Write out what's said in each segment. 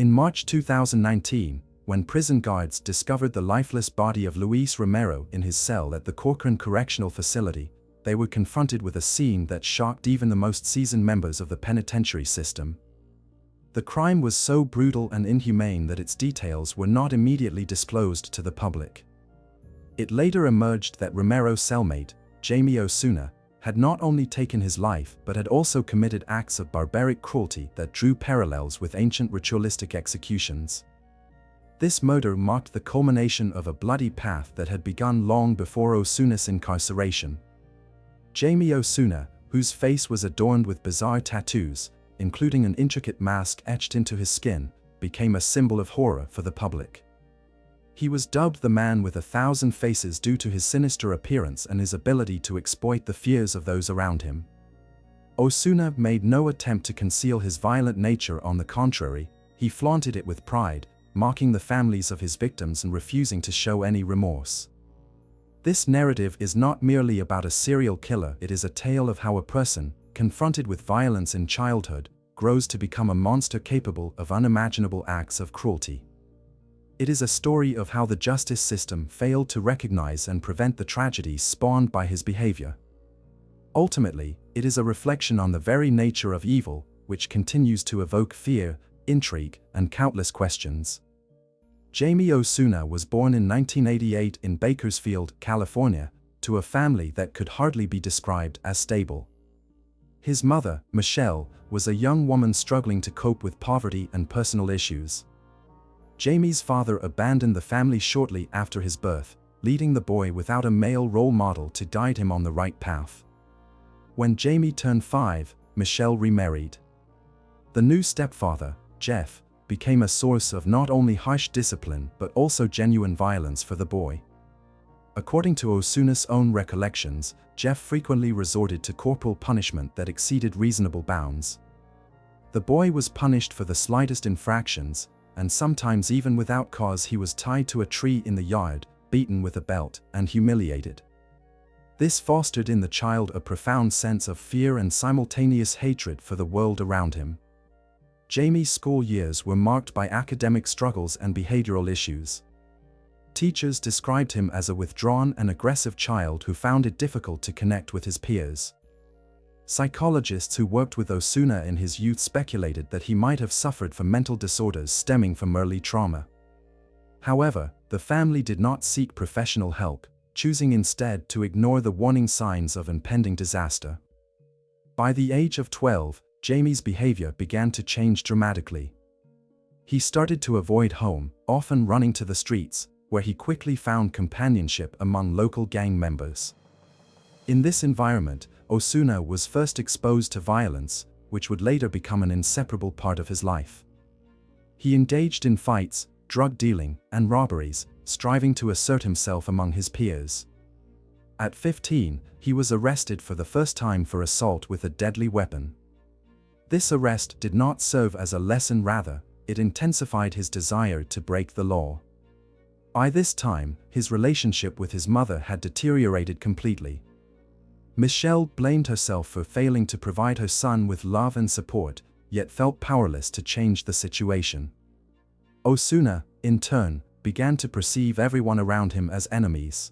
In March 2019, when prison guards discovered the lifeless body of Luis Romero in his cell at the Corcoran Correctional Facility, they were confronted with a scene that shocked even the most seasoned members of the penitentiary system. The crime was so brutal and inhumane that its details were not immediately disclosed to the public. It later emerged that Romero's cellmate, Jamie Osuna, had not only taken his life but had also committed acts of barbaric cruelty that drew parallels with ancient ritualistic executions. This murder marked the culmination of a bloody path that had begun long before Osuna's incarceration. Jamie Osuna, whose face was adorned with bizarre tattoos, including an intricate mask etched into his skin, became a symbol of horror for the public. He was dubbed the man with 1,000 faces due to his sinister appearance and his ability to exploit the fears of those around him. Osuna made no attempt to conceal his violent nature. On the contrary, he flaunted it with pride, mocking the families of his victims and refusing to show any remorse. This narrative is not merely about a serial killer, it is a tale of how a person, confronted with violence in childhood, grows to become a monster capable of unimaginable acts of cruelty. It is a story of how the justice system failed to recognize and prevent the tragedies spawned by his behavior. Ultimately, it is a reflection on the very nature of evil, which continues to evoke fear, intrigue, and countless questions. Jamie Osuna was born in 1988 in Bakersfield, California, to a family that could hardly be described as stable. His mother, Michelle, was a young woman struggling to cope with poverty and personal issues. Jamie's father abandoned the family shortly after his birth, leaving the boy without a male role model to guide him on the right path. When Jamie turned 5, Michelle remarried. The new stepfather, Jeff, became a source of not only harsh discipline but also genuine violence for the boy. According to Osuna's own recollections, Jeff frequently resorted to corporal punishment that exceeded reasonable bounds. The boy was punished for the slightest infractions, and sometimes even without cause. He was tied to a tree in the yard, beaten with a belt, and humiliated. This fostered in the child a profound sense of fear and simultaneous hatred for the world around him. Jamie's school years were marked by academic struggles and behavioral issues. Teachers described him as a withdrawn and aggressive child who found it difficult to connect with his peers. Psychologists who worked with Osuna in his youth speculated that he might have suffered from mental disorders stemming from early trauma. However, the family did not seek professional help, choosing instead to ignore the warning signs of impending disaster. By the age of 12, Jamie's behavior began to change dramatically. He started to avoid home, often running to the streets, where he quickly found companionship among local gang members. In this environment, Osuna was first exposed to violence, which would later become an inseparable part of his life. He engaged in fights, drug dealing, and robberies, striving to assert himself among his peers. At 15, he was arrested for the first time for assault with a deadly weapon. This arrest did not serve as a lesson, rather, it intensified his desire to break the law. By this time, his relationship with his mother had deteriorated completely. Michelle blamed herself for failing to provide her son with love and support, yet felt powerless to change the situation. Osuna, in turn, began to perceive everyone around him as enemies.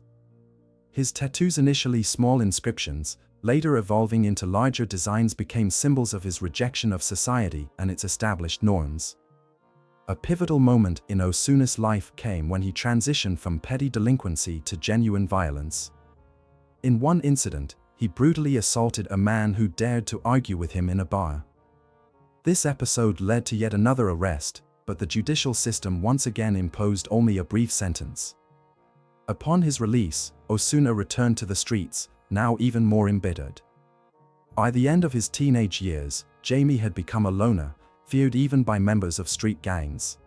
His tattoos, initially small inscriptions, later evolving into larger designs, became symbols of his rejection of society and its established norms. A pivotal moment in Osuna's life came when he transitioned from petty delinquency to genuine violence. In one incident, he brutally assaulted a man who dared to argue with him in a bar. This episode led to yet another arrest, but the judicial system once again imposed only a brief sentence. Upon his release, Osuna returned to the streets, now even more embittered. By the end of his teenage years, Jamie had become a loner, feared even by members of street gangs.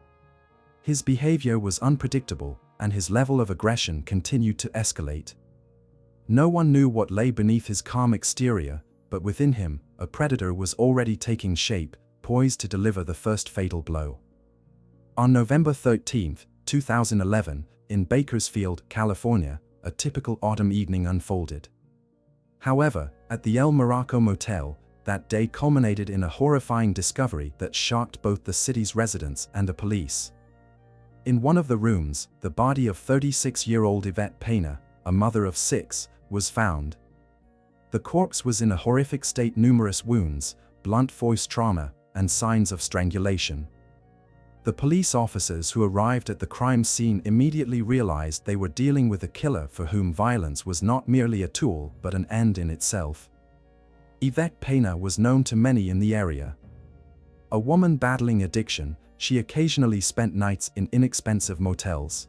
His behavior was unpredictable, and his level of aggression continued to escalate. No one knew what lay beneath his calm exterior, but within him, a predator was already taking shape, poised to deliver the first fatal blow. On November 13, 2011, in Bakersfield, California, a typical autumn evening unfolded. However, at the El Morocco Motel, That day culminated in a horrifying discovery that shocked both the city's residents and the police. In one of the rooms, the body of 36-year-old Yvette Pena, a mother of 6, was found. The corpse was in a horrific state, numerous wounds, blunt force trauma, and signs of strangulation. The police officers who arrived at the crime scene immediately realized they were dealing with a killer for whom violence was not merely a tool but an end in itself. Yvette Pena was known to many in the area. A woman battling addiction, she occasionally spent nights in inexpensive motels.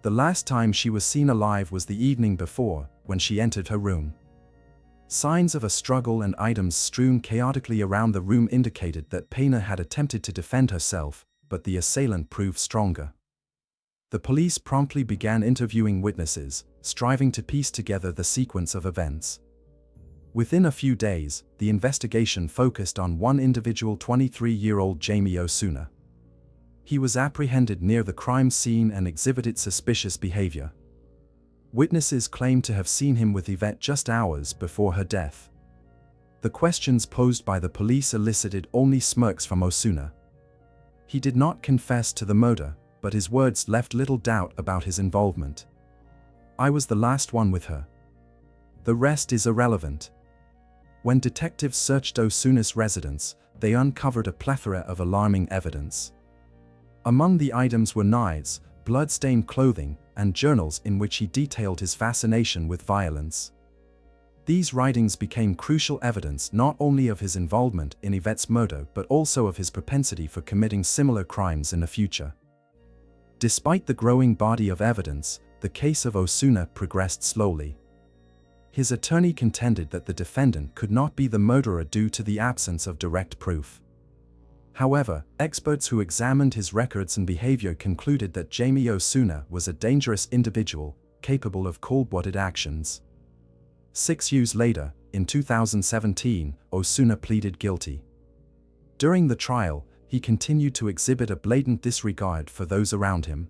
The last time she was seen alive was the evening before, when she entered her room. Signs of a struggle and items strewn chaotically around the room indicated that Pena had attempted to defend herself, but the assailant proved stronger. The police promptly began interviewing witnesses, striving to piece together the sequence of events. Within a few days, the investigation focused on one individual, 23-year-old Jamie Osuna. He was apprehended near the crime scene and exhibited suspicious behavior. Witnesses claimed to have seen him with Yvette just hours before her death. The questions posed by the police elicited only smirks from Osuna. He did not confess to the murder, but his words left little doubt about his involvement. "I was the last one with her. The rest is irrelevant." When detectives searched Osuna's residence, they uncovered a plethora of alarming evidence. Among the items were knives, blood-stained clothing, and journals in which he detailed his fascination with violence. These writings became crucial evidence not only of his involvement in Yvette's murder but also of his propensity for committing similar crimes in the future. Despite the growing body of evidence, the case of Osuna progressed slowly. His attorney contended that the defendant could not be the murderer due to the absence of direct proof. However, experts who examined his records and behavior concluded that Jamie Osuna was a dangerous individual, capable of cold-blooded actions. 6 years later, in 2017, Osuna pleaded guilty. During the trial, he continued to exhibit a blatant disregard for those around him.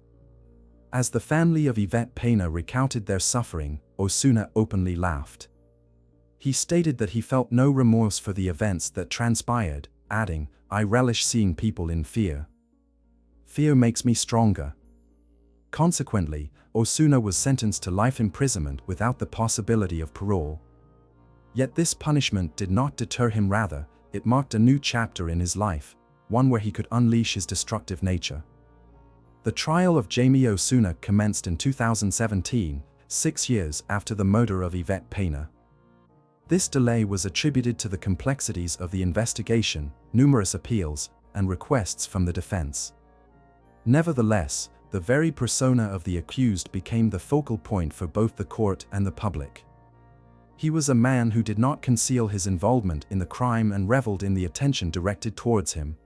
As the family of Yvette Pena recounted their suffering, Osuna openly laughed. He stated that he felt no remorse for the events that transpired, adding, "I relish seeing people in fear. Fear makes me stronger." Consequently, Osuna was sentenced to life imprisonment without the possibility of parole. Yet this punishment did not deter him, rather, it marked a new chapter in his life, one where he could unleash his destructive nature. The trial of Jamie Osuna commenced in 2017, 6 years after the murder of Yvette Pena. This delay was attributed to the complexities of the investigation, numerous appeals, and requests from the defense. Nevertheless, the very persona of the accused became the focal point for both the court and the public. He was a man who did not conceal his involvement in the crime and reveled in the attention directed towards him.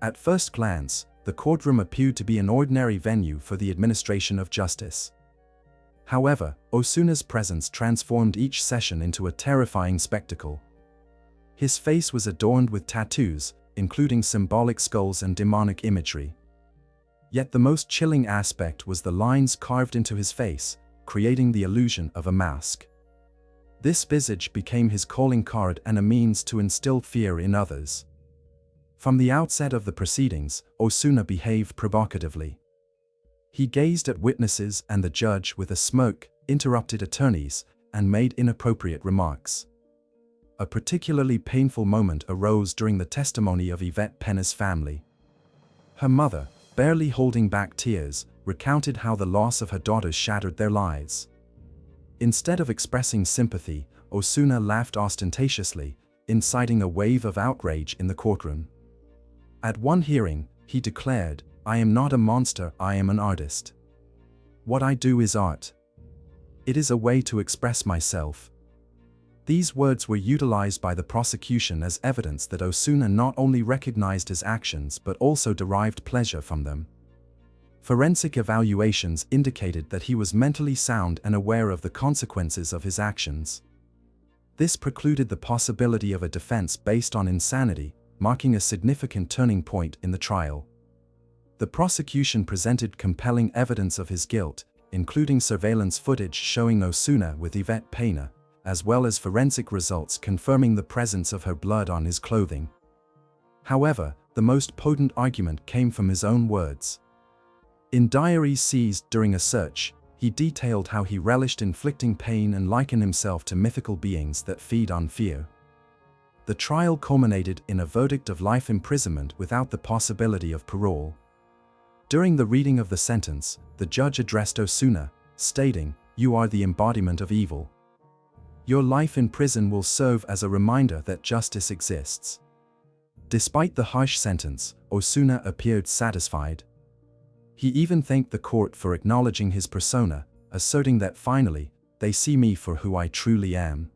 At first glance, the courtroom appeared to be an ordinary venue for the administration of justice. However, Osuna's presence transformed each session into a terrifying spectacle. His face was adorned with tattoos, including symbolic skulls and demonic imagery. Yet the most chilling aspect was the lines carved into his face, creating the illusion of a mask. This visage became his calling card and a means to instill fear in others. From the outset of the proceedings, Osuna behaved provocatively. He gazed at witnesses and the judge with a smirk, interrupted attorneys, and made inappropriate remarks. A particularly painful moment arose during the testimony of Yvette Pena's family. Her mother, barely holding back tears, recounted how the loss of her daughters shattered their lives. Instead of expressing sympathy, Osuna laughed ostentatiously, inciting a wave of outrage in the courtroom. At one hearing, he declared, "I am not a monster, I am an artist. What I do is art. It is a way to express myself." These words were utilized by the prosecution as evidence that Osuna not only recognized his actions but also derived pleasure from them. Forensic evaluations indicated that he was mentally sound and aware of the consequences of his actions. This precluded the possibility of a defense based on insanity, marking a significant turning point in the trial. The prosecution presented compelling evidence of his guilt, including surveillance footage showing Osuna with Yvette Pena, as well as forensic results confirming the presence of her blood on his clothing. However, the most potent argument came from his own words. In diaries seized during a search, he detailed how he relished inflicting pain and likened himself to mythical beings that feed on fear. The trial culminated in a verdict of life imprisonment without the possibility of parole. During the reading of the sentence, the judge addressed Osuna, stating, "You are the embodiment of evil. Your life in prison will serve as a reminder that justice exists." Despite the harsh sentence, Osuna appeared satisfied. He even thanked the court for acknowledging his persona, asserting that finally, "They see me for who I truly am."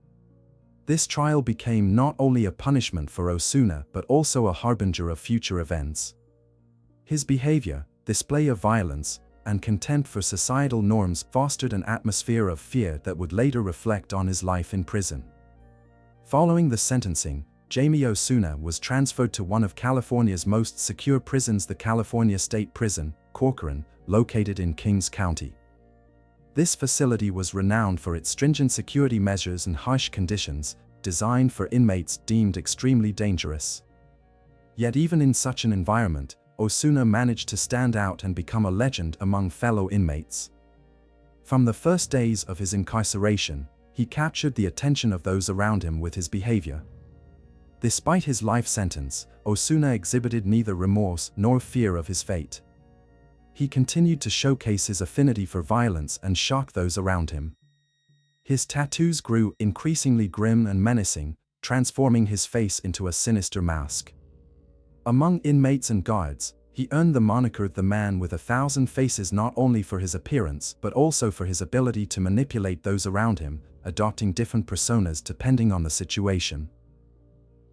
This trial became not only a punishment for Osuna but also a harbinger of future events. His behavior, display of violence, and contempt for societal norms fostered an atmosphere of fear that would later reflect on his life in prison. Following the sentencing, Jamie Osuna was transferred to one of California's most secure prisons, the California State Prison, Corcoran, located in Kings County. This facility was renowned for its stringent security measures and harsh conditions, designed for inmates deemed extremely dangerous. Yet even in such an environment, Osuna managed to stand out and become a legend among fellow inmates. From the first days of his incarceration, he captured the attention of those around him with his behavior. Despite his life sentence, Osuna exhibited neither remorse nor fear of his fate. He continued to showcase his affinity for violence and shock those around him. His tattoos grew increasingly grim and menacing, transforming his face into a sinister mask. Among inmates and guards, he earned the moniker "the man with 1,000 faces" not only for his appearance but also for his ability to manipulate those around him, adopting different personas depending on the situation.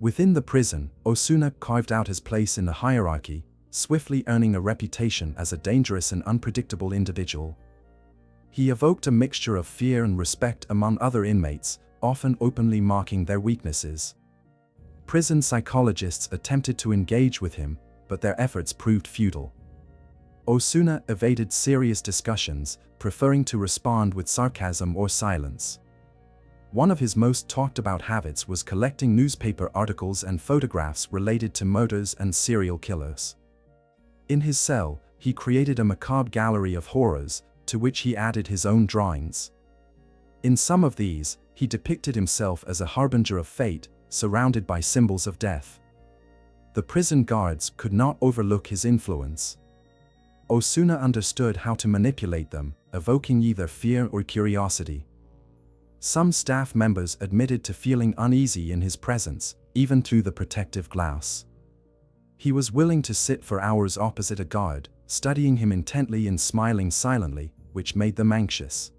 Within the prison, Osuna carved out his place in the hierarchy, swiftly earning a reputation as a dangerous and unpredictable individual. He evoked a mixture of fear and respect among other inmates, often openly mocking their weaknesses. Prison psychologists attempted to engage with him, but their efforts proved futile. Osuna evaded serious discussions, preferring to respond with sarcasm or silence. One of his most talked about habits was collecting newspaper articles and photographs related to murders and serial killers. In his cell, he created a macabre gallery of horrors, to which he added his own drawings. In some of these, he depicted himself as a harbinger of fate, surrounded by symbols of death. The prison guards could not overlook his influence. Osuna understood how to manipulate them, evoking either fear or curiosity. Some staff members admitted to feeling uneasy in his presence, even through the protective glass. He was willing to sit for hours opposite a guard, studying him intently and smiling silently, which made them anxious.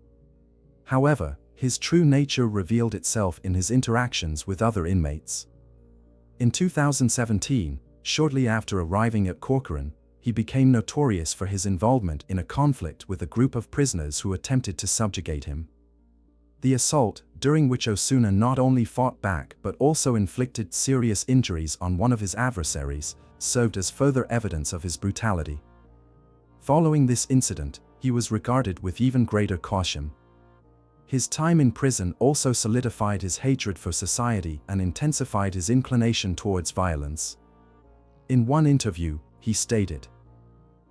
However, his true nature revealed itself in his interactions with other inmates. In 2017, shortly after arriving at Corcoran, he became notorious for his involvement in a conflict with a group of prisoners who attempted to subjugate him. The assault, during which Osuna not only fought back but also inflicted serious injuries on one of his adversaries, served as further evidence of his brutality. Following this incident, he was regarded with even greater caution. His time in prison also solidified his hatred for society and intensified his inclination towards violence. In one interview, he stated,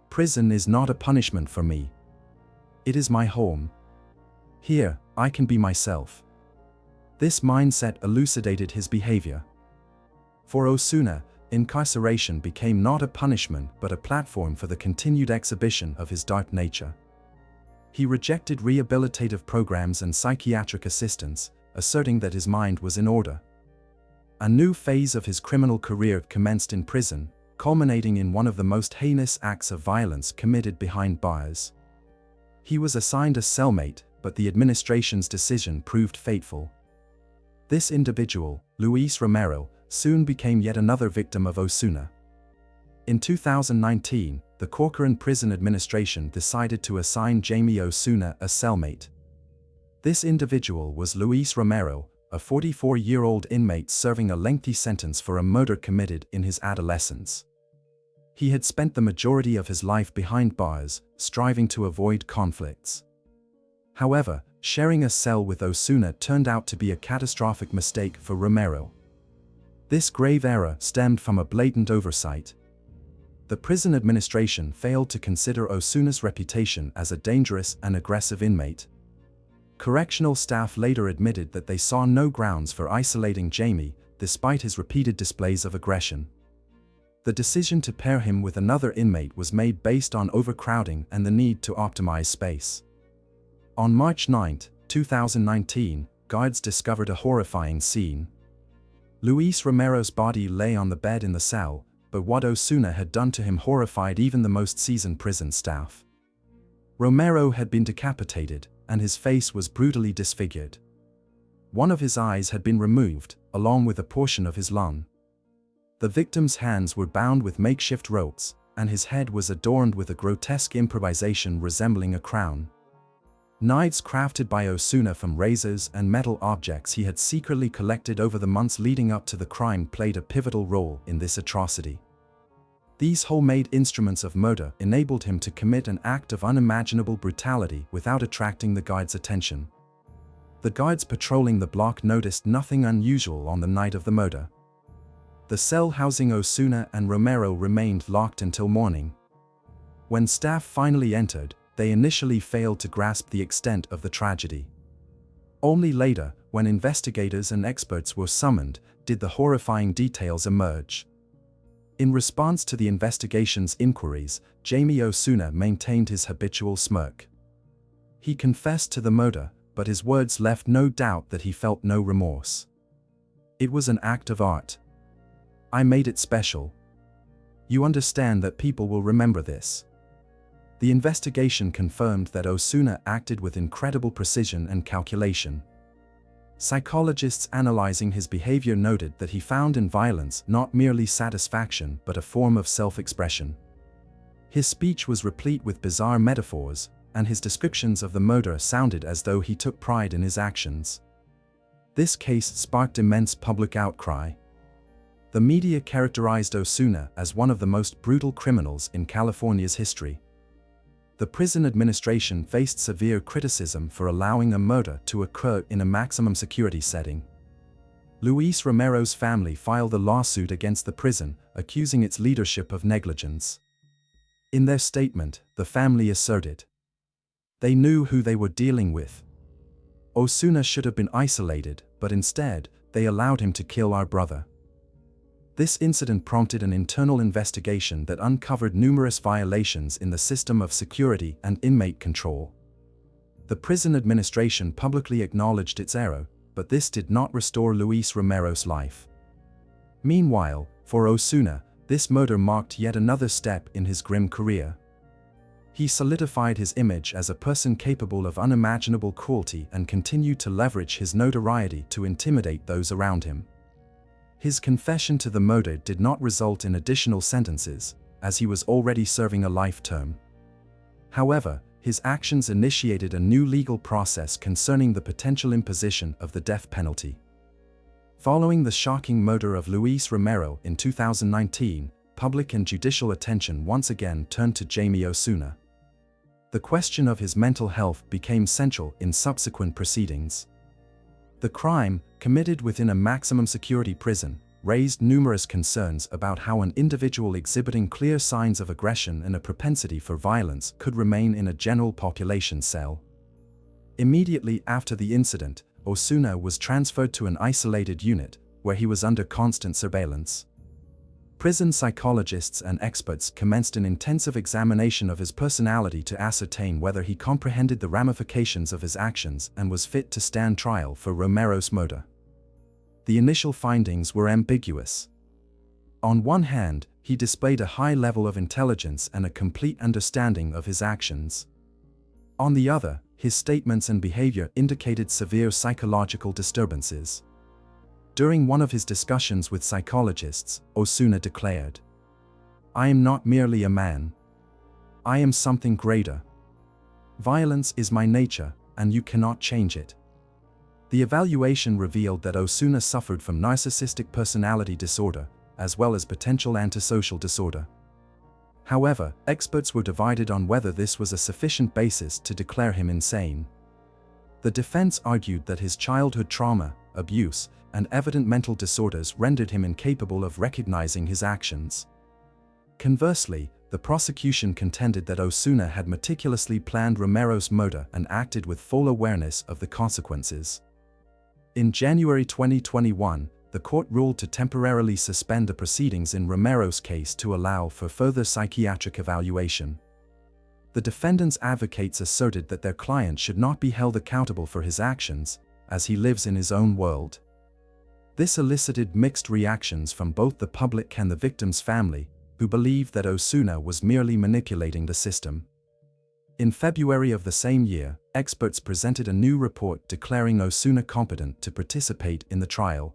"Prison is not a punishment for me. It is my home. Here, I can be myself." This mindset elucidated his behavior. For Osuna, incarceration became not a punishment but a platform for the continued exhibition of his dark nature. He rejected rehabilitative programs and psychiatric assistance, asserting that his mind was in order. A new phase of his criminal career commenced in prison, culminating in one of the most heinous acts of violence committed behind bars. He was assigned a cellmate, but the administration's decision proved fateful. This individual, Luis Romero, soon became yet another victim of Osuna. In 2019, the Corcoran Prison Administration decided to assign Jamie Osuna a cellmate. This individual was Luis Romero, a 44-year-old inmate serving a lengthy sentence for a murder committed in his adolescence. He had spent the majority of his life behind bars, striving to avoid conflicts. However, sharing a cell with Osuna turned out to be a catastrophic mistake for Romero. This grave error stemmed from a blatant oversight. The prison administration failed to consider Osuna's reputation as a dangerous and aggressive inmate. Correctional staff later admitted that they saw no grounds for isolating Jamie, despite his repeated displays of aggression. The decision to pair him with another inmate was made based on overcrowding and the need to optimize space. On March 9, 2019, guards discovered a horrifying scene. Luis Romero's body lay on the bed in the cell, but what Osuna had done to him horrified even the most seasoned prison staff. Romero had been decapitated, and his face was brutally disfigured. One of his eyes had been removed, along with a portion of his lung. The victim's hands were bound with makeshift ropes, and his head was adorned with a grotesque improvisation resembling a crown. Knives crafted by Osuna from razors and metal objects he had secretly collected over the months leading up to the crime played a pivotal role in this atrocity. These homemade instruments of murder enabled him to commit an act of unimaginable brutality without attracting the guards' attention. The guards patrolling the block noticed nothing unusual on the night of the murder. The cell housing Osuna and Romero remained locked until morning. When staff finally entered, they initially failed to grasp the extent of the tragedy. Only later, when investigators and experts were summoned, did the horrifying details emerge. In response to the investigation's inquiries, Jamie Osuna maintained his habitual smirk. He confessed to the murder, but his words left no doubt that he felt no remorse. "It was an act of art. I made it special. You understand that people will remember this." The investigation confirmed that Osuna acted with incredible precision and calculation. Psychologists analyzing his behavior noted that he found in violence not merely satisfaction but a form of self-expression. His speech was replete with bizarre metaphors, and his descriptions of the murder sounded as though he took pride in his actions. This case sparked immense public outcry. The media characterized Osuna as one of the most brutal criminals in California's history. The prison administration faced severe criticism for allowing a murder to occur in a maximum security setting. Luis Romero's family filed a lawsuit against the prison, accusing its leadership of negligence. In their statement, the family asserted, "They knew who they were dealing with. Osuna should have been isolated, but instead, they allowed him to kill our brother." This incident prompted an internal investigation that uncovered numerous violations in the system of security and inmate control. The prison administration publicly acknowledged its error, but this did not restore Luis Romero's life. Meanwhile, for Osuna, this murder marked yet another step in his grim career. He solidified his image as a person capable of unimaginable cruelty and continued to leverage his notoriety to intimidate those around him. His confession to the murder did not result in additional sentences, as he was already serving a life term. However, his actions initiated a new legal process concerning the potential imposition of the death penalty. Following the shocking murder of Luis Romero in 2019, public and judicial attention once again turned to Jamie Osuna. The question of his mental health became central in subsequent proceedings. The crime, committed within a maximum security prison, raised numerous concerns about how an individual exhibiting clear signs of aggression and a propensity for violence could remain in a general population cell. Immediately after the incident, Osuna was transferred to an isolated unit, where he was under constant surveillance. Prison psychologists and experts commenced an intensive examination of his personality to ascertain whether he comprehended the ramifications of his actions and was fit to stand trial for Romero's murder. The initial findings were ambiguous. On one hand, he displayed a high level of intelligence and a complete understanding of his actions. On the other, his statements and behavior indicated severe psychological disturbances. During one of his discussions with psychologists, Osuna declared, "I am not merely a man. I am something greater. Violence is my nature, and you cannot change it." The evaluation revealed that Osuna suffered from narcissistic personality disorder, as well as potential antisocial disorder. However, experts were divided on whether this was a sufficient basis to declare him insane. The defense argued that his childhood trauma, abuse, and evident mental disorders rendered him incapable of recognizing his actions. Conversely, the prosecution contended that Osuna had meticulously planned Romero's murder and acted with full awareness of the consequences. In January 2021, the court ruled to temporarily suspend the proceedings in Romero's case to allow for further psychiatric evaluation. The defendant's advocates asserted that their client should not be held accountable for his actions, as he lives in his own world. This elicited mixed reactions from both the public and the victim's family, who believed that Osuna was merely manipulating the system. In February of the same year, experts presented a new report declaring Osuna competent to participate in the trial.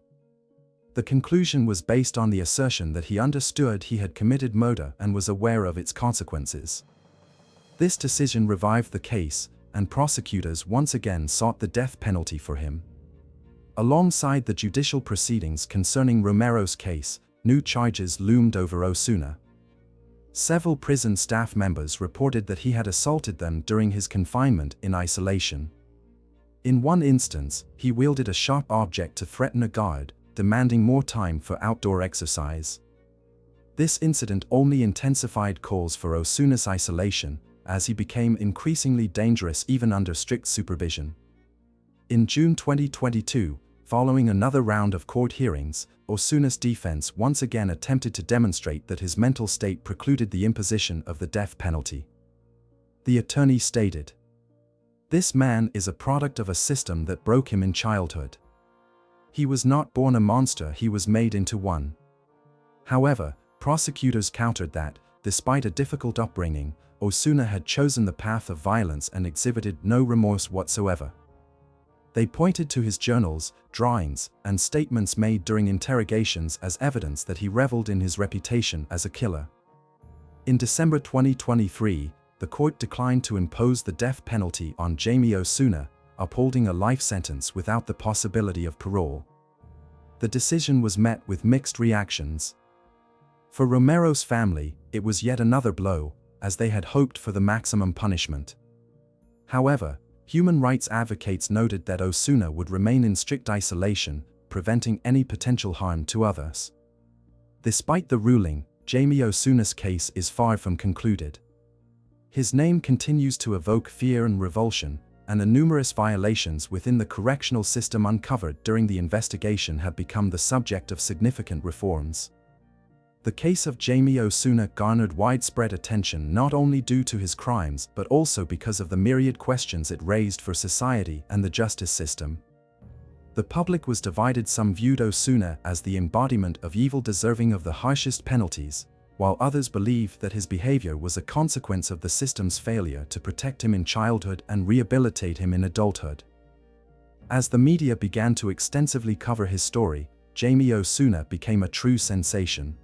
The conclusion was based on the assertion that he understood he had committed murder and was aware of its consequences. This decision revived the case, and prosecutors once again sought the death penalty for him. Alongside the judicial proceedings concerning Romero's case, new charges loomed over Osuna. Several prison staff members reported that he had assaulted them during his confinement in isolation. In one instance, he wielded a sharp object to threaten a guard, demanding more time for outdoor exercise. This incident only intensified calls for Osuna's isolation, as he became increasingly dangerous even under strict supervision. In June 2022, following another round of court hearings, Osuna's defense once again attempted to demonstrate that his mental state precluded the imposition of the death penalty. The attorney stated, "This man is a product of a system that broke him in childhood. He was not born a monster, he was made into one." However, prosecutors countered that, despite a difficult upbringing, Osuna had chosen the path of violence and exhibited no remorse whatsoever. They pointed to his journals, drawings, and statements made during interrogations as evidence that he reveled in his reputation as a killer. In December 2023, the court declined to impose the death penalty on Jamie Osuna, upholding a life sentence without the possibility of parole. The decision was met with mixed reactions. For Romero's family, it was yet another blow, as they had hoped for the maximum punishment. However, human rights advocates noted that Osuna would remain in strict isolation, preventing any potential harm to others. Despite the ruling, Jamie Osuna's case is far from concluded. His name continues to evoke fear and revulsion, and the numerous violations within the correctional system uncovered during the investigation have become the subject of significant reforms. The case of Jamie Osuna garnered widespread attention not only due to his crimes but also because of the myriad questions it raised for society and the justice system. The public was divided. Some viewed Osuna as the embodiment of evil deserving of the harshest penalties, while others believed that his behavior was a consequence of the system's failure to protect him in childhood and rehabilitate him in adulthood. As the media began to extensively cover his story, Jamie Osuna became a true sensation.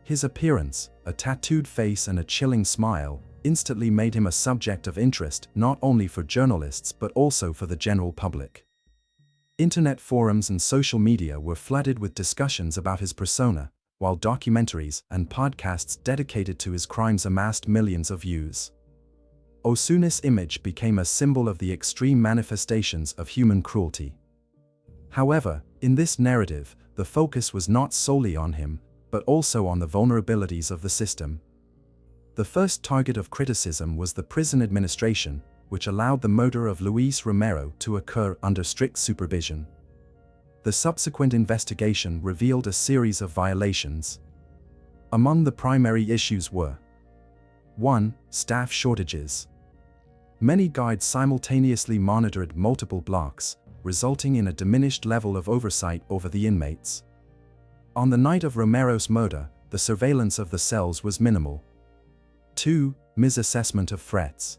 His appearance, a tattooed face and a chilling smile, instantly made him a subject of interest not only for journalists but also for the general public. Internet forums and social media were flooded with discussions about his persona, while documentaries and podcasts dedicated to his crimes amassed millions of views. Osuna's image became a symbol of the extreme manifestations of human cruelty. However, in this narrative, the focus was not solely on him, but also on the vulnerabilities of the system. The first target of criticism was the prison administration, which allowed the murder of Luis Romero to occur under strict supervision. The subsequent investigation revealed a series of violations. Among the primary issues were: 1. Staff shortages. Many guards simultaneously monitored multiple blocks, resulting in a diminished level of oversight over the inmates. On the night of Romero's murder, the surveillance of the cells was minimal. 2. Misassessment of threats.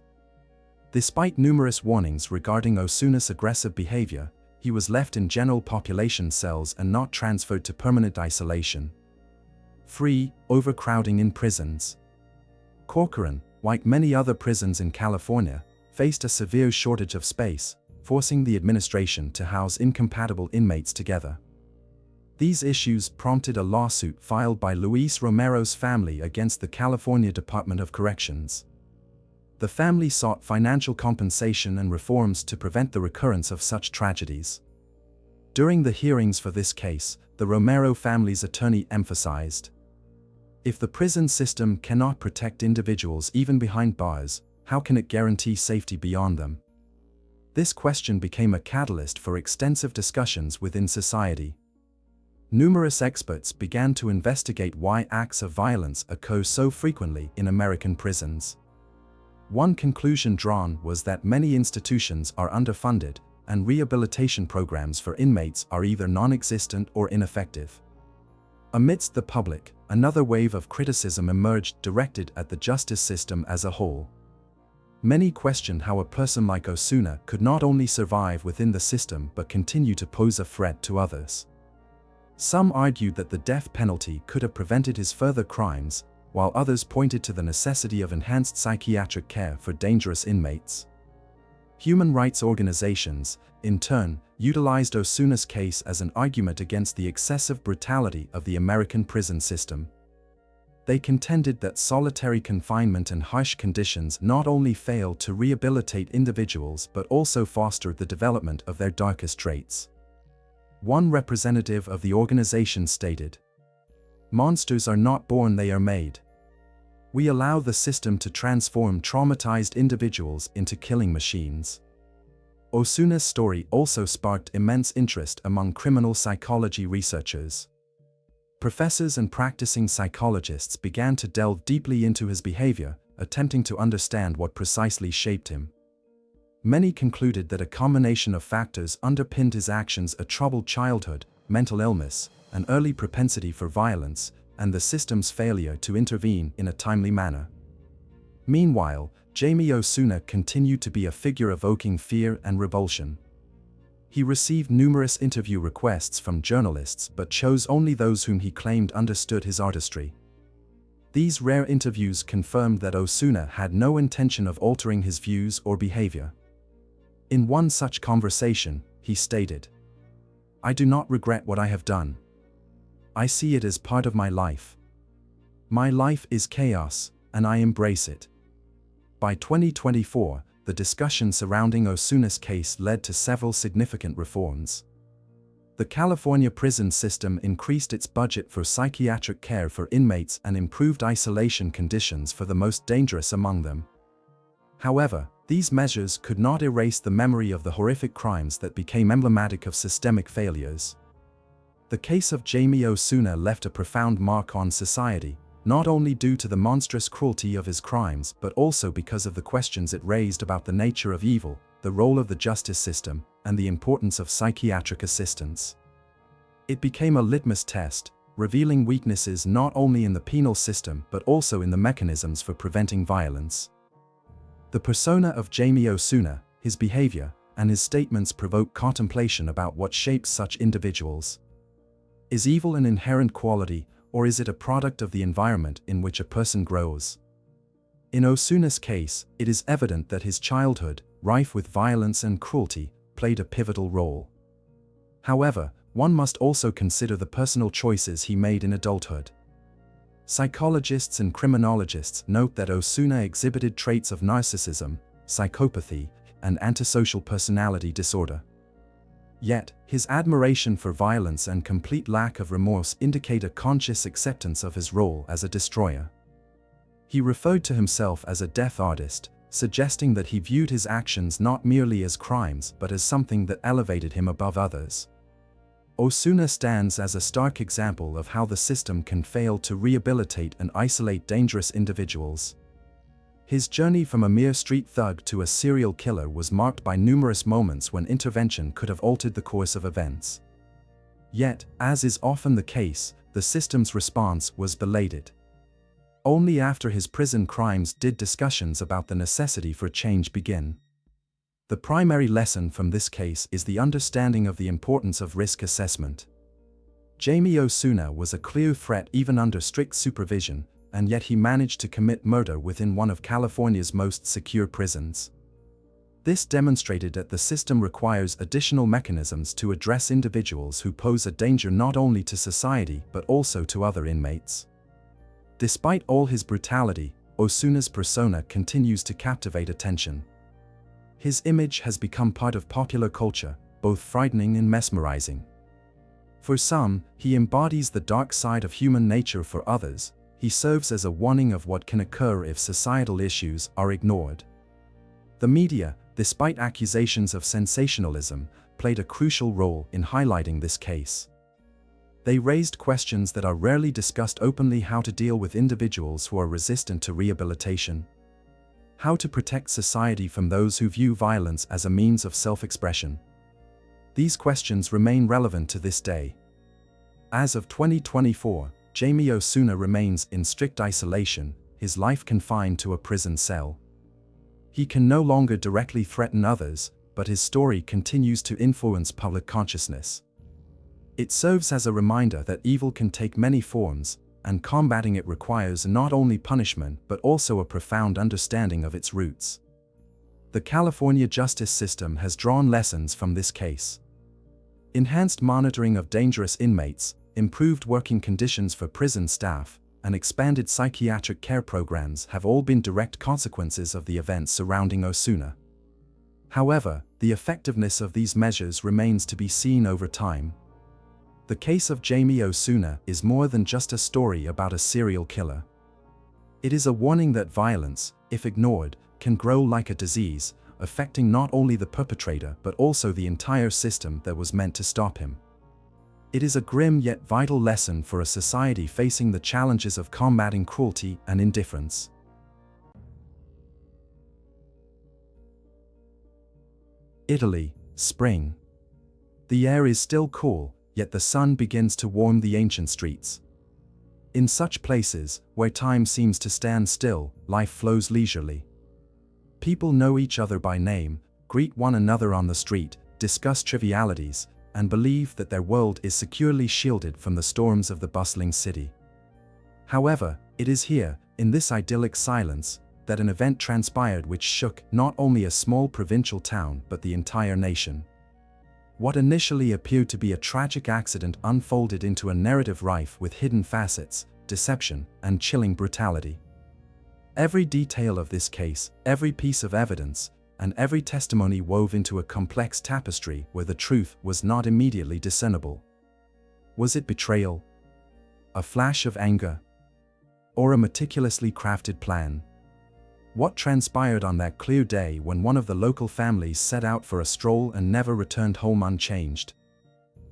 Despite numerous warnings regarding Osuna's aggressive behavior, he was left in general population cells and not transferred to permanent isolation. 3. Overcrowding in prisons. Corcoran, like many other prisons in California, faced a severe shortage of space, forcing the administration to house incompatible inmates together. These issues prompted a lawsuit filed by Luis Romero's family against the California Department of Corrections. The family sought financial compensation and reforms to prevent the recurrence of such tragedies. During the hearings for this case, the Romero family's attorney emphasized, "If the prison system cannot protect individuals even behind bars, how can it guarantee safety beyond them?" This question became a catalyst for extensive discussions within society. Numerous experts began to investigate why acts of violence occur so frequently in American prisons. One conclusion drawn was that many institutions are underfunded, and rehabilitation programs for inmates are either non-existent or ineffective. Amidst the public, another wave of criticism emerged directed at the justice system as a whole. Many questioned how a person like Osuna could not only survive within the system but continue to pose a threat to others. Some argued that the death penalty could have prevented his further crimes, while others pointed to the necessity of enhanced psychiatric care for dangerous inmates. Human rights organizations, in turn, utilized Osuna's case as an argument against the excessive brutality of the American prison system. They contended that solitary confinement and harsh conditions not only failed to rehabilitate individuals but also fostered the development of their darkest traits. One representative of the organization stated, "Monsters are not born, they are made. We allow the system to transform traumatized individuals into killing machines." Osuna's story also sparked immense interest among criminal psychology researchers. Professors and practicing psychologists began to delve deeply into his behavior, attempting to understand what precisely shaped him. Many concluded that a combination of factors underpinned his actions: a troubled childhood, mental illness, an early propensity for violence, and the system's failure to intervene in a timely manner. Meanwhile, Jamie Osuna continued to be a figure evoking fear and revulsion. He received numerous interview requests from journalists but chose only those whom he claimed understood his artistry. These rare interviews confirmed that Osuna had no intention of altering his views or behavior. In one such conversation, he stated, "I do not regret what I have done. I see it as part of my life. My life is chaos, and I embrace it." By 2024, the discussion surrounding Osuna's case led to several significant reforms. The California prison system increased its budget for psychiatric care for inmates and improved isolation conditions for the most dangerous among them. However, these measures could not erase the memory of the horrific crimes that became emblematic of systemic failures. The case of Jamie Osuna left a profound mark on society, not only due to the monstrous cruelty of his crimes but also because of the questions it raised about the nature of evil, the role of the justice system, and the importance of psychiatric assistance. It became a litmus test, revealing weaknesses not only in the penal system but also in the mechanisms for preventing violence. The persona of Jamie Osuna, his behavior, and his statements provoke contemplation about what shapes such individuals. Is evil an inherent quality, or is it a product of the environment in which a person grows? In Osuna's case, it is evident that his childhood, rife with violence and cruelty, played a pivotal role. However, one must also consider the personal choices he made in adulthood. Psychologists and criminologists note that Osuna exhibited traits of narcissism, psychopathy, and antisocial personality disorder. Yet, his admiration for violence and complete lack of remorse indicate a conscious acceptance of his role as a destroyer. He referred to himself as a death artist, suggesting that he viewed his actions not merely as crimes but as something that elevated him above others. Osuna stands as a stark example of how the system can fail to rehabilitate and isolate dangerous individuals. His journey from a mere street thug to a serial killer was marked by numerous moments when intervention could have altered the course of events. Yet, as is often the case, the system's response was belated. Only after his prison crimes did discussions about the necessity for change begin. The primary lesson from this case is the understanding of the importance of risk assessment. Jamie Osuna was a clear threat even under strict supervision, and yet he managed to commit murder within one of California's most secure prisons. This demonstrated that the system requires additional mechanisms to address individuals who pose a danger not only to society but also to other inmates. Despite all his brutality, Osuna's persona continues to captivate attention. His image has become part of popular culture, both frightening and mesmerizing. For some, he embodies the dark side of human nature. For others, he serves as a warning of what can occur if societal issues are ignored. The media, despite accusations of sensationalism, played a crucial role in highlighting this case. They raised questions that are rarely discussed openly: how to deal with individuals who are resistant to rehabilitation, how to protect society from those who view violence as a means of self-expression. These questions remain relevant to this day. As of 2024, Jamie Osuna remains in strict isolation, his life confined to a prison cell. He can no longer directly threaten others, but his story continues to influence public consciousness. It serves as a reminder that evil can take many forms, and combating it requires not only punishment but also a profound understanding of its roots. The California justice system has drawn lessons from this case. Enhanced monitoring of dangerous inmates, improved working conditions for prison staff, and expanded psychiatric care programs have all been direct consequences of the events surrounding Osuna. However, the effectiveness of these measures remains to be seen over time. The case of Jamie Osuna is more than just a story about a serial killer. It is a warning that violence, if ignored, can grow like a disease, affecting not only the perpetrator but also the entire system that was meant to stop him. It is a grim yet vital lesson for a society facing the challenges of combating cruelty and indifference. Italy, spring. The air is still cool, yet the sun begins to warm the ancient streets. In such places, where time seems to stand still, life flows leisurely. People know each other by name, greet one another on the street, discuss trivialities, and believe that their world is securely shielded from the storms of the bustling city. However, it is here, in this idyllic silence, that an event transpired which shook not only a small provincial town but the entire nation. What initially appeared to be a tragic accident unfolded into a narrative rife with hidden facets, deception, and chilling brutality. Every detail of this case, every piece of evidence, and every testimony wove into a complex tapestry where the truth was not immediately discernible. Was it betrayal? A flash of anger? Or a meticulously crafted plan? What transpired on that clear day when one of the local families set out for a stroll and never returned home unchanged?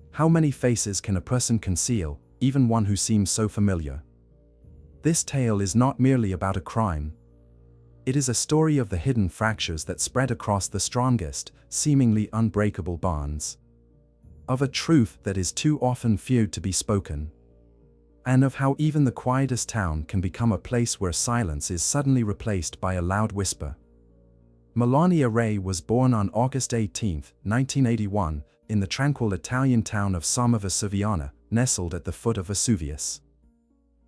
How many faces can a person conceal, even one who seems so familiar? This tale is not merely about a crime. It is a story of the hidden fractures that spread across the strongest, seemingly unbreakable bonds. Of a truth that is too often feared to be spoken. And of how even the quietest town can become a place where silence is suddenly replaced by a loud whisper. Melania Ray was born on August 18, 1981, in the tranquil Italian town of Somma Vesuviana, nestled at the foot of Vesuvius.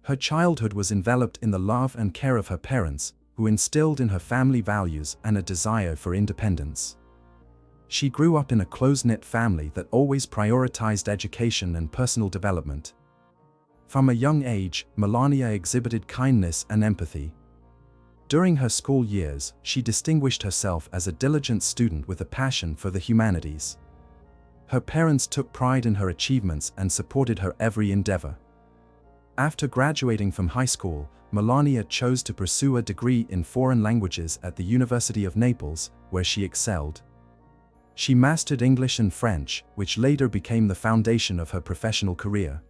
Her childhood was enveloped in the love and care of her parents, who instilled in her family values and a desire for independence. She grew up in a close-knit family that always prioritized education and personal development. From a young age, Melania exhibited kindness and empathy. During her school years, she distinguished herself as a diligent student with a passion for the humanities. Her parents took pride in her achievements and supported her every endeavor. After graduating from high school, Melania chose to pursue a degree in foreign languages at the University of Naples, where she excelled. She mastered English and French, which later became the foundation of her professional career.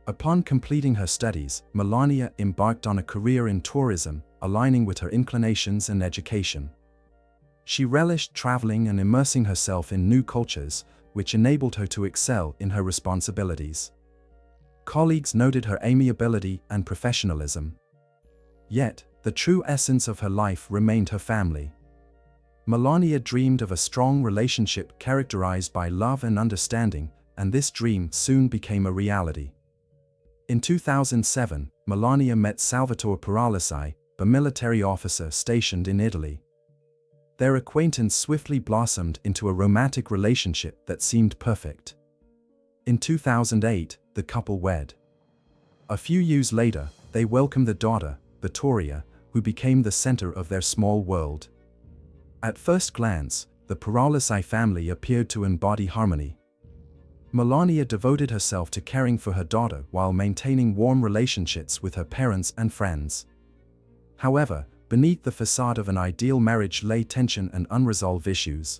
Upon completing her studies, Melania embarked on a career in tourism, aligning with her inclinations and education. She relished traveling and immersing herself in new cultures, which enabled her to excel in her responsibilities. Colleagues noted her amiability and professionalism. Yet, the true essence of her life remained her family. Melania dreamed of a strong relationship characterized by love and understanding, and this dream soon became a reality. In 2007, Melania met Salvatore Paralisai, a military officer stationed in Italy. Their acquaintance swiftly blossomed into a romantic relationship that seemed perfect. In 2008, the couple wed. A few years later, they welcomed a daughter, Vittoria, who became the center of their small world. At first glance, the Peralesi family appeared to embody harmony. Melania devoted herself to caring for her daughter while maintaining warm relationships with her parents and friends. However, beneath the facade of an ideal marriage lay tension and unresolved issues.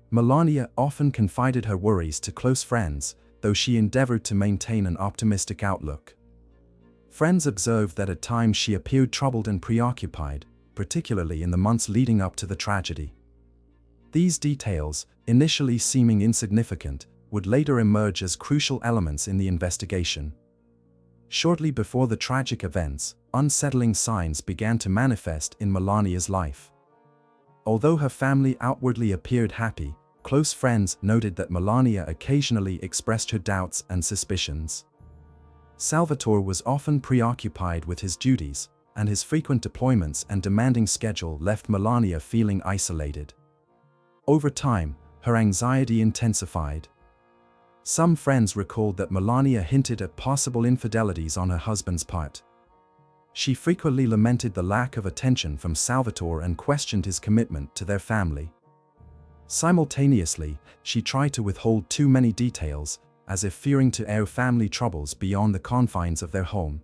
Melania often confided her worries to close friends, though she endeavored to maintain an optimistic outlook. Friends observed that at times she appeared troubled and preoccupied, particularly in the months leading up to the tragedy. These details, initially seeming insignificant, would later emerge as crucial elements in the investigation. Shortly before the tragic events, unsettling signs began to manifest in Melania's life. Although her family outwardly appeared happy, close friends noted that Melania occasionally expressed her doubts and suspicions. Salvatore was often preoccupied with his duties, and his frequent deployments and demanding schedule left Melania feeling isolated. Over time, her anxiety intensified. Some friends recalled that Melania hinted at possible infidelities on her husband's part. She frequently lamented the lack of attention from Salvatore and questioned his commitment to their family. Simultaneously, she tried to withhold too many details, as if fearing to air family troubles beyond the confines of their home.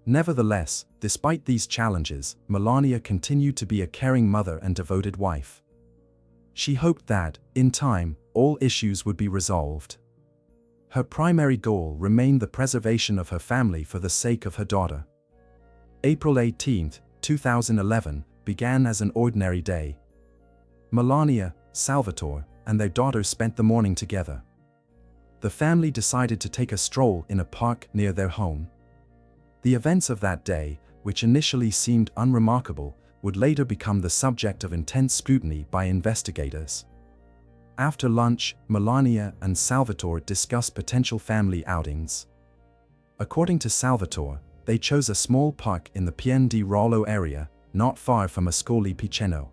Nevertheless, despite these challenges, Melania continued to be a caring mother and devoted wife. She hoped that, in time, all issues would be resolved. Her primary goal remained the preservation of her family for the sake of her daughter. April 18, 2011, began as an ordinary day. Melania, Salvatore, and their daughter spent the morning together. The family decided to take a stroll in a park near their home. The events of that day, which initially seemed unremarkable, would later become the subject of intense scrutiny by investigators. After lunch, Melania and Salvatore discussed potential family outings. According to Salvatore, they chose a small park in the Pien di Rollo area, not far from Ascoli Piceno.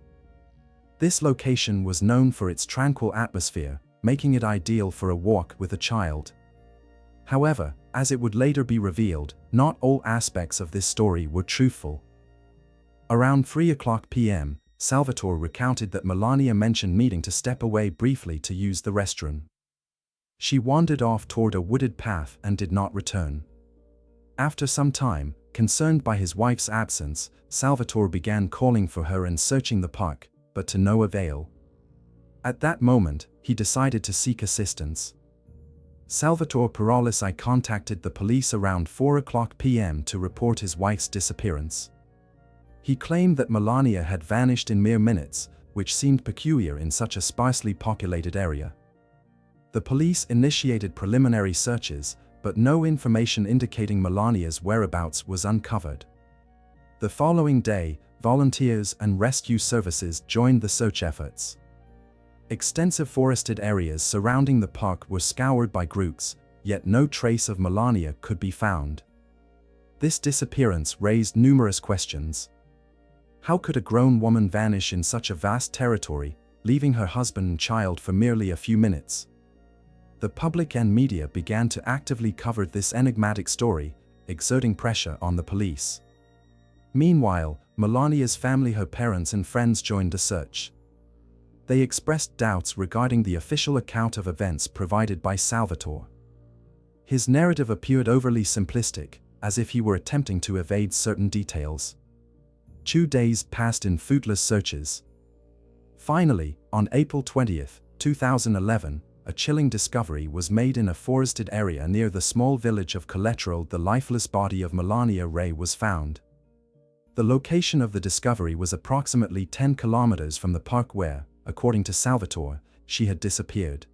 This location was known for its tranquil atmosphere, making it ideal for a walk with a child. However, as it would later be revealed, not all aspects of this story were truthful. Around 3:00 p.m., Salvatore recounted that Melania mentioned needing to step away briefly to use the restroom. She wandered off toward a wooded path and did not return. After some time, concerned by his wife's absence, Salvatore began calling for her and searching the park, but to no avail. At that moment, he decided to seek assistance. Salvatore Peralesi contacted the police around 4:00 p.m. to report his wife's disappearance. He claimed that Melania had vanished in mere minutes, which seemed peculiar in such a sparsely populated area. The police initiated preliminary searches, but no information indicating Melania's whereabouts was uncovered. The following day, volunteers and rescue services joined the search efforts. Extensive forested areas surrounding the park were scoured by groups, yet no trace of Melania could be found. This disappearance raised numerous questions. How could a grown woman vanish in such a vast territory, leaving her husband and child for merely a few minutes? The public and media began to actively cover this enigmatic story, exerting pressure on the police. Meanwhile, Melania's family, her parents and friends joined the search. They expressed doubts regarding the official account of events provided by Salvatore. His narrative appeared overly simplistic, as if he were attempting to evade certain details. 2 days passed in fruitless searches. Finally, on April 20, 2011, a chilling discovery was made in a forested area near the small village of Collateral. The lifeless body of Melania Ray was found. The location of the discovery was approximately 10 kilometers from the park where, according to Salvatore, she had disappeared.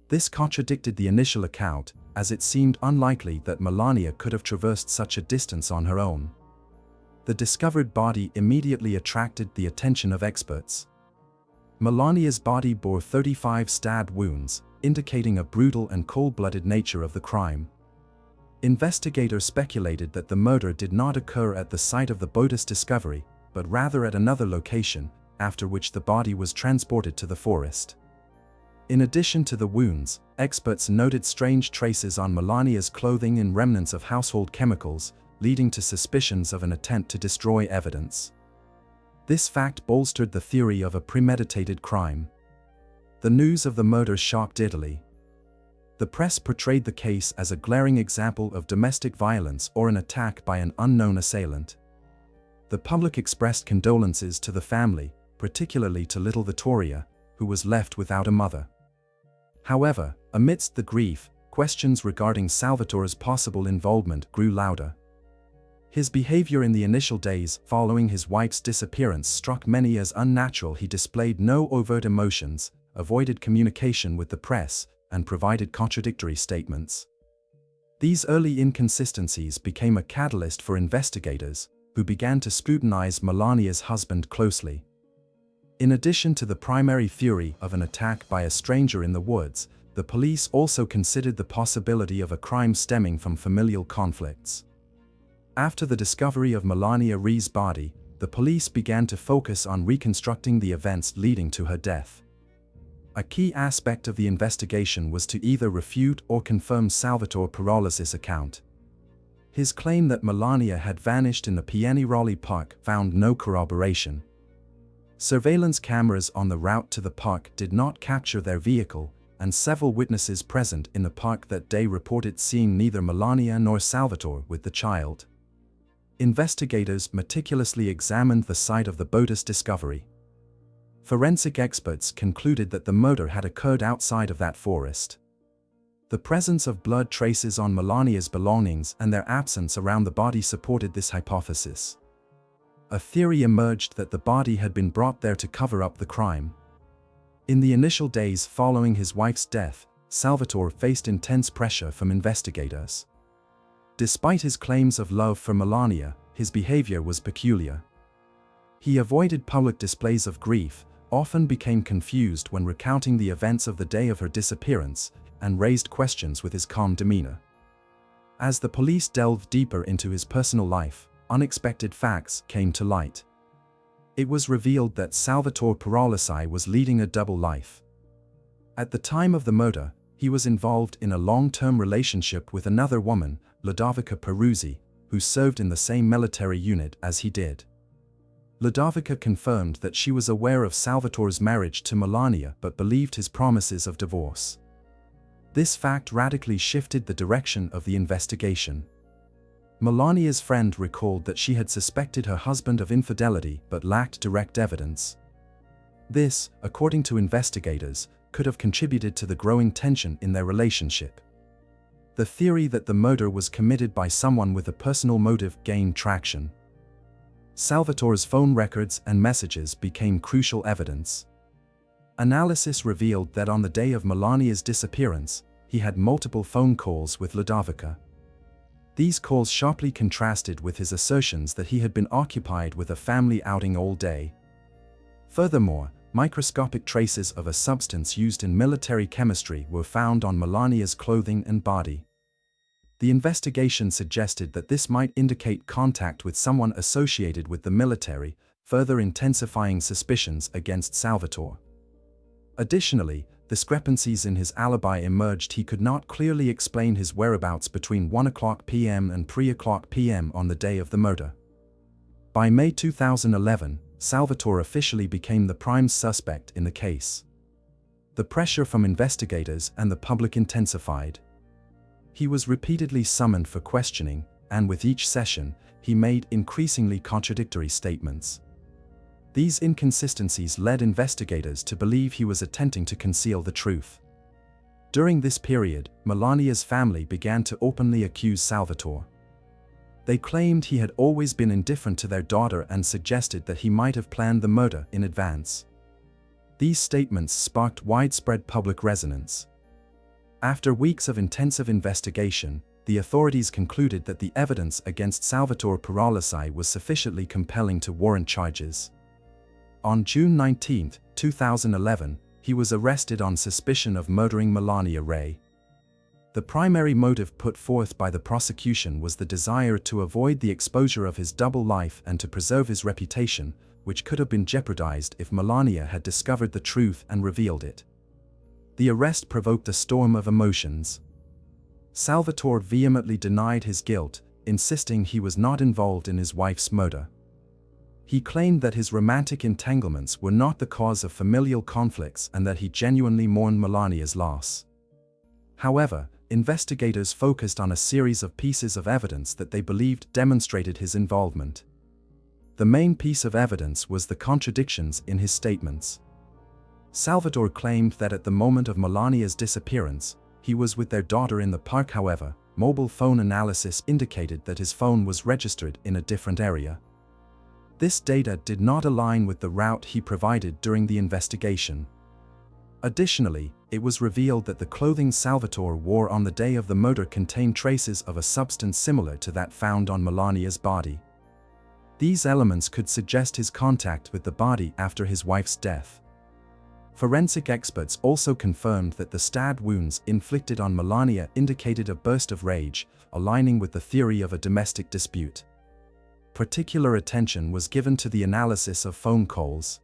This contradicted the initial account, as it seemed unlikely that Melania could have traversed such a distance on her own. The discovered body immediately attracted the attention of experts. Melania's body bore 35 stab wounds, indicating a brutal and cold-blooded nature of the crime. Investigators speculated that the murder did not occur at the site of the boat's discovery, but rather at another location, after which the body was transported to the forest. In addition to the wounds, experts noted strange traces on Melania's clothing and remnants of household chemicals, leading to suspicions of an attempt to destroy evidence. This fact bolstered the theory of a premeditated crime. The news of the murder shocked Italy. The press portrayed the case as a glaring example of domestic violence or an attack by an unknown assailant. The public expressed condolences to the family, particularly to little Vittoria, who was left without a mother. However, amidst the grief, questions regarding Salvatore's possible involvement grew louder. His behavior in the initial days following his wife's disappearance struck many as unnatural. He displayed no overt emotions, avoided communication with the press, and provided contradictory statements. These early inconsistencies became a catalyst for investigators, who began to scrutinize Melania's husband closely. In addition to the primary theory of an attack by a stranger in the woods, the police also considered the possibility of a crime stemming from familial conflicts. After the discovery of Melania Ree's body, the police began to focus on reconstructing the events leading to her death. A key aspect of the investigation was to either refute or confirm Salvatore Parolasi's account. His claim that Melania had vanished in the Pianeroli Park found no corroboration. Surveillance cameras on the route to the park did not capture their vehicle, and several witnesses present in the park that day reported seeing neither Melania nor Salvatore with the child. Investigators meticulously examined the site of the boat's discovery. Forensic experts concluded that the murder had occurred outside of that forest. The presence of blood traces on Melania's belongings and their absence around the body supported this hypothesis. A theory emerged that the body had been brought there to cover up the crime. In the initial days following his wife's death, Salvatore faced intense pressure from investigators. Despite his claims of love for Melania, his behavior was peculiar. He avoided public displays of grief, often became confused when recounting the events of the day of her disappearance, and raised questions with his calm demeanor. As the police delved deeper into his personal life, unexpected facts came to light. It was revealed that Salvatore Parolasi was leading a double life. At the time of the murder, he was involved in a long-term relationship with another woman, Ludovica Peruzzi, who served in the same military unit as he did. Ludovica confirmed that she was aware of Salvatore's marriage to Melania but believed his promises of divorce. This fact radically shifted the direction of the investigation. Melania's friend recalled that she had suspected her husband of infidelity but lacked direct evidence. This, according to investigators, could have contributed to the growing tension in their relationship. The theory that the murder was committed by someone with a personal motive gained traction. Salvatore's phone records and messages became crucial evidence. Analysis revealed that on the day of Melania's disappearance, he had multiple phone calls with Ludovica. These calls sharply contrasted with his assertions that he had been occupied with a family outing all day. Furthermore, microscopic traces of a substance used in military chemistry were found on Melania's clothing and body. The investigation suggested that this might indicate contact with someone associated with the military, further intensifying suspicions against Salvatore. Additionally, discrepancies in his alibi emerged. He could not clearly explain his whereabouts between 1:00 p.m. and 3:00 p.m. on the day of the murder. By May 2011, Salvatore officially became the prime suspect in the case. The pressure from investigators and the public intensified. He was repeatedly summoned for questioning, and with each session, he made increasingly contradictory statements. These inconsistencies led investigators to believe he was attempting to conceal the truth. During this period, Melania's family began to openly accuse Salvatore. They claimed he had always been indifferent to their daughter and suggested that he might have planned the murder in advance. These statements sparked widespread public resonance. After weeks of intensive investigation, the authorities concluded that the evidence against Salvatore Parolasi was sufficiently compelling to warrant charges. On June 19, 2011, he was arrested on suspicion of murdering Melania Ray. The primary motive put forth by the prosecution was the desire to avoid the exposure of his double life and to preserve his reputation, which could have been jeopardized if Melania had discovered the truth and revealed it. The arrest provoked a storm of emotions. Salvatore vehemently denied his guilt, insisting he was not involved in his wife's murder. He claimed that his romantic entanglements were not the cause of familial conflicts and that he genuinely mourned Melania's loss. However, investigators focused on a series of pieces of evidence that they believed demonstrated his involvement. The main piece of evidence was the contradictions in his statements. Salvatore claimed that at the moment of Melania's disappearance, he was with their daughter in the park. However, mobile phone analysis indicated that his phone was registered in a different area. This data did not align with the route he provided during the investigation. Additionally, it was revealed that the clothing Salvatore wore on the day of the murder contained traces of a substance similar to that found on Melania's body. These elements could suggest his contact with the body after his wife's death. Forensic experts also confirmed that the stab wounds inflicted on Melania indicated a burst of rage, aligning with the theory of a domestic dispute. Particular attention was given to the analysis of phone calls.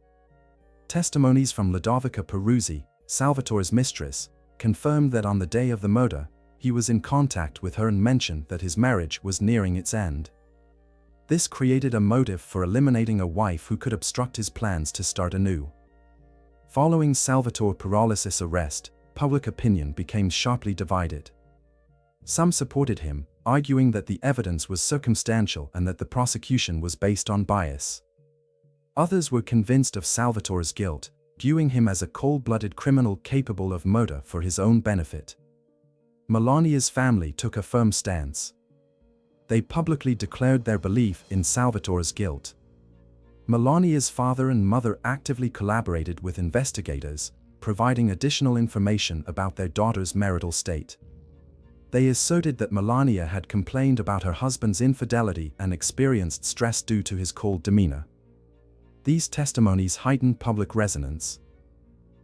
Testimonies from Ludovica Peruzzi, Salvatore's mistress, confirmed that on the day of the murder, he was in contact with her and mentioned that his marriage was nearing its end. This created a motive for eliminating a wife who could obstruct his plans to start anew. Following Salvatore Perolesi's arrest, public opinion became sharply divided. Some supported him, arguing that the evidence was circumstantial and that the prosecution was based on bias. Others were convinced of Salvatore's guilt, viewing him as a cold-blooded criminal capable of murder for his own benefit. Melania's family took a firm stance. They publicly declared their belief in Salvatore's guilt. Melania's father and mother actively collaborated with investigators, providing additional information about their daughter's marital state. They asserted that Melania had complained about her husband's infidelity and experienced stress due to his cold demeanor. These testimonies heightened public resonance.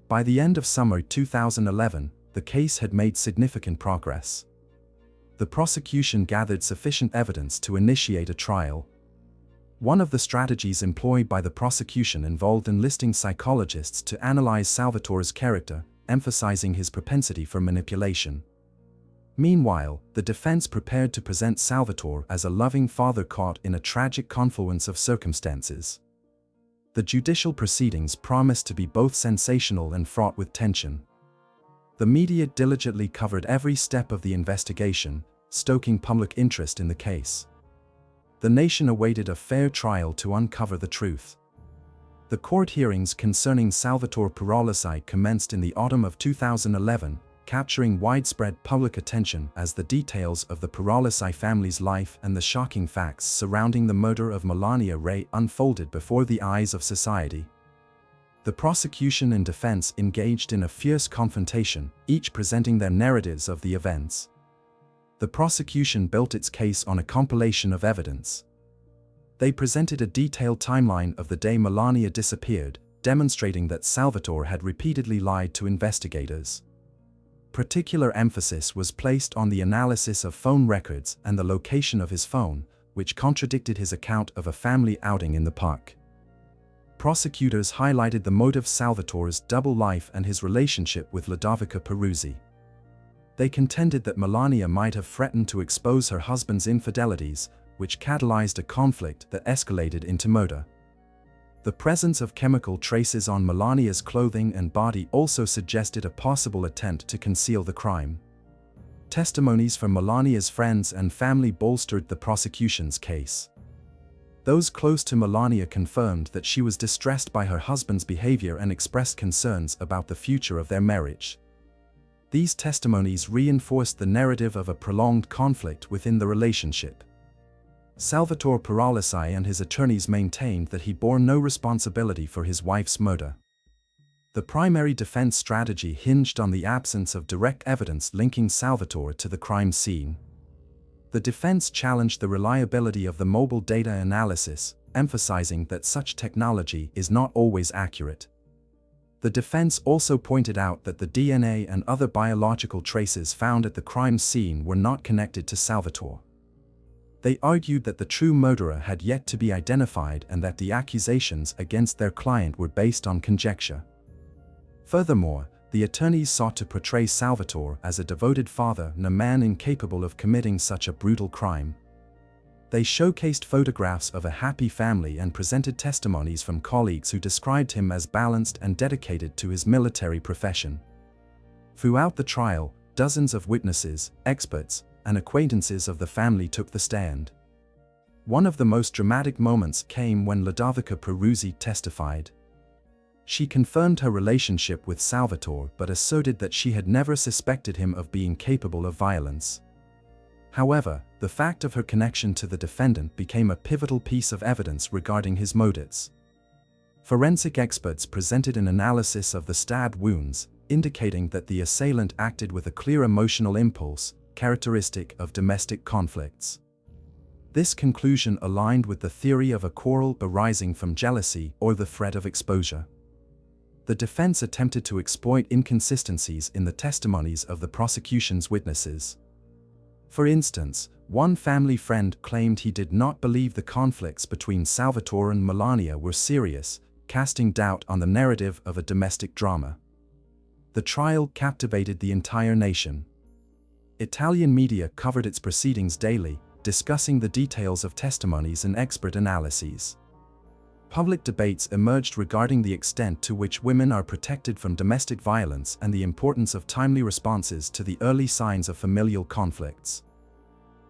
By the end of summer 2011, the case had made significant progress. The prosecution gathered sufficient evidence to initiate a trial. One of the strategies employed by the prosecution involved enlisting psychologists to analyze Salvatore's character, emphasizing his propensity for manipulation. Meanwhile, the defense prepared to present Salvatore as a loving father caught in a tragic confluence of circumstances. The judicial proceedings promised to be both sensational and fraught with tension. The media diligently covered every step of the investigation, stoking public interest in the case. The nation awaited a fair trial to uncover the truth. The court hearings concerning Salvatore Perolesi commenced in the autumn of 2011, capturing widespread public attention as the details of the Perolesi family's life and the shocking facts surrounding the murder of Melania Ray unfolded before the eyes of society. The prosecution and defense engaged in a fierce confrontation, each presenting their narratives of the events. The prosecution built its case on a compilation of evidence. They presented a detailed timeline of the day Melania disappeared, demonstrating that Salvatore had repeatedly lied to investigators. Particular emphasis was placed on the analysis of phone records and the location of his phone, which contradicted his account of a family outing in the park. Prosecutors highlighted the motive Salvatore's double life and his relationship with Ludovica Peruzzi. They contended that Melania might have threatened to expose her husband's infidelities, which catalyzed a conflict that escalated into murder. The presence of chemical traces on Melania's clothing and body also suggested a possible attempt to conceal the crime. Testimonies from Melania's friends and family bolstered the prosecution's case. Those close to Melania confirmed that she was distressed by her husband's behavior and expressed concerns about the future of their marriage. These testimonies reinforced the narrative of a prolonged conflict within the relationship. Salvatore Perolesi and his attorneys maintained that he bore no responsibility for his wife's murder. The primary defense strategy hinged on the absence of direct evidence linking Salvatore to the crime scene. The defense challenged the reliability of the mobile data analysis, emphasizing that such technology is not always accurate. The defense also pointed out that the DNA and other biological traces found at the crime scene were not connected to Salvatore. They argued that the true murderer had yet to be identified and that the accusations against their client were based on conjecture. Furthermore, the attorneys sought to portray Salvatore as a devoted father and a man incapable of committing such a brutal crime. They showcased photographs of a happy family and presented testimonies from colleagues who described him as balanced and dedicated to his military profession. Throughout the trial, dozens of witnesses, experts, and acquaintances of the family took the stand. One of the most dramatic moments came when Ludovica Peruzzi testified. She confirmed her relationship with Salvatore but asserted that she had never suspected him of being capable of violence. However, the fact of her connection to the defendant became a pivotal piece of evidence regarding his motives. Forensic experts presented an analysis of the stab wounds, indicating that the assailant acted with a clear emotional impulse, characteristic of domestic conflicts. This conclusion aligned with the theory of a quarrel arising from jealousy or the threat of exposure. The defense attempted to exploit inconsistencies in the testimonies of the prosecution's witnesses. For instance, one family friend claimed he did not believe the conflicts between Salvatore and Melania were serious, casting doubt on the narrative of a domestic drama. The trial captivated the entire nation. Italian media covered its proceedings daily, discussing the details of testimonies and expert analyses. Public debates emerged regarding the extent to which women are protected from domestic violence and the importance of timely responses to the early signs of familial conflicts.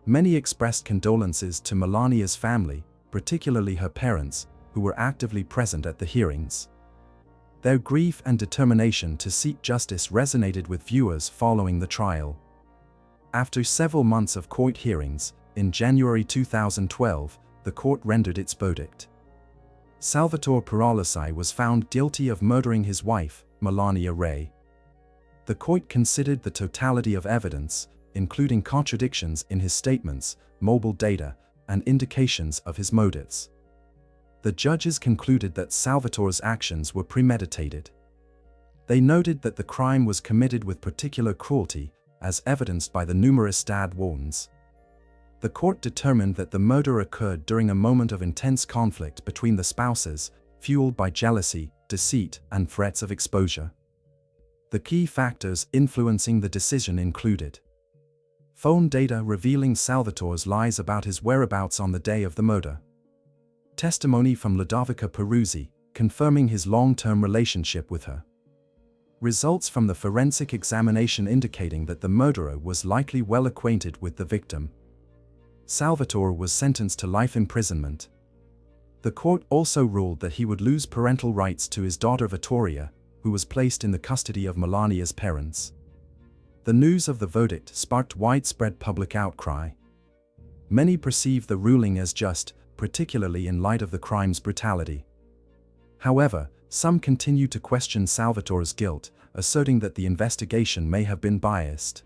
Many expressed condolences to Melania's family, particularly her parents, who were actively present at the hearings. Their grief and determination to seek justice resonated with viewers following the trial. After several months of court hearings, in January 2012, the court rendered its verdict. Salvatore Peruzzi was found guilty of murdering his wife, Melania Ray. The court considered the totality of evidence, including contradictions in his statements, mobile data, and indications of his motives. The judges concluded that Salvatore's actions were premeditated. They noted that the crime was committed with particular cruelty, as evidenced by the numerous stab wounds. The court determined that the murder occurred during a moment of intense conflict between the spouses, fueled by jealousy, deceit, and threats of exposure. The key factors influencing the decision included phone data revealing Salvatore's lies about his whereabouts on the day of the murder, testimony from Ludovica Peruzzi, confirming his long-term relationship with her, results from the forensic examination indicating that the murderer was likely well acquainted with the victim. Salvatore was sentenced to life imprisonment. The court also ruled that he would lose parental rights to his daughter Vittoria, who was placed in the custody of Melania's parents. The news of the verdict sparked widespread public outcry. Many perceived the ruling as just, particularly in light of the crime's brutality. However, some continue to question Salvatore's guilt, asserting that the investigation may have been biased.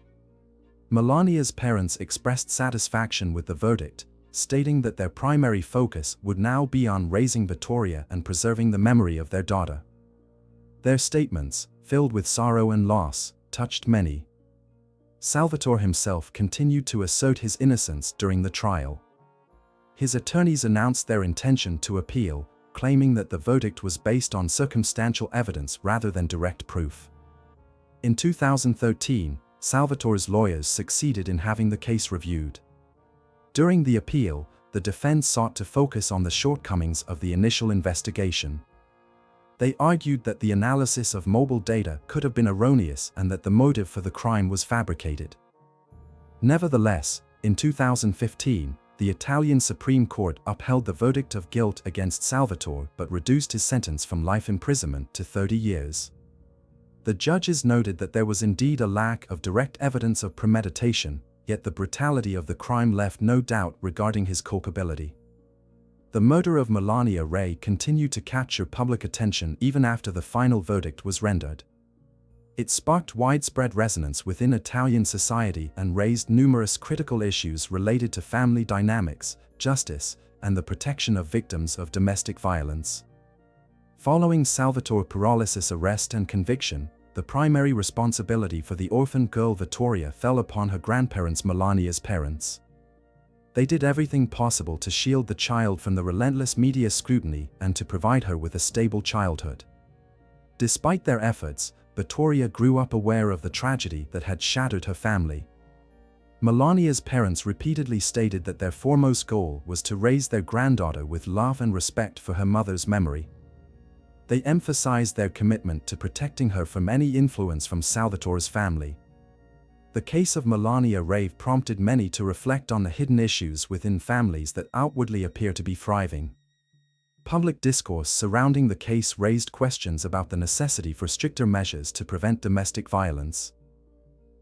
Melania's parents expressed satisfaction with the verdict, stating that their primary focus would now be on raising Vittoria and preserving the memory of their daughter. Their statements, filled with sorrow and loss, touched many. Salvatore himself continued to assert his innocence during the trial. His attorneys announced their intention to appeal, claiming that the verdict was based on circumstantial evidence rather than direct proof. In 2013, Salvatore's lawyers succeeded in having the case reviewed. During the appeal, the defense sought to focus on the shortcomings of the initial investigation. They argued that the analysis of mobile data could have been erroneous and that the motive for the crime was fabricated. Nevertheless, in 2015, the Italian Supreme Court upheld the verdict of guilt against Salvatore but reduced his sentence from life imprisonment to 30 years. The judges noted that there was indeed a lack of direct evidence of premeditation, yet the brutality of the crime left no doubt regarding his culpability. The murder of Melania Ray continued to capture public attention even after the final verdict was rendered. It sparked widespread resonance within Italian society and raised numerous critical issues related to family dynamics, justice, and the protection of victims of domestic violence. Following Salvatore Peruzzi's arrest and conviction, the primary responsibility for the orphan girl Vittoria fell upon her grandparents Melania's parents. They did everything possible to shield the child from the relentless media scrutiny and to provide her with a stable childhood. Despite their efforts, Vittoria grew up aware of the tragedy that had shattered her family. Melania's parents repeatedly stated that their foremost goal was to raise their granddaughter with love and respect for her mother's memory. They emphasized their commitment to protecting her from any influence from Salvatore's family. The case of Melania Rave prompted many to reflect on the hidden issues within families that outwardly appear to be thriving. Public discourse surrounding the case raised questions about the necessity for stricter measures to prevent domestic violence.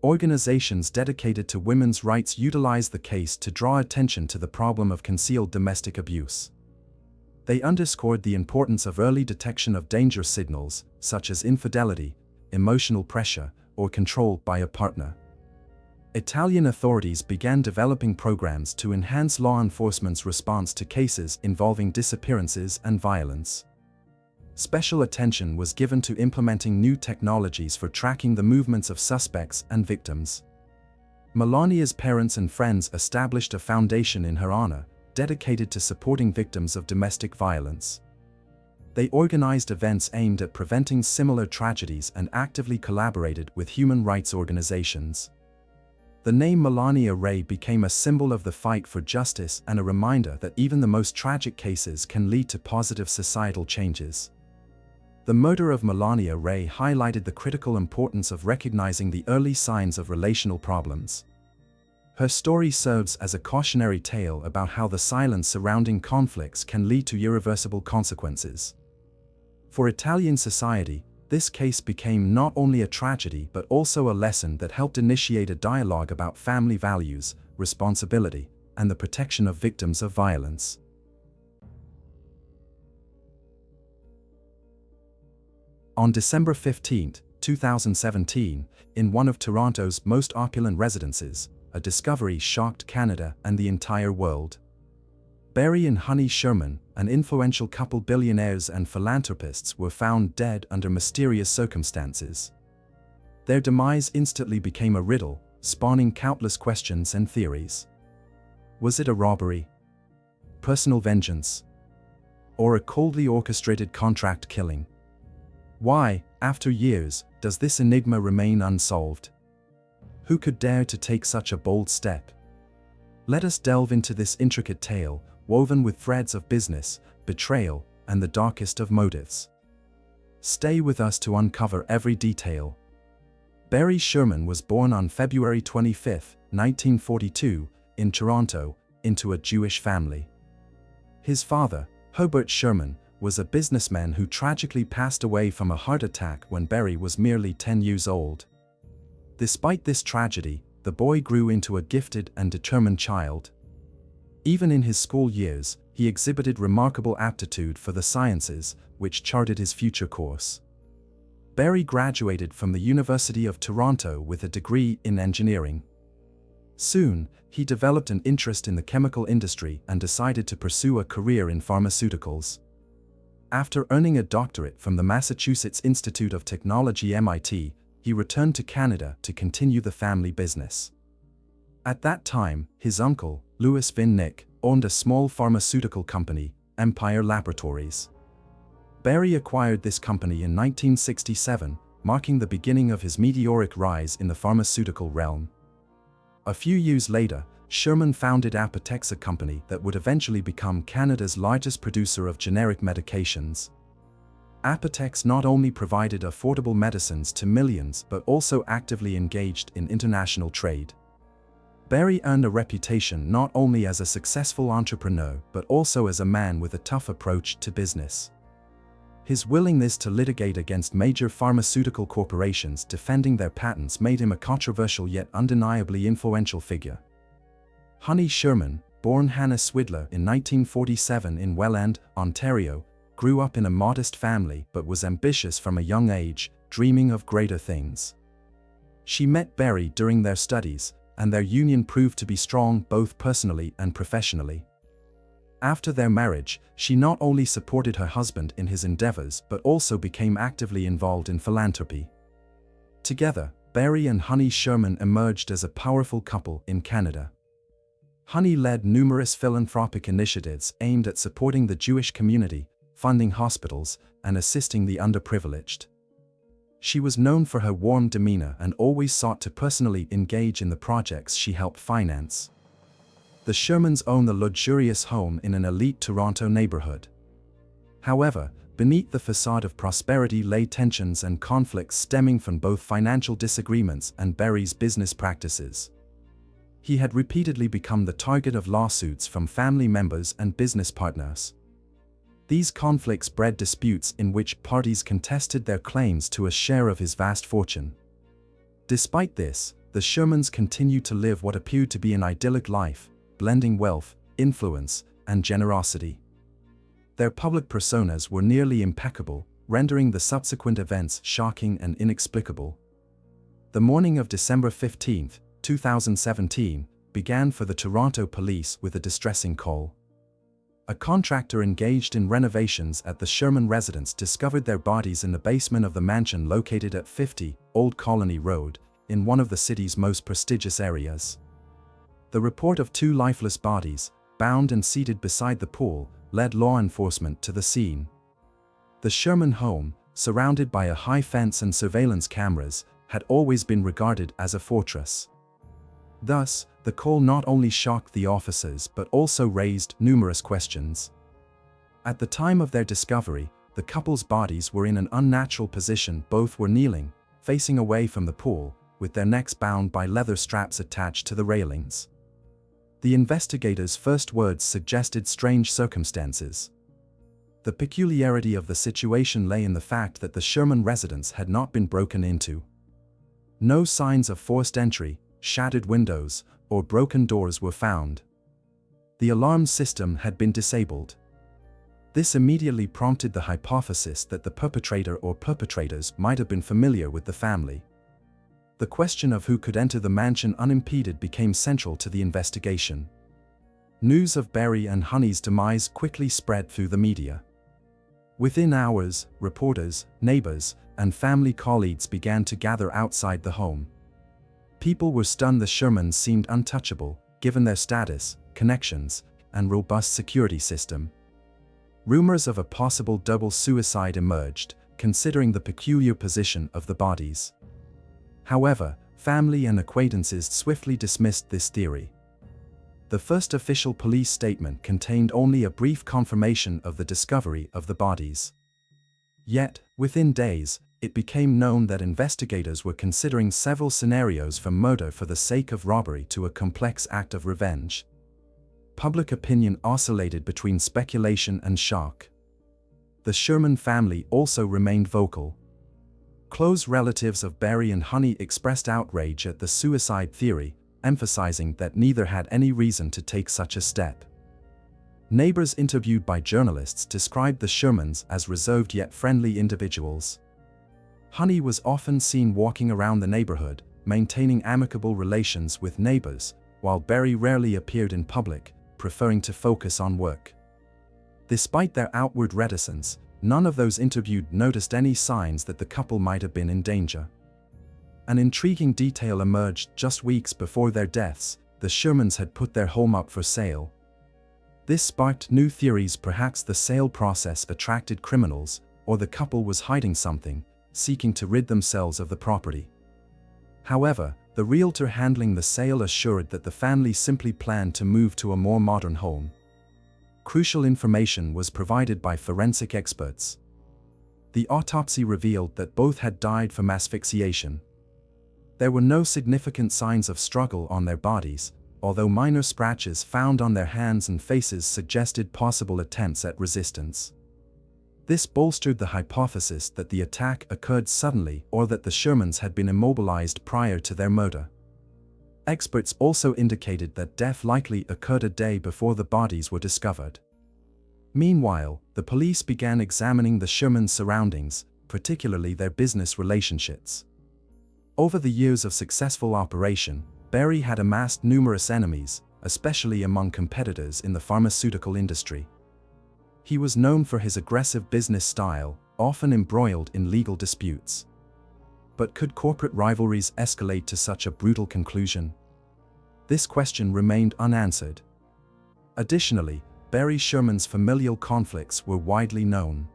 Organizations dedicated to women's rights utilized the case to draw attention to the problem of concealed domestic abuse. They underscored the importance of early detection of danger signals, such as infidelity, emotional pressure, or control by a partner. Italian authorities began developing programs to enhance law enforcement's response to cases involving disappearances and violence. Special attention was given to implementing new technologies for tracking the movements of suspects and victims. Melania's parents and friends established a foundation in her honor, dedicated to supporting victims of domestic violence. They organized events aimed at preventing similar tragedies and actively collaborated with human rights organizations. The name Melania Ray became a symbol of the fight for justice and a reminder that even the most tragic cases can lead to positive societal changes. The murder of Melania Ray highlighted the critical importance of recognizing the early signs of relational problems. Her story serves as a cautionary tale about how the silence surrounding conflicts can lead to irreversible consequences. For Italian society, this case became not only a tragedy but also a lesson that helped initiate a dialogue about family values, responsibility, and the protection of victims of violence. On December 15, 2017, in one of Toronto's most opulent residences, a discovery shocked Canada and the entire world. Barry and Honey Sherman, an influential couple billionaires and philanthropists, were found dead under mysterious circumstances. Their demise instantly became a riddle, spawning countless questions and theories. Was it a robbery? Personal vengeance? Or a coldly orchestrated contract killing? Why, after years, does this enigma remain unsolved? Who could dare to take such a bold step? Let us delve into this intricate tale, woven with threads of business, betrayal, and the darkest of motives. Stay with us to uncover every detail. Barry Sherman was born on February 25, 1942, in Toronto, into a Jewish family. His father, Herbert Sherman, was a businessman who tragically passed away from a heart attack when Barry was merely 10 years old. Despite this tragedy, the boy grew into a gifted and determined child. Even in his school years, he exhibited remarkable aptitude for the sciences, which charted his future course. Barry graduated from the University of Toronto with a degree in engineering. Soon, he developed an interest in the chemical industry and decided to pursue a career in pharmaceuticals. After earning a doctorate from the Massachusetts Institute of Technology (MIT), he returned to Canada to continue the family business. At that time, his uncle, Louis Vin Nick, owned a small pharmaceutical company, Empire Laboratories. Barry acquired this company in 1967, marking the beginning of his meteoric rise in the pharmaceutical realm. A few years later, Sherman founded Apotex, a company that would eventually become Canada's largest producer of generic medications. Apotex not only provided affordable medicines to millions but also actively engaged in international trade. Barry earned a reputation not only as a successful entrepreneur but also as a man with a tough approach to business. His willingness to litigate against major pharmaceutical corporations defending their patents made him a controversial yet undeniably influential figure. Honey Sherman, born Hannah Swidler in 1947 in Welland, Ontario, grew up in a modest family but was ambitious from a young age, dreaming of greater things. She met Barry during their studies, and their union proved to be strong both personally and professionally. After their marriage, she not only supported her husband in his endeavors but also became actively involved in philanthropy. Together, Barry and Honey Sherman emerged as a powerful couple in Canada. Honey led numerous philanthropic initiatives aimed at supporting the Jewish community, funding hospitals, and assisting the underprivileged. She was known for her warm demeanor and always sought to personally engage in the projects she helped finance. The Shermans own the luxurious home in an elite Toronto neighborhood. However, beneath the facade of prosperity lay tensions and conflicts stemming from both financial disagreements and Barry's business practices. He had repeatedly become the target of lawsuits from family members and business partners. These conflicts bred disputes in which parties contested their claims to a share of his vast fortune. Despite this, the Shermans continued to live what appeared to be an idyllic life, blending wealth, influence, and generosity. Their public personas were nearly impeccable, rendering the subsequent events shocking and inexplicable. The morning of December 15, 2017, began for the Toronto police with a distressing call. A contractor engaged in renovations at the Sherman residence discovered their bodies in the basement of the mansion located at 50 Old Colony Road, in one of the city's most prestigious areas. The report of two lifeless bodies, bound and seated beside the pool, led law enforcement to the scene. The Sherman home, surrounded by a high fence and surveillance cameras, had always been regarded as a fortress. Thus, the call not only shocked the officers but also raised numerous questions. At the time of their discovery, the couple's bodies were in an unnatural position. Both were kneeling, facing away from the pool, with their necks bound by leather straps attached to the railings. The investigators' first words suggested strange circumstances. The peculiarity of the situation lay in the fact that the Sherman residence had not been broken into. No signs of forced entry, shattered windows, or broken doors were found. The alarm system had been disabled. This immediately prompted the hypothesis that the perpetrator or perpetrators might have been familiar with the family. The question of who could enter the mansion unimpeded became central to the investigation. News of Barry and Honey's demise quickly spread through the media. Within hours, reporters, neighbors, and family colleagues began to gather outside the home. People were stunned. The Shermans seemed untouchable, given their status, connections, and robust security system. Rumors of a possible double suicide emerged, considering the peculiar position of the bodies. However, family and acquaintances swiftly dismissed this theory. The first official police statement contained only a brief confirmation of the discovery of the bodies. Yet, within days, it became known that investigators were considering several scenarios from murder for the sake of robbery to a complex act of revenge. Public opinion oscillated between speculation and shock. The Sherman family also remained vocal. Close relatives of Barry and Honey expressed outrage at the suicide theory, emphasizing that neither had any reason to take such a step. Neighbors interviewed by journalists described the Shermans as reserved yet friendly individuals. Honey was often seen walking around the neighborhood, maintaining amicable relations with neighbors, while Barry rarely appeared in public, preferring to focus on work. Despite their outward reticence, none of those interviewed noticed any signs that the couple might have been in danger. An intriguing detail emerged just weeks before their deaths: the Shermans had put their home up for sale. This sparked new theories. Perhaps the sale process attracted criminals, or the couple was hiding something, seeking to rid themselves of the property. However, the realtor handling the sale assured that the family simply planned to move to a more modern home. Crucial information was provided by forensic experts. The autopsy revealed that both had died from asphyxiation. There were no significant signs of struggle on their bodies, although minor scratches found on their hands and faces suggested possible attempts at resistance. This bolstered the hypothesis that the attack occurred suddenly or that the Shermans had been immobilized prior to their murder. Experts also indicated that death likely occurred a day before the bodies were discovered. Meanwhile, the police began examining the Shermans' surroundings, particularly their business relationships. Over the years of successful operation, Barry had amassed numerous enemies, especially among competitors in the pharmaceutical industry. He was known for his aggressive business style, often embroiled in legal disputes. But could corporate rivalries escalate to such a brutal conclusion? This question remained unanswered. Additionally, Barry Sherman's familial conflicts were widely known.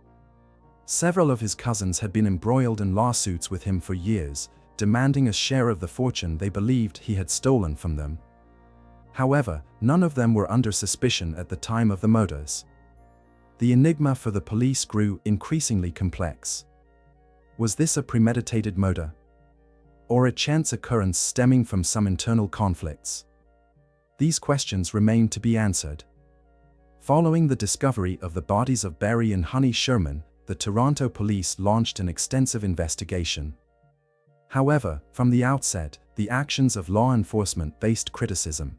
Several of his cousins had been embroiled in lawsuits with him for years, demanding a share of the fortune they believed he had stolen from them. However, none of them were under suspicion at the time of the murders. The enigma for the police grew increasingly complex. Was this a premeditated murder? Or a chance occurrence stemming from some internal conflicts? These questions remained to be answered. Following the discovery of the bodies of Barry and Honey Sherman, the Toronto police launched an extensive investigation. However, from the outset, the actions of law enforcement faced criticism.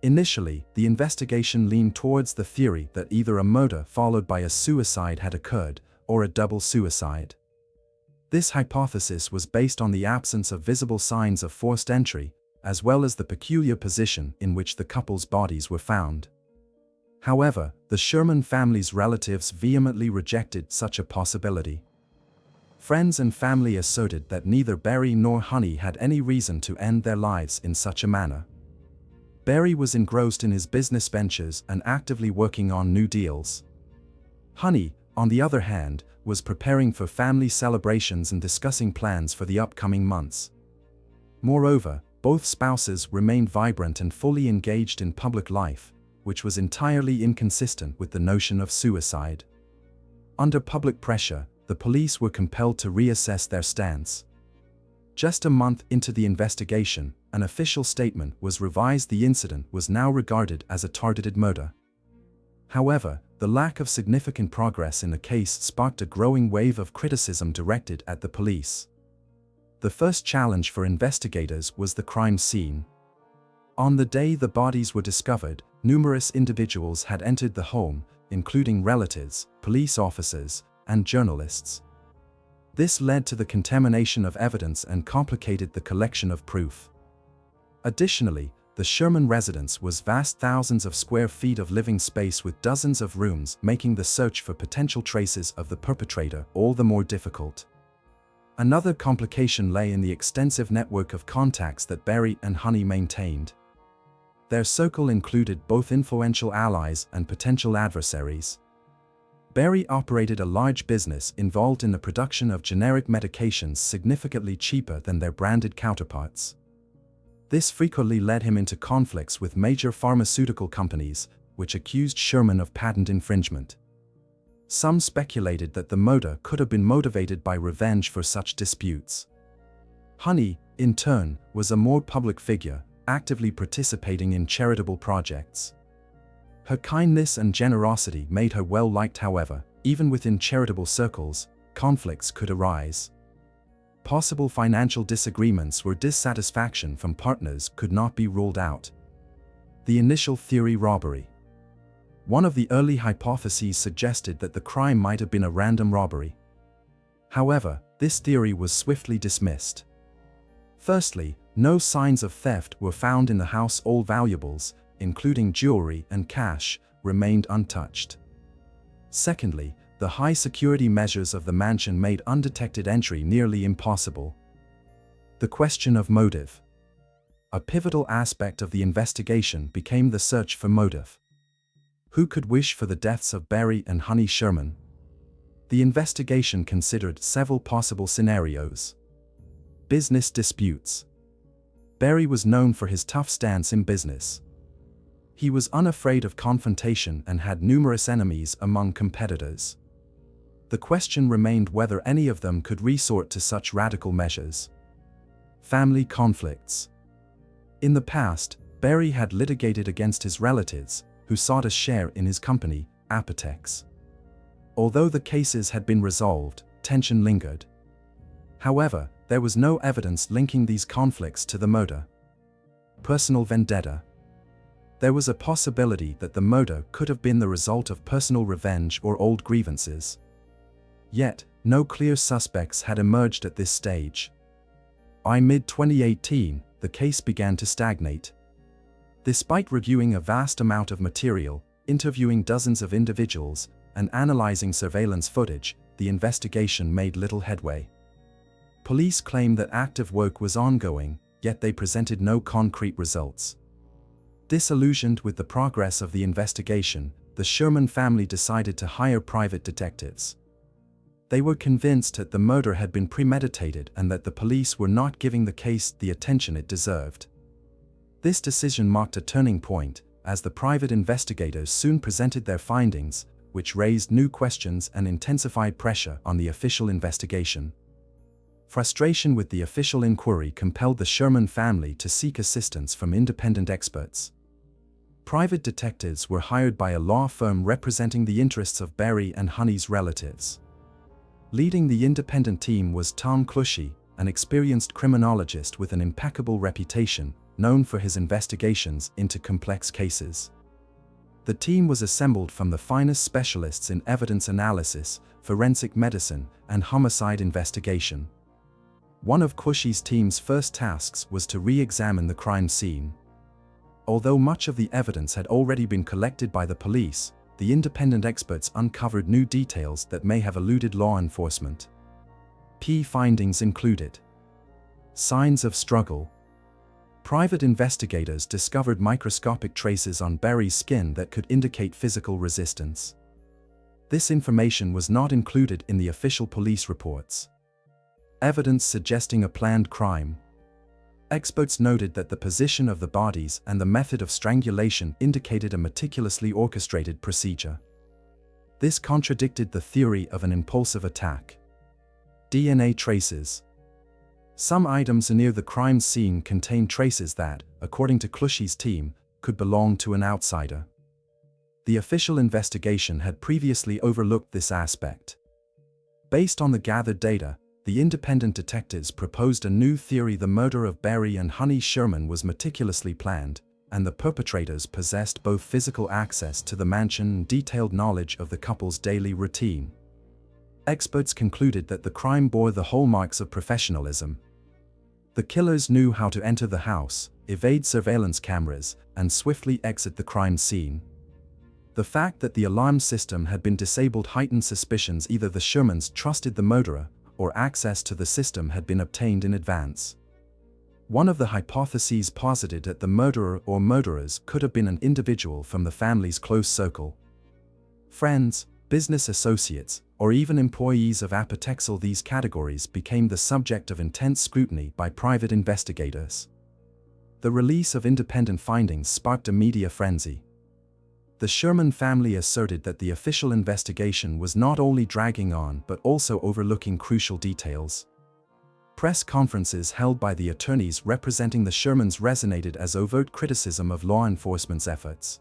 Initially, the investigation leaned towards the theory that either a murder followed by a suicide had occurred, or a double suicide. This hypothesis was based on the absence of visible signs of forced entry, as well as the peculiar position in which the couple's bodies were found. However, the Sherman family's relatives vehemently rejected such a possibility. Friends and family asserted that neither Barry nor Honey had any reason to end their lives in such a manner. Barry was engrossed in his business ventures and actively working on new deals. Honey, on the other hand, was preparing for family celebrations and discussing plans for the upcoming months. Moreover, both spouses remained vibrant and fully engaged in public life, which was entirely inconsistent with the notion of suicide. Under public pressure, the police were compelled to reassess their stance. Just a month into the investigation, an official statement was revised. The incident was now regarded as a targeted murder. However, the lack of significant progress in the case sparked a growing wave of criticism directed at the police. The first challenge for investigators was the crime scene. On the day the bodies were discovered, numerous individuals had entered the home, including relatives, police officers, and journalists. This led to the contamination of evidence and complicated the collection of proof. Additionally, the Sherman residence was vast, thousands of square feet of living space with dozens of rooms, making the search for potential traces of the perpetrator all the more difficult. Another complication lay in the extensive network of contacts that Barry and Honey maintained. Their circle included both influential allies and potential adversaries. Barry operated a large business involved in the production of generic medications significantly cheaper than their branded counterparts. This frequently led him into conflicts with major pharmaceutical companies, which accused Sherman of patent infringement. Some speculated that the murder could have been motivated by revenge for such disputes. Honey, in turn, was a more public figure, actively participating in charitable projects. Her kindness and generosity made her well liked. However, even within charitable circles, conflicts could arise. Possible financial disagreements or dissatisfaction from partners could not be ruled out. The initial theory: robbery. One of the early hypotheses suggested that the crime might have been a random robbery. However, this theory was swiftly dismissed. Firstly, no signs of theft were found in the house. All valuables, including jewelry and cash, remained untouched. Secondly, the high security measures of the mansion made undetected entry nearly impossible. The question of motive. A pivotal aspect of the investigation became the search for motive. Who could wish for the deaths of Barry and Honey Sherman? The investigation considered several possible scenarios. Business disputes. Barry was known for his tough stance in business. He was unafraid of confrontation and had numerous enemies among competitors. The question remained whether any of them could resort to such radical measures. Family conflicts. In the past, Barry had litigated against his relatives, who sought a share in his company, Apotex. Although the cases had been resolved, tension lingered. However, there was no evidence linking these conflicts to the murder. Personal vendetta. There was a possibility that the murder could have been the result of personal revenge or old grievances. Yet, no clear suspects had emerged at this stage. By mid-2018, the case began to stagnate. Despite reviewing a vast amount of material, interviewing dozens of individuals, and analyzing surveillance footage, the investigation made little headway. Police claimed that active work was ongoing, yet they presented no concrete results. Disillusioned with the progress of the investigation, the Sherman family decided to hire private detectives. They were convinced that the murder had been premeditated and that the police were not giving the case the attention it deserved. This decision marked a turning point, as the private investigators soon presented their findings, which raised new questions and intensified pressure on the official investigation. Frustration with the official inquiry compelled the Sherman family to seek assistance from independent experts. Private detectives were hired by a law firm representing the interests of Barry and Honey's relatives. Leading the independent team was Tom Clushy, an experienced criminologist with an impeccable reputation, known for his investigations into complex cases. The team was assembled from the finest specialists in evidence analysis, forensic medicine, and homicide investigation. One of Clushy's team's first tasks was to re-examine the crime scene. Although much of the evidence had already been collected by the police, the independent experts uncovered new details that may have eluded law enforcement. Key findings included signs of struggle. Private investigators discovered microscopic traces on Barry's skin that could indicate physical resistance. This information was not included in the official police reports. Evidence suggesting a planned crime. Experts noted that the position of the bodies and the method of strangulation indicated a meticulously orchestrated procedure. This contradicted the theory of an impulsive attack. DNA traces. Some items near the crime scene contained traces that, according to Clushy's team, could belong to an outsider. The official investigation had previously overlooked this aspect. Based on the gathered data, the independent detectives proposed a new theory: the murder of Barry and Honey Sherman was meticulously planned, and the perpetrators possessed both physical access to the mansion and detailed knowledge of the couple's daily routine. Experts concluded that the crime bore the hallmarks of professionalism. The killers knew how to enter the house, evade surveillance cameras, and swiftly exit the crime scene. The fact that the alarm system had been disabled heightened suspicions either the Shermans trusted the murderer, or access to the system had been obtained in advance. One of the hypotheses posited that the murderer or murderers could have been an individual from the family's close circle. Friends, business associates, or even employees of Apotexal. These categories became the subject of intense scrutiny by private investigators. The release of independent findings sparked a media frenzy. The Sherman family asserted that the official investigation was not only dragging on but also overlooking crucial details. Press conferences held by the attorneys representing the Shermans resonated as overt criticism of law enforcement's efforts.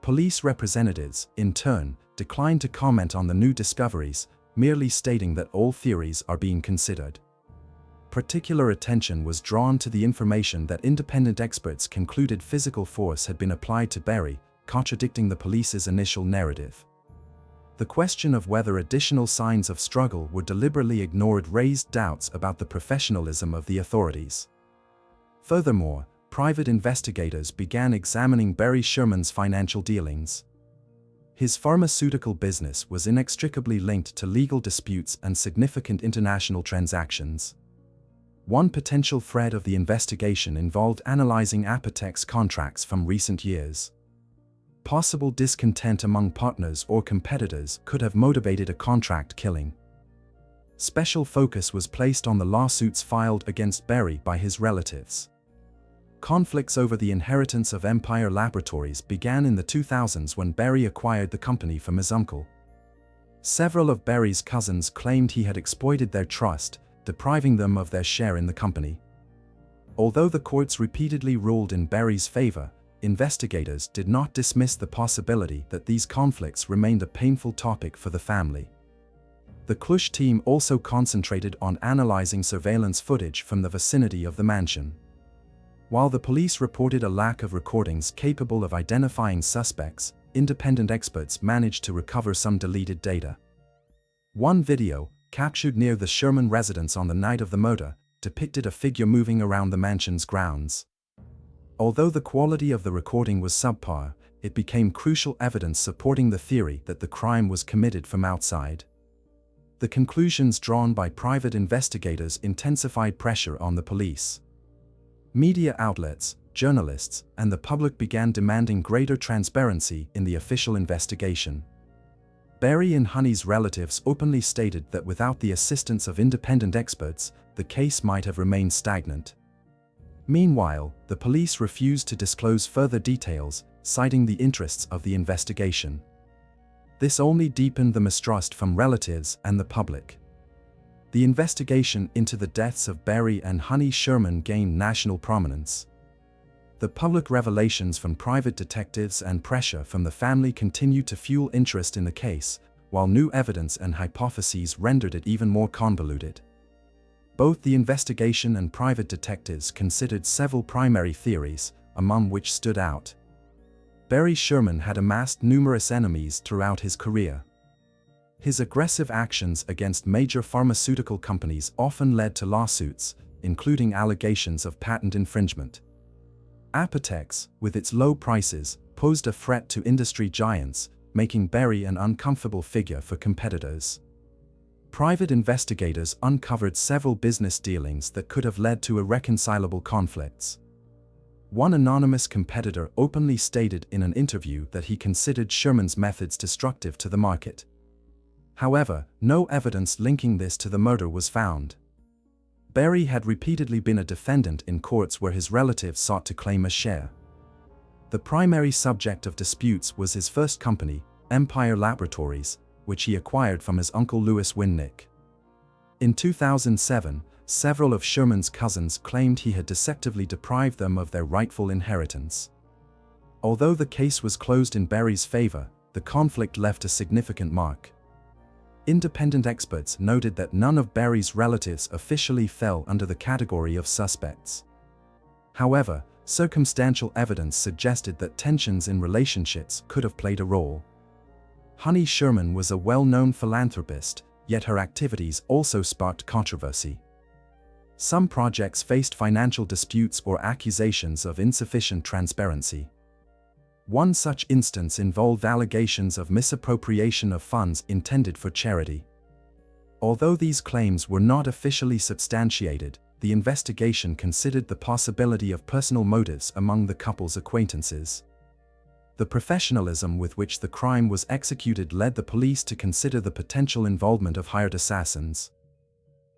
Police representatives, in turn, declined to comment on the new discoveries, merely stating that all theories are being considered. Particular attention was drawn to the information that independent experts concluded physical force had been applied to Barry, contradicting the police's initial narrative. The question of whether additional signs of struggle were deliberately ignored raised doubts about the professionalism of the authorities. Furthermore, private investigators began examining Barry Sherman's financial dealings. His pharmaceutical business was inextricably linked to legal disputes and significant international transactions. One potential thread of the investigation involved analyzing Apotex contracts from recent years. Possible discontent among partners or competitors could have motivated a contract killing. Special focus was placed on the lawsuits filed against Barry by his relatives. Conflicts over the inheritance of Empire Laboratories began in the 2000s when Barry acquired the company from his uncle. Several of Barry's cousins claimed he had exploited their trust, depriving them of their share in the company. Although the courts repeatedly ruled in Barry's favor, investigators did not dismiss the possibility that these conflicts remained a painful topic for the family. The Clush team also concentrated on analyzing surveillance footage from the vicinity of the mansion. While the police reported a lack of recordings capable of identifying suspects, independent experts managed to recover some deleted data. One video, captured near the Sherman residence on the night of the murder, depicted a figure moving around the mansion's grounds. Although the quality of the recording was subpar, it became crucial evidence supporting the theory that the crime was committed from outside. The conclusions drawn by private investigators intensified pressure on the police. Media outlets, journalists, and the public began demanding greater transparency in the official investigation. Berry and Honey's relatives openly stated that without the assistance of independent experts, the case might have remained stagnant. Meanwhile, the police refused to disclose further details, citing the interests of the investigation. This only deepened the mistrust from relatives and the public. The investigation into the deaths of Berry and Honey Sherman gained national prominence. The public revelations from private detectives and pressure from the family continued to fuel interest in the case, while new evidence and hypotheses rendered it even more convoluted. Both the investigation and private detectives considered several primary theories, among which stood out. Berry Sherman had amassed numerous enemies throughout his career. His aggressive actions against major pharmaceutical companies often led to lawsuits, including allegations of patent infringement. Apotex, with its low prices, posed a threat to industry giants, making Berry an uncomfortable figure for competitors. Private investigators uncovered several business dealings that could have led to irreconcilable conflicts. One anonymous competitor openly stated in an interview that he considered Sherman's methods destructive to the market. However, no evidence linking this to the murder was found. Berry had repeatedly been a defendant in courts where his relatives sought to claim a share. The primary subject of disputes was his first company, Empire Laboratories, which he acquired from his uncle Louis Winnick. In 2007, several of Sherman's cousins claimed he had deceptively deprived them of their rightful inheritance. Although the case was closed in Berry's favor, the conflict left a significant mark. Independent experts noted that none of Berry's relatives officially fell under the category of suspects. However, circumstantial evidence suggested that tensions in relationships could have played a role. Honey Sherman was a well-known philanthropist, yet her activities also sparked controversy. Some projects faced financial disputes or accusations of insufficient transparency. One such instance involved allegations of misappropriation of funds intended for charity. Although these claims were not officially substantiated, the investigation considered the possibility of personal motives among the couple's acquaintances. The professionalism with which the crime was executed led the police to consider the potential involvement of hired assassins.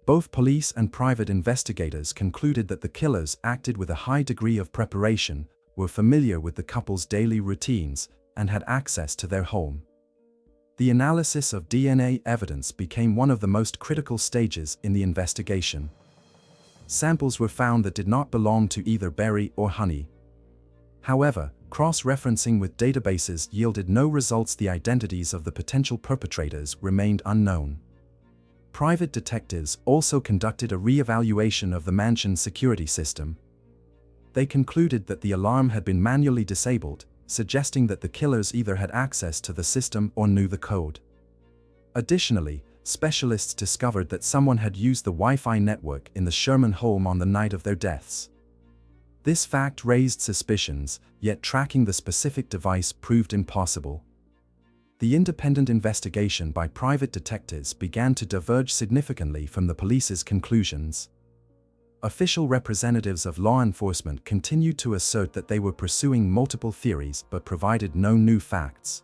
Both police and private investigators concluded that the killers acted with a high degree of preparation, were familiar with the couple's daily routines, and had access to their home. The analysis of DNA evidence became one of the most critical stages in the investigation. Samples were found that did not belong to either Berry or Honey. However, cross-referencing with databases yielded no results. The identities of the potential perpetrators remained unknown. Private detectives also conducted a re-evaluation of the mansion's security system. They concluded that the alarm had been manually disabled, suggesting that the killers either had access to the system or knew the code. Additionally, specialists discovered that someone had used the Wi-Fi network in the Sherman home on the night of their deaths. This fact raised suspicions, yet tracking the specific device proved impossible. The independent investigation by private detectives began to diverge significantly from the police's conclusions. Official representatives of law enforcement continued to assert that they were pursuing multiple theories but provided no new facts.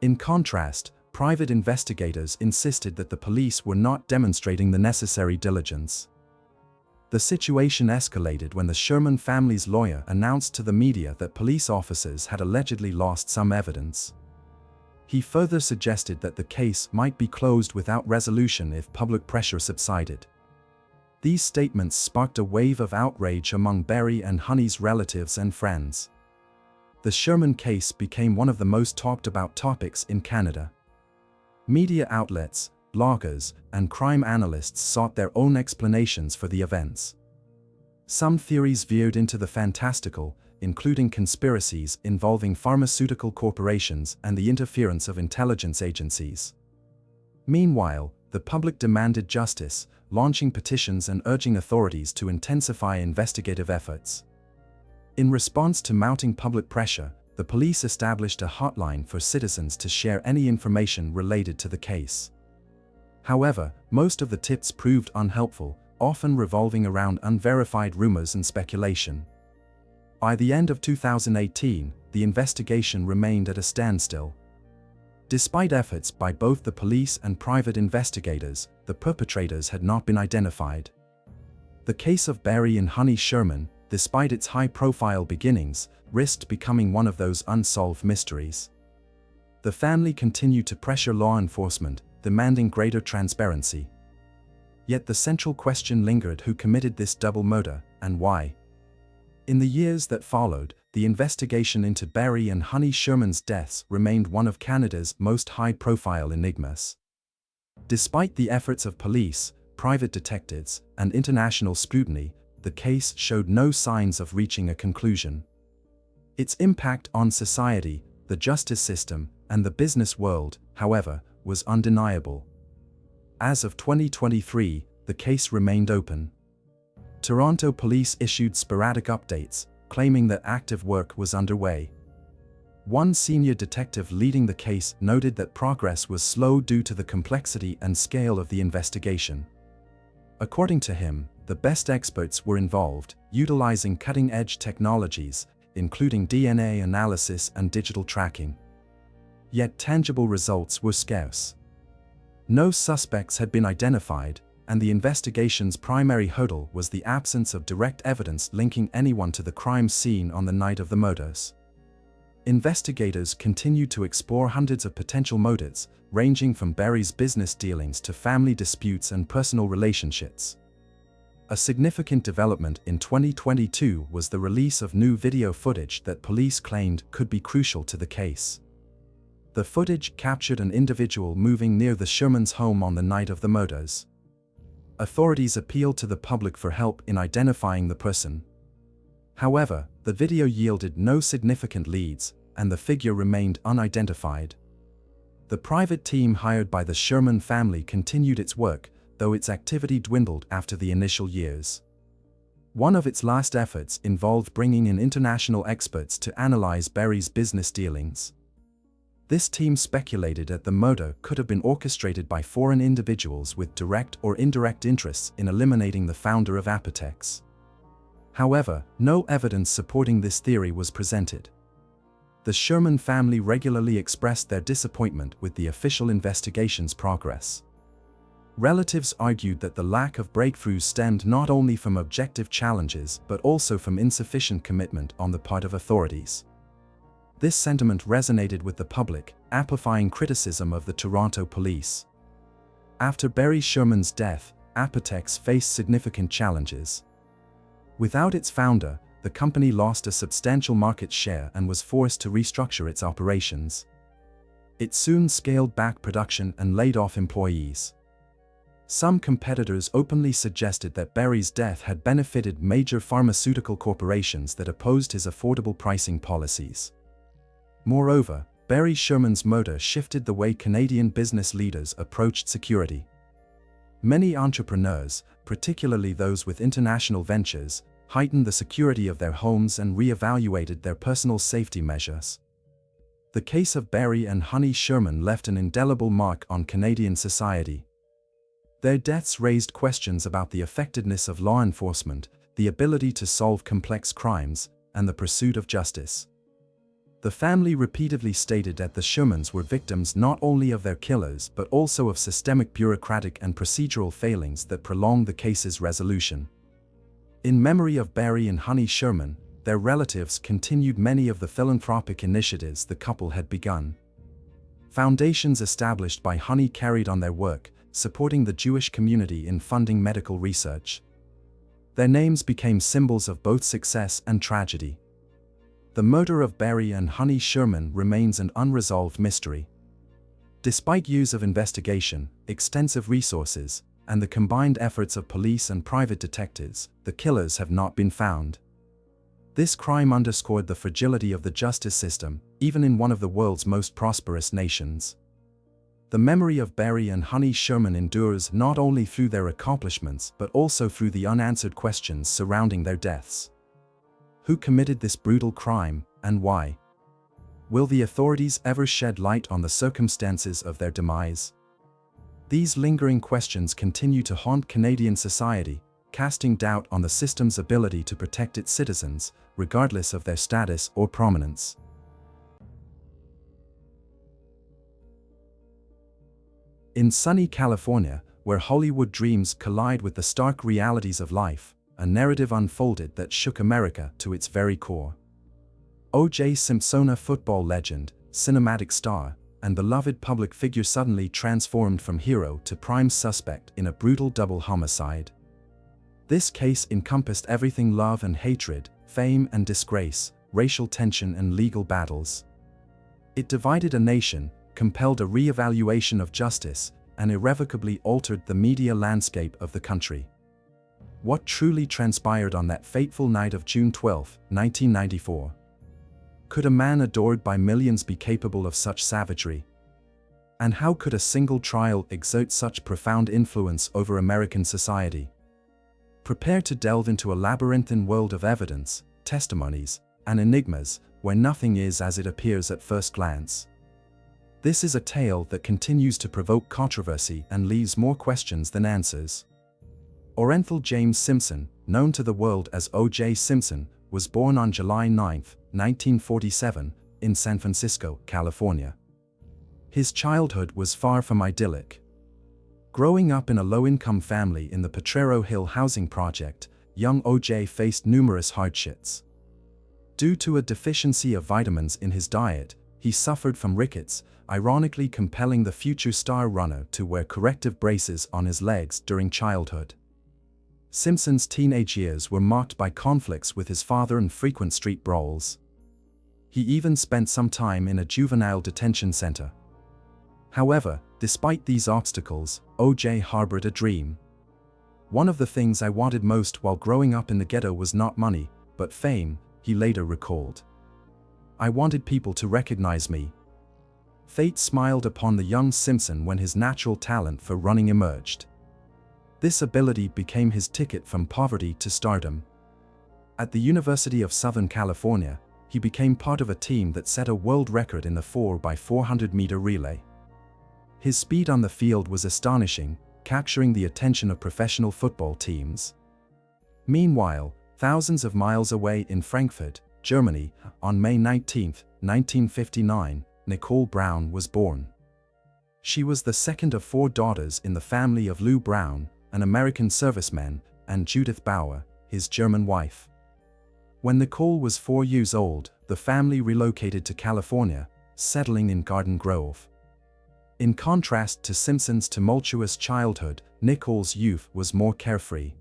In contrast, private investigators insisted that the police were not demonstrating the necessary diligence. The situation escalated when the Sherman family's lawyer announced to the media that police officers had allegedly lost some evidence. He further suggested that the case might be closed without resolution if public pressure subsided. These statements sparked a wave of outrage among Berry and Honey's relatives and friends. The Sherman case became one of the most talked about topics in Canada. Media outlets, bloggers, and crime analysts sought their own explanations for the events. Some theories veered into the fantastical, including conspiracies involving pharmaceutical corporations and the interference of intelligence agencies. Meanwhile, the public demanded justice, launching petitions and urging authorities to intensify investigative efforts. In response to mounting public pressure, the police established a hotline for citizens to share any information related to the case. However, most of the tips proved unhelpful, often revolving around unverified rumors and speculation. By the end of 2018, the investigation remained at a standstill. Despite efforts by both the police and private investigators, the perpetrators had not been identified. The case of Barry and Honey Sherman, despite its high-profile beginnings, risked becoming one of those unsolved mysteries. The family continued to pressure law enforcement, demanding greater transparency. Yet the central question lingered: who committed this double murder, and why? In the years that followed, the investigation into Barry and Honey Sherman's deaths remained one of Canada's most high-profile enigmas. Despite the efforts of police, private detectives, and international scrutiny, the case showed no signs of reaching a conclusion. Its impact on society, the justice system, and the business world, however, was undeniable. As of 2023, the case remained open. Toronto police issued sporadic updates, claiming that active work was underway. One senior detective leading the case noted that progress was slow due to the complexity and scale of the investigation. According to him, the best experts were involved, utilizing cutting-edge technologies, including DNA analysis and digital tracking. Yet tangible results were scarce. No suspects had been identified, and the investigation's primary hurdle was the absence of direct evidence linking anyone to the crime scene on the night of the murders. Investigators continued to explore hundreds of potential motives, ranging from Barry's business dealings to family disputes and personal relationships. A significant development in 2022 was the release of new video footage that police claimed could be crucial to the case. The footage captured an individual moving near the Shermans' home on the night of the murders. Authorities appealed to the public for help in identifying the person. However, the video yielded no significant leads, and the figure remained unidentified. The private team hired by the Sherman family continued its work, though its activity dwindled after the initial years. One of its last efforts involved bringing in international experts to analyze Barry's business dealings. This team speculated that the murder could have been orchestrated by foreign individuals with direct or indirect interests in eliminating the founder of Apotex. However, no evidence supporting this theory was presented. The Sherman family regularly expressed their disappointment with the official investigation's progress. Relatives argued that the lack of breakthroughs stemmed not only from objective challenges but also from insufficient commitment on the part of authorities. This sentiment resonated with the public, amplifying criticism of the Toronto police. After Barry Sherman's death, Apotex faced significant challenges. Without its founder, the company lost a substantial market share and was forced to restructure its operations. It soon scaled back production and laid off employees. Some competitors openly suggested that Barry's death had benefited major pharmaceutical corporations that opposed his affordable pricing policies. Moreover, Barry Sherman's murder shifted the way Canadian business leaders approached security. Many entrepreneurs, particularly those with international ventures, heightened the security of their homes and re-evaluated their personal safety measures. The case of Barry and Honey Sherman left an indelible mark on Canadian society. Their deaths raised questions about the effectiveness of law enforcement, the ability to solve complex crimes, and the pursuit of justice. The family repeatedly stated that the Shermans were victims not only of their killers but also of systemic bureaucratic and procedural failings that prolonged the case's resolution. In memory of Barry and Honey Sherman, their relatives continued many of the philanthropic initiatives the couple had begun. Foundations established by Honey carried on their work, supporting the Jewish community in funding medical research. Their names became symbols of both success and tragedy. The murder of Barry and Honey Sherman remains an unresolved mystery. Despite years of investigation, extensive resources, and the combined efforts of police and private detectives, the killers have not been found. This crime underscored the fragility of the justice system, even in one of the world's most prosperous nations. The memory of Barry and Honey Sherman endures not only through their accomplishments but also through the unanswered questions surrounding their deaths. Who committed this brutal crime, and why? Will the authorities ever shed light on the circumstances of their demise? These lingering questions continue to haunt Canadian society, casting doubt on the system's ability to protect its citizens, regardless of their status or prominence. In sunny California, where Hollywood dreams collide with the stark realities of life, a narrative unfolded that shook America to its very core. O.J. Simpson, a football legend, cinematic star, and beloved public figure, suddenly transformed from hero to prime suspect in a brutal double homicide. This case encompassed everything: love and hatred, fame and disgrace, racial tension and legal battles. It divided a nation, compelled a re-evaluation of justice, and irrevocably altered the media landscape of the country. What truly transpired on that fateful night of June 12, 1994? Could a man adored by millions be capable of such savagery? And how could a single trial exert such profound influence over American society? Prepare to delve into a labyrinthine world of evidence, testimonies, and enigmas, where nothing is as it appears at first glance. This is a tale that continues to provoke controversy and leaves more questions than answers. Orenthal James Simpson, known to the world as O.J. Simpson, was born on July 9, 1947, in San Francisco, California. His childhood was far from idyllic. Growing up in a low-income family in the Potrero Hill housing project, young O.J. faced numerous hardships. Due to a deficiency of vitamins in his diet, he suffered from rickets, ironically compelling the future star runner to wear corrective braces on his legs during childhood. Simpson's teenage years were marked by conflicts with his father and frequent street brawls. He even spent some time in a juvenile detention center. However, despite these obstacles, O.J. harbored a dream. "One of the things I wanted most while growing up in the ghetto was not money, but fame," he later recalled. "I wanted people to recognize me." Fate smiled upon the young Simpson when his natural talent for running emerged. This ability became his ticket from poverty to stardom. At the University of Southern California, he became part of a team that set a world record in the 4x400-meter relay. His speed on the field was astonishing, capturing the attention of professional football teams. Meanwhile, thousands of miles away in Frankfurt, Germany, on May 19, 1959, Nicole Brown was born. She was the second of 4 daughters in the family of Lou Brown, an American serviceman, and Judith Bauer, his German wife. When Nicole was 4 years old, the family relocated to California, settling in Garden Grove. In contrast to Simpson's tumultuous childhood, Nicole's youth was more carefree.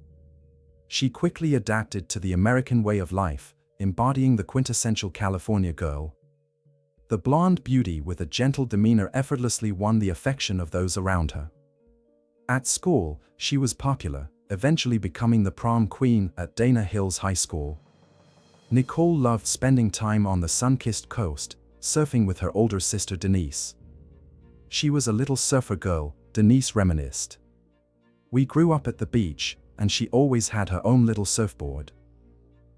She quickly adapted to the American way of life, embodying the quintessential California girl. The blonde beauty with a gentle demeanor effortlessly won the affection of those around her. At school, she was popular, eventually becoming the prom queen at Dana Hills High School. Nicole loved spending time on the sun-kissed coast, surfing with her older sister Denise. "She was a little surfer girl," Denise reminisced. "We grew up at the beach, and she always had her own little surfboard."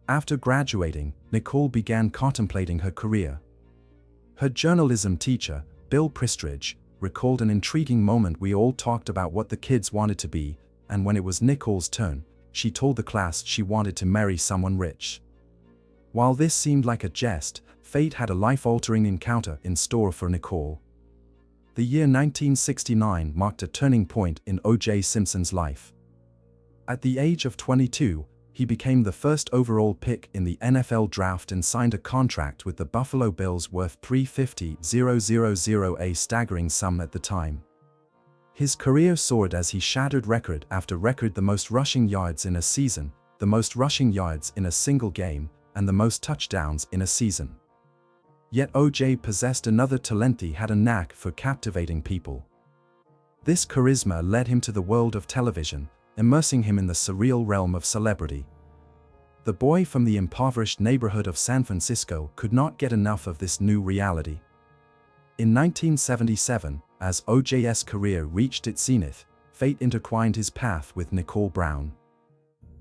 After graduating, Nicole began contemplating her career. Her journalism teacher, Bill Pristridge, recalled an intriguing moment: "We all talked about what the kids wanted to be, and when it was Nicole's turn, she told the class she wanted to marry someone rich." While this seemed like a jest, fate had a life-altering encounter in store for Nicole. The year 1969 marked a turning point in O.J. Simpson's life. At the age of 22, he became the first overall pick in the NFL draft and signed a contract with the Buffalo Bills worth $350,000, a staggering sum at the time. His career soared as he shattered record after record: the most rushing yards in a season, the most rushing yards in a single game, and the most touchdowns in a season. Yet O.J. possessed another talent: he had a knack for captivating people. This charisma led him to the world of television, immersing him in the surreal realm of celebrity. The boy from the impoverished neighborhood of San Francisco could not get enough of this new reality. In 1977, as O.J.'s career reached its zenith, fate intertwined his path with Nicole Brown.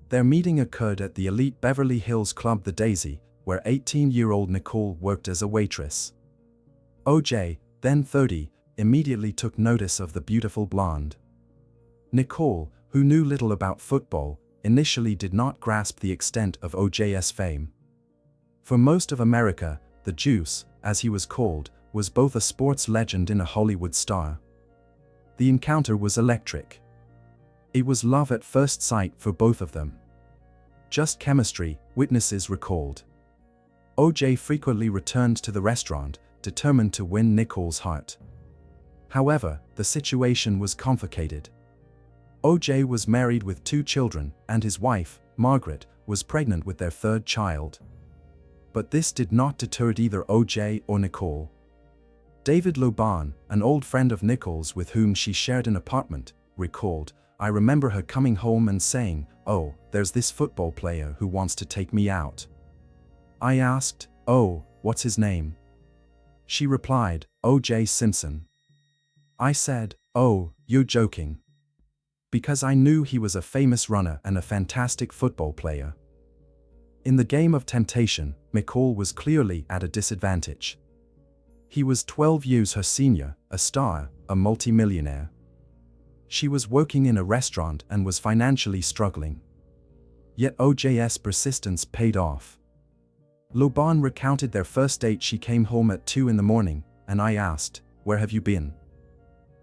Their meeting occurred at the elite Beverly Hills club The Daisy, where 18-year-old Nicole worked as a waitress. O.J., then 30, immediately took notice of the beautiful blonde. Nicole, who knew little about football, initially did not grasp the extent of O.J.'s fame. For most of America, the Juice, as he was called, was both a sports legend and a Hollywood star. The encounter was electric. It was love at first sight for both of them. Just chemistry, witnesses recalled. OJ frequently returned to the restaurant, determined to win Nicole's heart. However, the situation was complicated. OJ was married with 2 children, and his wife, Margaret, was pregnant with their 3rd child. But this did not deter either OJ or Nicole. David Loban, an old friend of Nicole's with whom she shared an apartment, recalled, "I remember her coming home and saying, 'Oh, there's this football player who wants to take me out.' I asked, 'Oh, what's his name?' She replied, 'O.J. Simpson.' I said, 'Oh, you're joking.' Because I knew he was a famous runner and a fantastic football player." In the game of temptation, Nicole was clearly at a disadvantage. He was 12 years her senior, a star, a multimillionaire. She was working in a restaurant and was financially struggling. Yet OJ's persistence paid off. Loban recounted their first date. "She came home at 2 in the morning, and I asked, 'Where have you been?'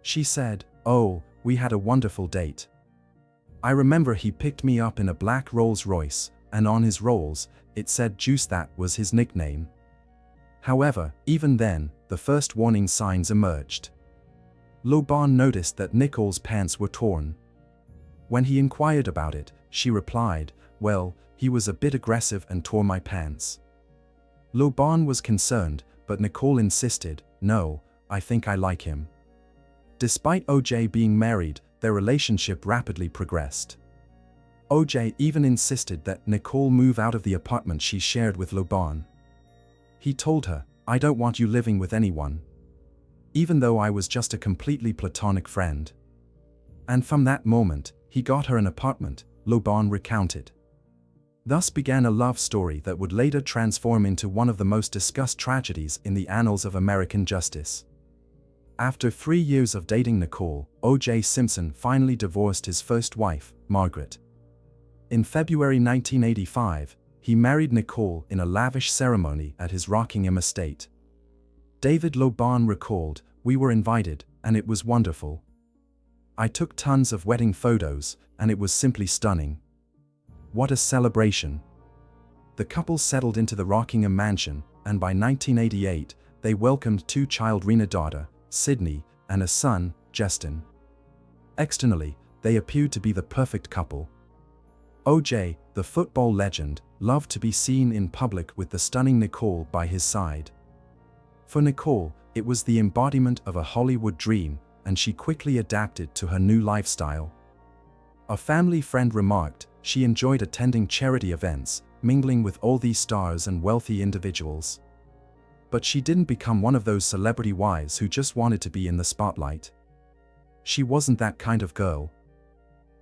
She said, 'Oh, we had a wonderful date. I remember he picked me up in a black Rolls Royce, and on his Rolls, it said Juice. That was his nickname.' However, even then, the first warning signs emerged. Loban noticed that Nicole's pants were torn. When he inquired about it, she replied, 'Well, he was a bit aggressive and tore my pants.' Loban was concerned, but Nicole insisted, 'No, I think I like him.' Despite OJ being married, their relationship rapidly progressed. OJ even insisted that Nicole move out of the apartment she shared with Loban. He told her, 'I don't want you living with anyone,' even though I was just a completely platonic friend. And from that moment, he got her an apartment, Loban recounted. Thus began a love story that would later transform into one of the most discussed tragedies in the annals of American justice. After 3 years of dating Nicole, O.J. Simpson finally divorced his first wife, Margaret. In February 1985, he married Nicole in a lavish ceremony at his Rockingham estate. David Loban recalled, "We were invited, and it was wonderful. I took tons of wedding photos, and it was simply stunning. What a celebration." The couple settled into the Rockingham mansion, and by 1988, they welcomed 2-child daughter, Sydney, and a son, Justin. Externally, they appeared to be the perfect couple. O.J., the football legend, loved to be seen in public with the stunning Nicole by his side. For Nicole, it was the embodiment of a Hollywood dream, and she quickly adapted to her new lifestyle. A family friend remarked, she enjoyed attending charity events, mingling with all these stars and wealthy individuals. But she didn't become one of those celebrity wives who just wanted to be in the spotlight. She wasn't that kind of girl.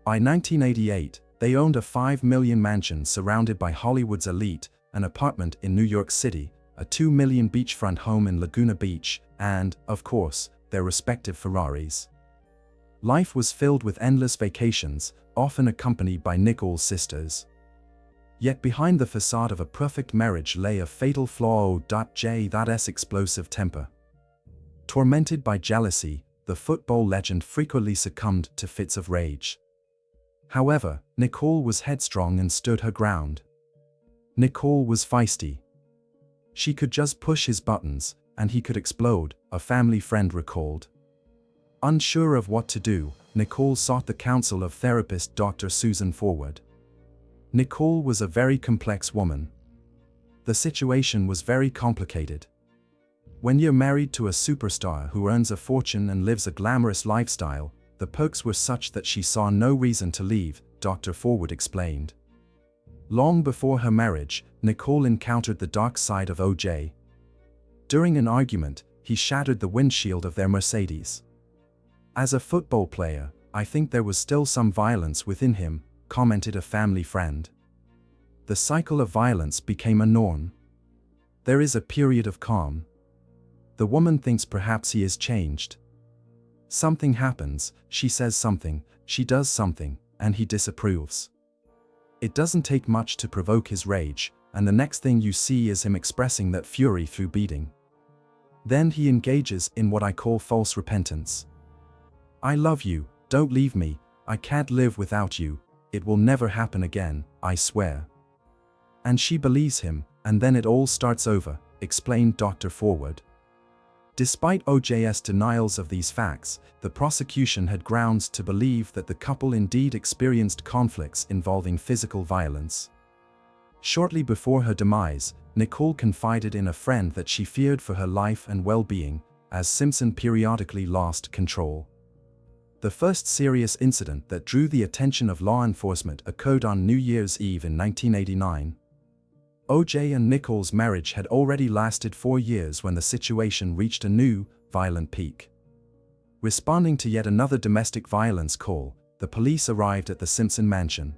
By 1988, they owned a $5 million mansion surrounded by Hollywood's elite, an apartment in New York City, a $2 million beachfront home in Laguna Beach, and, of course, their respective Ferraris. Life was filled with endless vacations, often accompanied by Nicole's sisters. Yet behind the facade of a perfect marriage lay a fatal flaw. J's explosive temper. Tormented by jealousy, the football legend frequently succumbed to fits of rage. However, Nicole was headstrong and stood her ground. Nicole was feisty. She could just push his buttons, and he could explode, a family friend recalled. Unsure of what to do, Nicole sought the counsel of therapist Dr. Susan Forward. Nicole was a very complex woman. The situation was very complicated. When you're married to a superstar who earns a fortune and lives a glamorous lifestyle, the perks were such that she saw no reason to leave, Dr. Forward explained. Long before her marriage, Nicole encountered the dark side of O.J. During an argument, he shattered the windshield of their Mercedes. "As a football player, I think there was still some violence within him," commented a family friend. The cycle of violence became a norm. There is a period of calm. The woman thinks perhaps he is changed. Something happens, she says something, she does something, and he disapproves. It doesn't take much to provoke his rage, and the next thing you see is him expressing that fury through beating. Then he engages in what I call false repentance. I love you, don't leave me, I can't live without you, it will never happen again, I swear. And she believes him, and then it all starts over, explained Dr. Forward. Despite OJ's denials of these facts, the prosecution had grounds to believe that the couple indeed experienced conflicts involving physical violence. Shortly before her demise, Nicole confided in a friend that she feared for her life and well-being, as Simpson periodically lost control. The first serious incident that drew the attention of law enforcement occurred on New Year's Eve in 1989. OJ and Nicole's marriage had already lasted 4 years when the situation reached a new, violent peak. Responding to yet another domestic violence call, the police arrived at the Simpson mansion.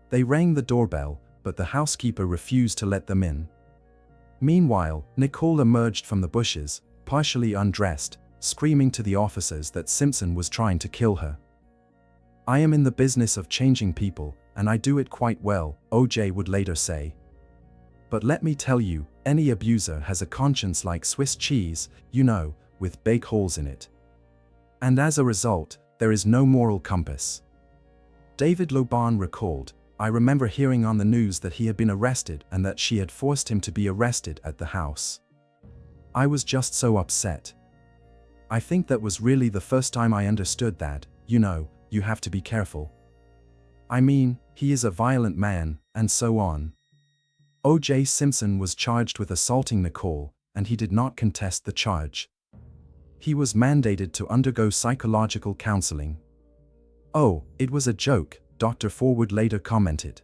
They rang the doorbell, but the housekeeper refused to let them in. Meanwhile, Nicole emerged from the bushes, partially undressed, screaming to the officers that Simpson was trying to kill her. "I am in the business of changing people, and I do it quite well," OJ would later say. "But let me tell you, any abuser has a conscience like Swiss cheese, you know, with big holes in it. And as a result, there is no moral compass." David Loban recalled, "I remember hearing on the news that he had been arrested and that she had forced him to be arrested at the house. I was just so upset. I think that was really the first time I understood that, you know, you have to be careful. I mean, he is a violent man, and so on." O.J. Simpson was charged with assaulting Nicole, and he did not contest the charge. He was mandated to undergo psychological counseling. "Oh, it was a joke," Dr. Forward later commented.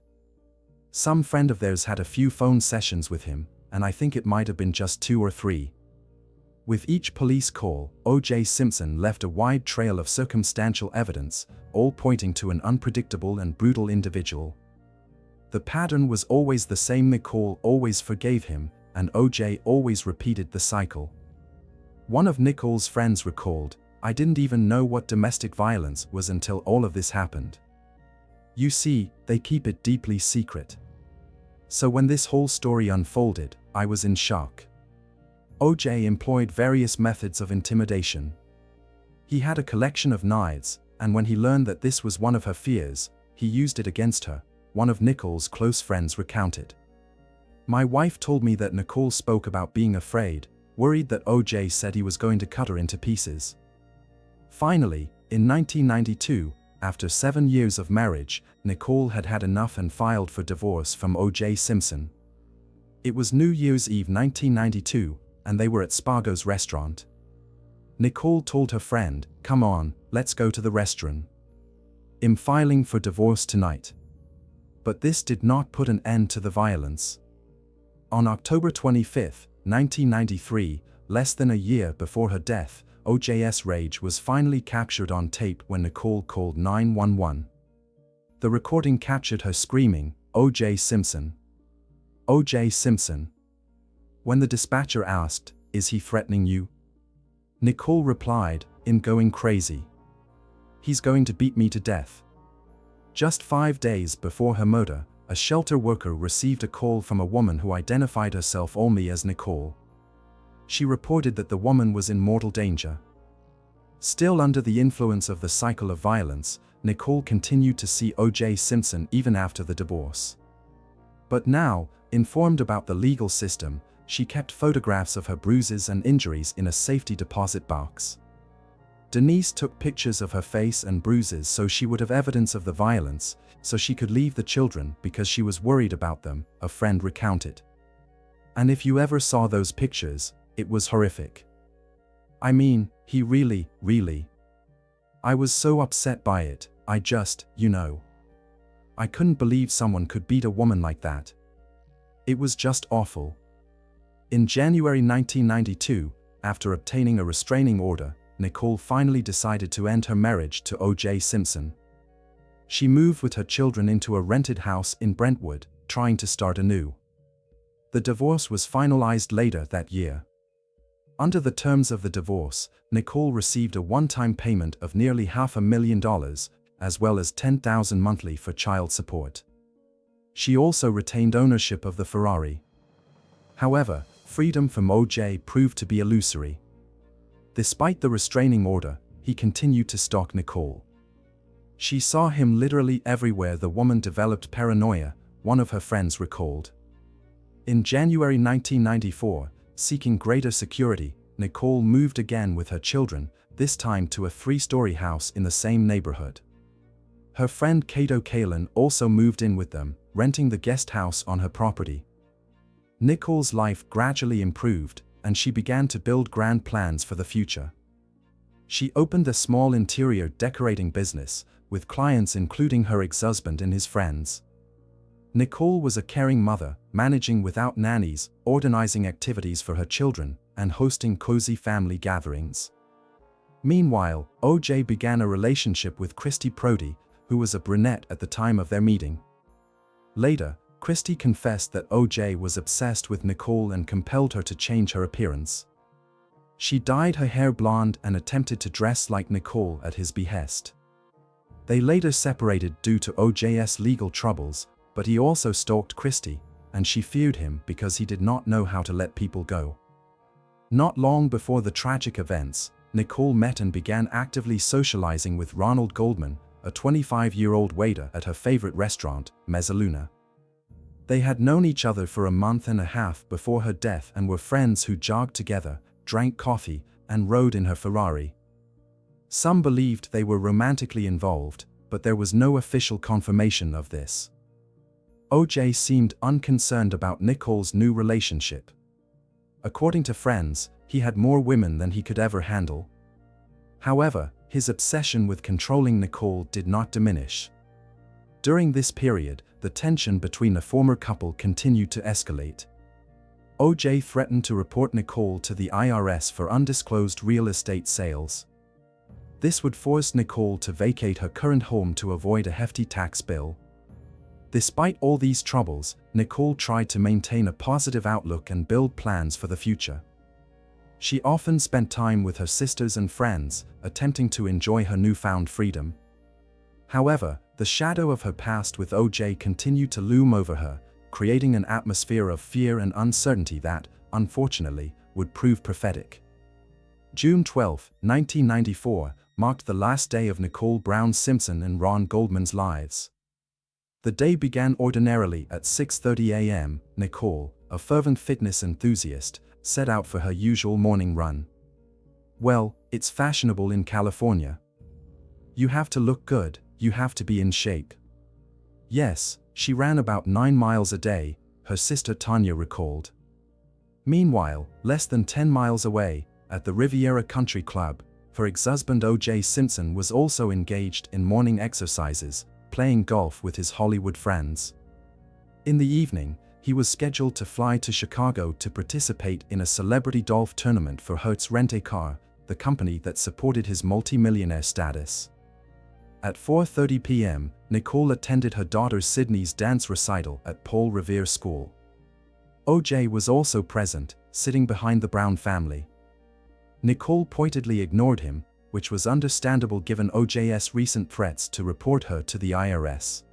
"Some friend of theirs had a few phone sessions with him, and I think it might have been just 2 or 3. With each police call, O.J. Simpson left a wide trail of circumstantial evidence, all pointing to an unpredictable and brutal individual. The pattern was always the same: Nicole always forgave him, and O.J. always repeated the cycle. One of Nicole's friends recalled, "I didn't even know what domestic violence was until all of this happened. You see, they keep it deeply secret. So when this whole story unfolded, I was in shock." O.J. employed various methods of intimidation. He had a collection of knives, and when he learned that this was one of her fears, he used it against her, one of Nicole's close friends recounted. "My wife told me that Nicole spoke about being afraid, worried that O.J. said he was going to cut her into pieces." Finally, in 1992, after 7 years of marriage, Nicole had had enough and filed for divorce from O.J. Simpson. It was New Year's Eve 1992, and they were at Spargo's restaurant. Nicole told her friend, "Come on, let's go to the restaurant. I'm filing for divorce tonight." But this did not put an end to the violence. On October 25, 1993, less than a year before her death, OJ's rage was finally captured on tape when Nicole called 911. The recording captured her screaming, "O.J. Simpson! O.J. Simpson!" When the dispatcher asked, "Is he threatening you?" Nicole replied, "I'm going crazy. He's going to beat me to death." Just 5 days before her murder, a shelter worker received a call from a woman who identified herself only as Nicole. She reported that the woman was in mortal danger. Still under the influence of the cycle of violence, Nicole continued to see O.J. Simpson even after the divorce. But now, informed about the legal system, she kept photographs of her bruises and injuries in a safety deposit box. Denise took pictures of her face and bruises so she would have evidence of the violence, so she could leave the children because she was worried about them, a friend recounted. "And if you ever saw those pictures, it was horrific. I mean, he really. I was so upset by it, I just, I couldn't believe someone could beat a woman like that. It was just awful." In January 1992, after obtaining a restraining order, Nicole finally decided to end her marriage to O.J. Simpson. She moved with her children into a rented house in Brentwood, trying to start anew. The divorce was finalized later that year. Under the terms of the divorce, Nicole received a one-time payment of nearly $500,000, as well as $10,000 monthly for child support. She also retained ownership of the Ferrari. However, freedom from O.J. proved to be illusory. Despite the restraining order, he continued to stalk Nicole. She saw him literally everywhere. The woman developed paranoia, one of her friends recalled. In January 1994, seeking greater security, Nicole moved again with her children, this time to a 3-story house in the same neighborhood. Her friend Kato Kalin also moved in with them, renting the guest house on her property. Nicole's life gradually improved, and she began to build grand plans for the future. She opened a small interior decorating business, with clients including her ex-husband and his friends. Nicole was a caring mother, managing without nannies, organizing activities for her children, and hosting cozy family gatherings. Meanwhile, OJ began a relationship with Christy Prody, who was a brunette at the time of their meeting. Later, Christy confessed that OJ was obsessed with Nicole and compelled her to change her appearance. She dyed her hair blonde and attempted to dress like Nicole at his behest. They later separated due to OJ's legal troubles, but he also stalked Christy, and she feared him because he did not know how to let people go. Not long before the tragic events, Nicole met and began actively socializing with Ronald Goldman, a 25-year-old waiter at her favorite restaurant, Mezzaluna. They had known each other for a month and a half before her death and were friends who jogged together, drank coffee, and rode in her Ferrari. Some believed they were romantically involved, but there was no official confirmation of this. OJ seemed unconcerned about Nicole's new relationship. According to friends, he had more women than he could ever handle. However, his obsession with controlling Nicole did not diminish. During this period, the tension between the former couple continued to escalate. OJ threatened to report Nicole to the IRS for undisclosed real estate sales. This would force Nicole to vacate her current home to avoid a hefty tax bill. Despite all these troubles, Nicole tried to maintain a positive outlook and build plans for the future. She often spent time with her sisters and friends, attempting to enjoy her newfound freedom. However, the shadow of her past with OJ continued to loom over her, creating an atmosphere of fear and uncertainty that, unfortunately, would prove prophetic. June 12, 1994, marked the last day of Nicole Brown Simpson and Ron Goldman's lives. The day began ordinarily at 6:30 a.m. Nicole, a fervent fitness enthusiast, set out for her usual morning run. Well, it's fashionable in California. You have to look good, you have to be in shape. Yes, she ran about 9 miles a day, her sister Tanya recalled. Meanwhile, less than 10 miles away, at the Riviera Country Club, her ex-husband O.J. Simpson was also engaged in morning exercises, playing golf with his Hollywood friends. In the evening, he was scheduled to fly to Chicago to participate in a celebrity golf tournament for Hertz Rent-A-Car, the company that supported his multi-millionaire status. At 4:30 p.m., Nicole attended her daughter Sydney's dance recital at Paul Revere School. OJ was also present, sitting behind the Brown family. Nicole pointedly ignored him, which was understandable given OJ's recent threats to report her to the IRS.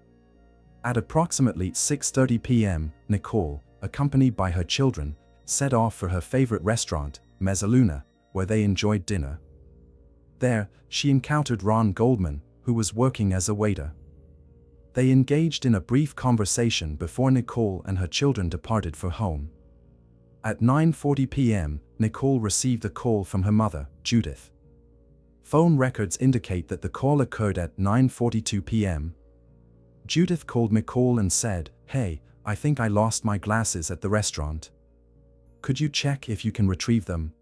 At approximately 6:30 p.m., Nicole, accompanied by her children, set off for her favorite restaurant, Mezzaluna, where they enjoyed dinner. There, she encountered Ron Goldman, who was working as a waiter. They engaged in a brief conversation before Nicole and her children departed for home. At 9:40 p.m., Nicole received a call from her mother, Judith. Phone records indicate that the call occurred at 9:42 p.m. Judith called Nicole and said, "Hey, I think I lost my glasses at the restaurant. Could you check if you can retrieve them?"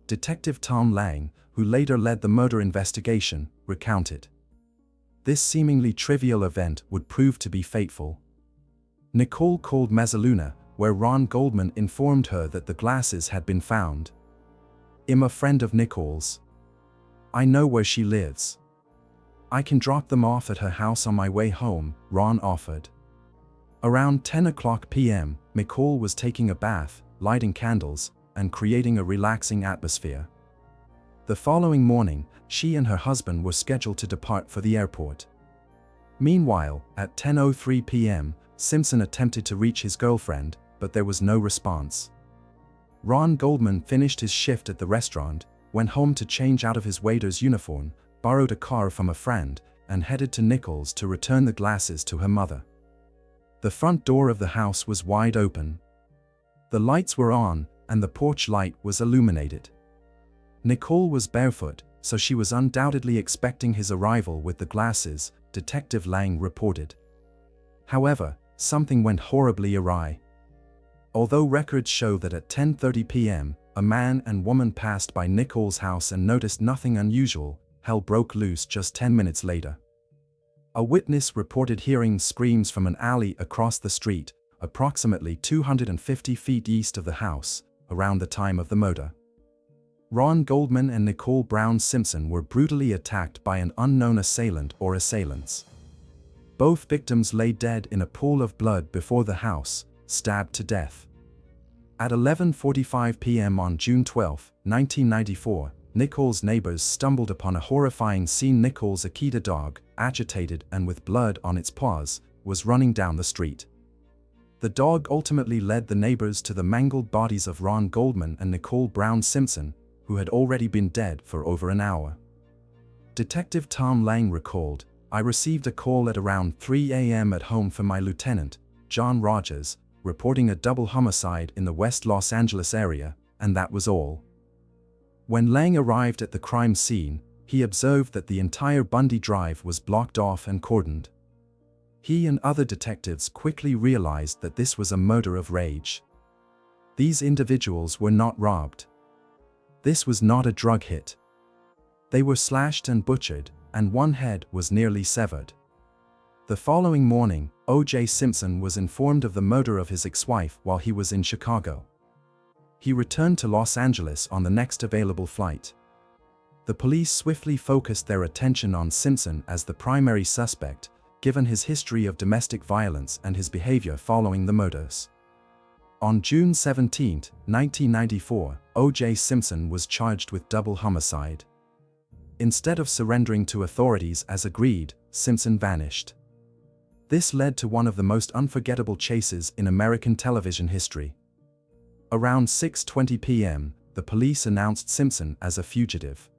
Detective Tom Lang, who later led the murder investigation, recounted. This seemingly trivial event would prove to be fateful. Nicole called Mezzaluna, where Ron Goldman informed her that the glasses had been found. "I'm a friend of Nicole's. I know where she lives. I can drop them off at her house on my way home," Ron offered. Around 10:00 p.m., Nicole was taking a bath, lighting candles, and creating a relaxing atmosphere. The following morning, she and her husband were scheduled to depart for the airport. Meanwhile, at 10:03 p.m., Simpson attempted to reach his girlfriend, but there was no response. Ron Goldman finished his shift at the restaurant, went home to change out of his waiter's uniform, borrowed a car from a friend, and headed to Nichols to return the glasses to her mother. The front door of the house was wide open. The lights were on, and the porch light was illuminated. Nicole was barefoot, so she was undoubtedly expecting his arrival with the glasses, Detective Lang reported. However, something went horribly awry. Although records show that at 10:30 p.m., a man and woman passed by Nicole's house and noticed nothing unusual, hell broke loose just 10 minutes later. A witness reported hearing screams from an alley across the street, approximately 250 feet east of the house, around the time of the murder. Ron Goldman and Nicole Brown Simpson were brutally attacked by an unknown assailant or assailants. Both victims lay dead in a pool of blood before the house, stabbed to death. At 11:45 p.m. on June 12, 1994, Nicole's neighbors stumbled upon a horrifying scene. Nicole's Akita dog, agitated and with blood on its paws, was running down the street. The dog ultimately led the neighbors to the mangled bodies of Ron Goldman and Nicole Brown Simpson, who had already been dead for over an hour. Detective Tom Lang recalled, "I received a call at around 3 a.m. at home from my lieutenant, John Rogers, reporting a double homicide in the West Los Angeles area, and that was all." When Lang arrived at the crime scene, he observed that the entire Bundy Drive was blocked off and cordoned. He and other detectives quickly realized that this was a murder of rage. These individuals were not robbed. This was not a drug hit. They were slashed and butchered, and one head was nearly severed. The following morning, O.J. Simpson was informed of the murder of his ex-wife while he was in Chicago. He returned to Los Angeles on the next available flight. The police swiftly focused their attention on Simpson as the primary suspect, given his history of domestic violence and his behavior following the murders. On June 17, 1994, O.J. Simpson was charged with double homicide. Instead of surrendering to authorities as agreed, Simpson vanished. This led to one of the most unforgettable chases in American television history. Around 6:20 p.m., the police announced Simpson as a fugitive.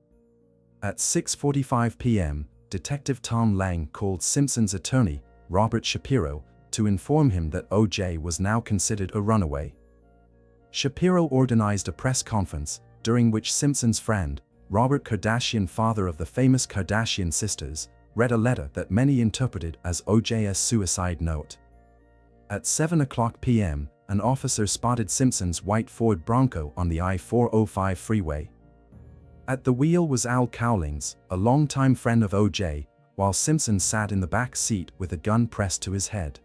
At 6:45 p.m., Detective Tom Lang called Simpson's attorney, Robert Shapiro, to inform him that O.J. was now considered a runaway. Shapiro organized a press conference, during which Simpson's friend, Robert Kardashian, father of the famous Kardashian sisters, read a letter that many interpreted as O.J.'s suicide note. At 7:00 p.m., an officer spotted Simpson's white Ford Bronco on the I-405 freeway. At the wheel was Al Cowlings, a longtime friend of O.J., while Simpson sat in the back seat with a gun pressed to his head.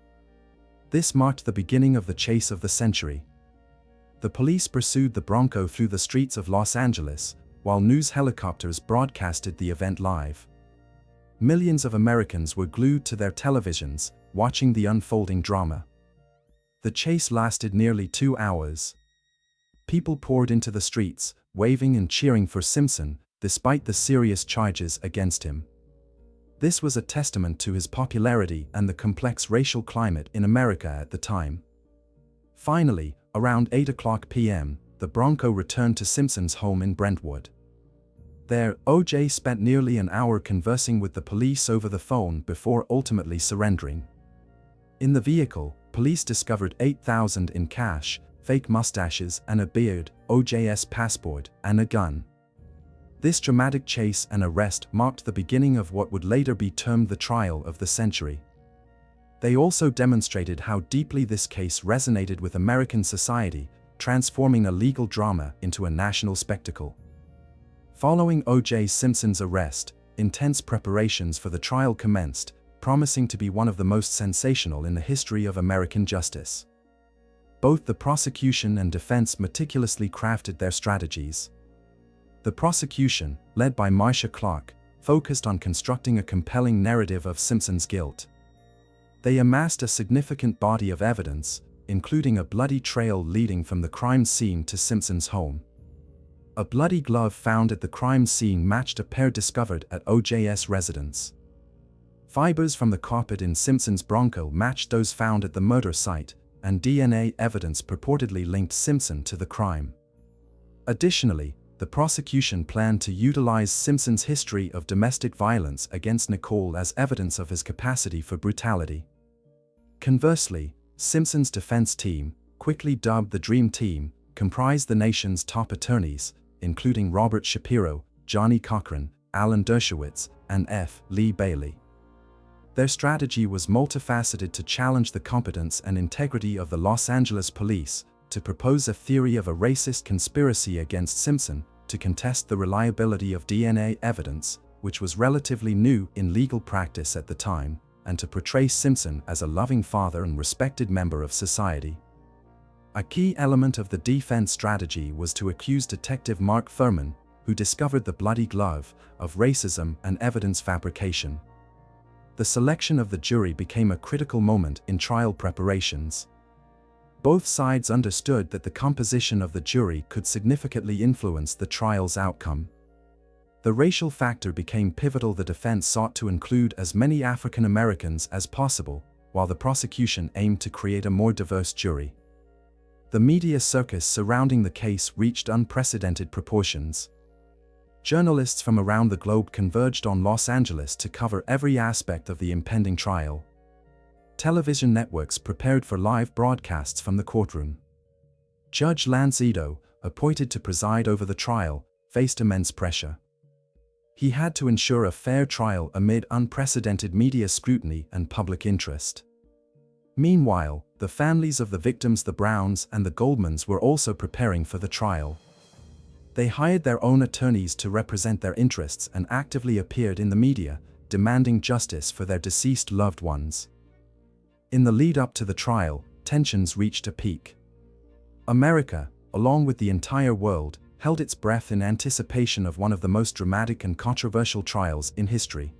This marked the beginning of the chase of the century. The police pursued the Bronco through the streets of Los Angeles, while news helicopters broadcasted the event live. Millions of Americans were glued to their televisions, watching the unfolding drama. The chase lasted nearly 2 hours. People poured into the streets, waving and cheering for Simpson, despite the serious charges against him. This was a testament to his popularity and the complex racial climate in America at the time. Finally, around 8:00 p.m., the Bronco returned to Simpson's home in Brentwood. There, O.J. spent nearly an hour conversing with the police over the phone before ultimately surrendering. In the vehicle, police discovered $8,000 in cash, fake mustaches and a beard, O.J.'s passport, and a gun. This dramatic chase and arrest marked the beginning of what would later be termed the trial of the century. They also demonstrated how deeply this case resonated with American society, transforming a legal drama into a national spectacle. Following O.J. Simpson's arrest, intense preparations for the trial commenced, promising to be one of the most sensational in the history of American justice. Both the prosecution and defense meticulously crafted their strategies. The prosecution, led by Marcia Clark, focused on constructing a compelling narrative of Simpson's guilt. They amassed a significant body of evidence, including a bloody trail leading from the crime scene to Simpson's home. A bloody glove found at the crime scene matched a pair discovered at O.J.'s residence. Fibers from the carpet in Simpson's Bronco matched those found at the murder site, and DNA evidence purportedly linked Simpson to the crime. Additionally, the prosecution planned to utilize Simpson's history of domestic violence against Nicole as evidence of his capacity for brutality. Conversely, Simpson's defense team, quickly dubbed the Dream Team, comprised the nation's top attorneys, including Robert Shapiro, Johnny Cochran, Alan Dershowitz, and F. Lee Bailey. Their strategy was multifaceted to challenge the competence and integrity of the Los Angeles police, to propose a theory of a racist conspiracy against Simpson, to contest the reliability of DNA evidence, which was relatively new in legal practice at the time, and to portray Simpson as a loving father and respected member of society. A key element of the defense strategy was to accuse Detective Mark Fuhrman, who discovered the bloody glove, of racism and evidence fabrication. The selection of the jury became a critical moment in trial preparations. Both sides understood that the composition of the jury could significantly influence the trial's outcome. The racial factor became pivotal. The defense sought to include as many African Americans as possible, while the prosecution aimed to create a more diverse jury. The media circus surrounding the case reached unprecedented proportions. Journalists from around the globe converged on Los Angeles to cover every aspect of the impending trial. Television networks prepared for live broadcasts from the courtroom. Judge Lance Ito, appointed to preside over the trial, faced immense pressure. He had to ensure a fair trial amid unprecedented media scrutiny and public interest. Meanwhile, the families of the victims, the Browns and the Goldmans, were also preparing for the trial. They hired their own attorneys to represent their interests and actively appeared in the media, demanding justice for their deceased loved ones. In the lead-up to the trial, tensions reached a peak. America, along with the entire world, held its breath in anticipation of one of the most dramatic and controversial trials in history.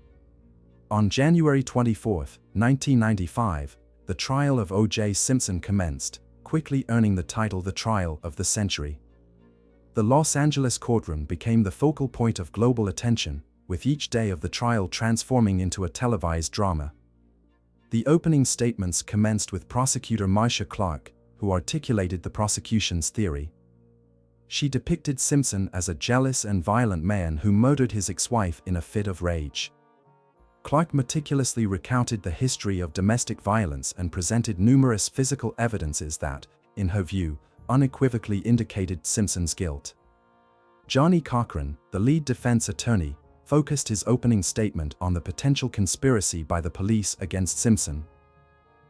On January 24, 1995, the trial of O.J. Simpson commenced, quickly earning the title the trial of the century. The Los Angeles courtroom became the focal point of global attention, with each day of the trial transforming into a televised drama. The opening statements commenced with prosecutor Marcia Clark, who articulated the prosecution's theory. She depicted Simpson as a jealous and violent man who murdered his ex-wife in a fit of rage. Clark meticulously recounted the history of domestic violence and presented numerous physical evidences that, in her view, unequivocally indicated Simpson's guilt. Johnny Cochran, the lead defense attorney, focused his opening statement on the potential conspiracy by the police against Simpson.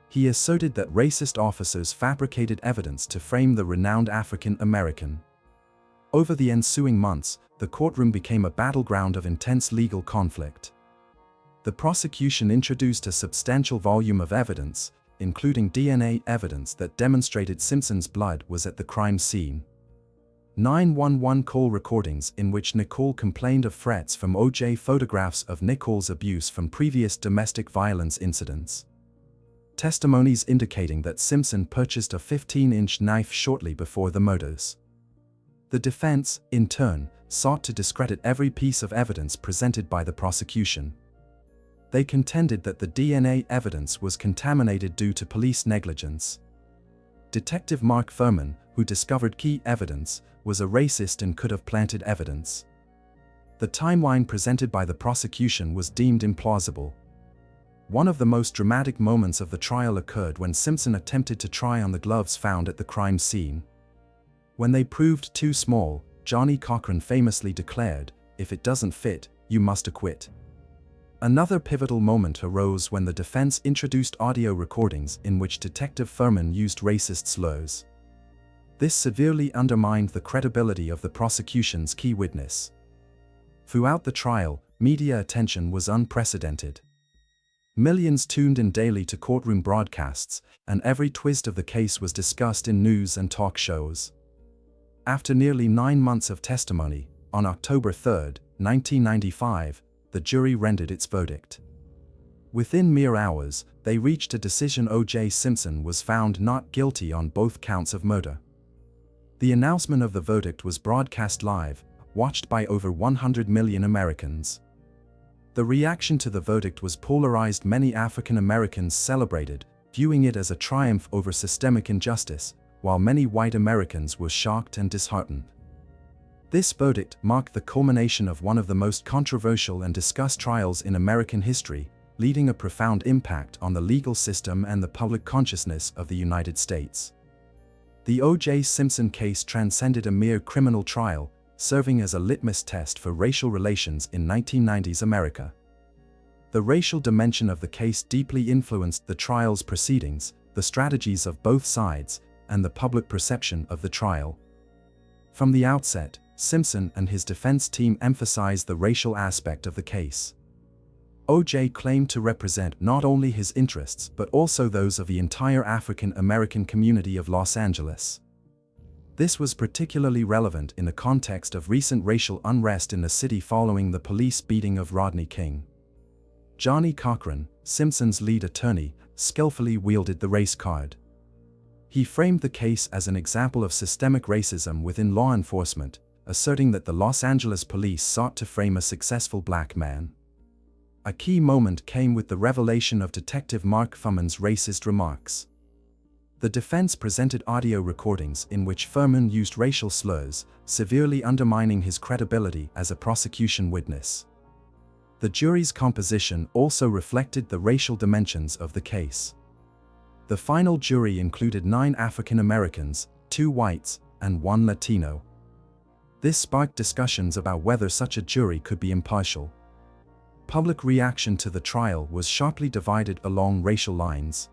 He asserted that racist officers fabricated evidence to frame the renowned African American. Over the ensuing months, the courtroom became a battleground of intense legal conflict. The prosecution introduced a substantial volume of evidence, including DNA evidence that demonstrated Simpson's blood was at the crime scene. 911 call recordings in which Nicole complained of threats from O.J. photographs of Nicole's abuse from previous domestic violence incidents. Testimonies indicating that Simpson purchased a 15-inch knife shortly before the murders. The defense, in turn, sought to discredit every piece of evidence presented by the prosecution. They contended that the DNA evidence was contaminated due to police negligence. Detective Mark Fuhrman, who discovered key evidence, was a racist and could have planted evidence. The timeline presented by the prosecution was deemed implausible. One of the most dramatic moments of the trial occurred when Simpson attempted to try on the gloves found at the crime scene. When they proved too small, Johnny Cochran famously declared, "If it doesn't fit, you must acquit." Another pivotal moment arose when the defense introduced audio recordings in which Detective Fuhrman used racist slurs. This severely undermined the credibility of the prosecution's key witness. Throughout the trial, media attention was unprecedented. Millions tuned in daily to courtroom broadcasts, and every twist of the case was discussed in news and talk shows. After nearly 9 months of testimony, on October 3, 1995, the jury rendered its verdict. Within mere hours, they reached a decision. O.J. Simpson was found not guilty on both counts of murder. The announcement of the verdict was broadcast live, watched by over 100 million Americans. The reaction to the verdict was polarized. Many African Americans celebrated, viewing it as a triumph over systemic injustice, while many white Americans were shocked and disheartened. This verdict marked the culmination of one of the most controversial and discussed trials in American history, leaving a profound impact on the legal system and the public consciousness of the United States. The O.J. Simpson case transcended a mere criminal trial, serving as a litmus test for racial relations in 1990s America. The racial dimension of the case deeply influenced the trial's proceedings, the strategies of both sides, and the public perception of the trial. From the outset, Simpson and his defense team emphasized the racial aspect of the case. O.J. claimed to represent not only his interests but also those of the entire African American community of Los Angeles. This was particularly relevant in the context of recent racial unrest in the city following the police beating of Rodney King. Johnny Cochran, Simpson's lead attorney, skillfully wielded the race card. He framed the case as an example of systemic racism within law enforcement, asserting that the Los Angeles police sought to frame a successful black man. A key moment came with the revelation of Detective Mark Fuhrman's racist remarks. The defense presented audio recordings in which Fuhrman used racial slurs, severely undermining his credibility as a prosecution witness. The jury's composition also reflected the racial dimensions of the case. The final jury included 9 African Americans, 2 whites, and 1 Latino. This sparked discussions about whether such a jury could be impartial. Public reaction to the trial was sharply divided along racial lines.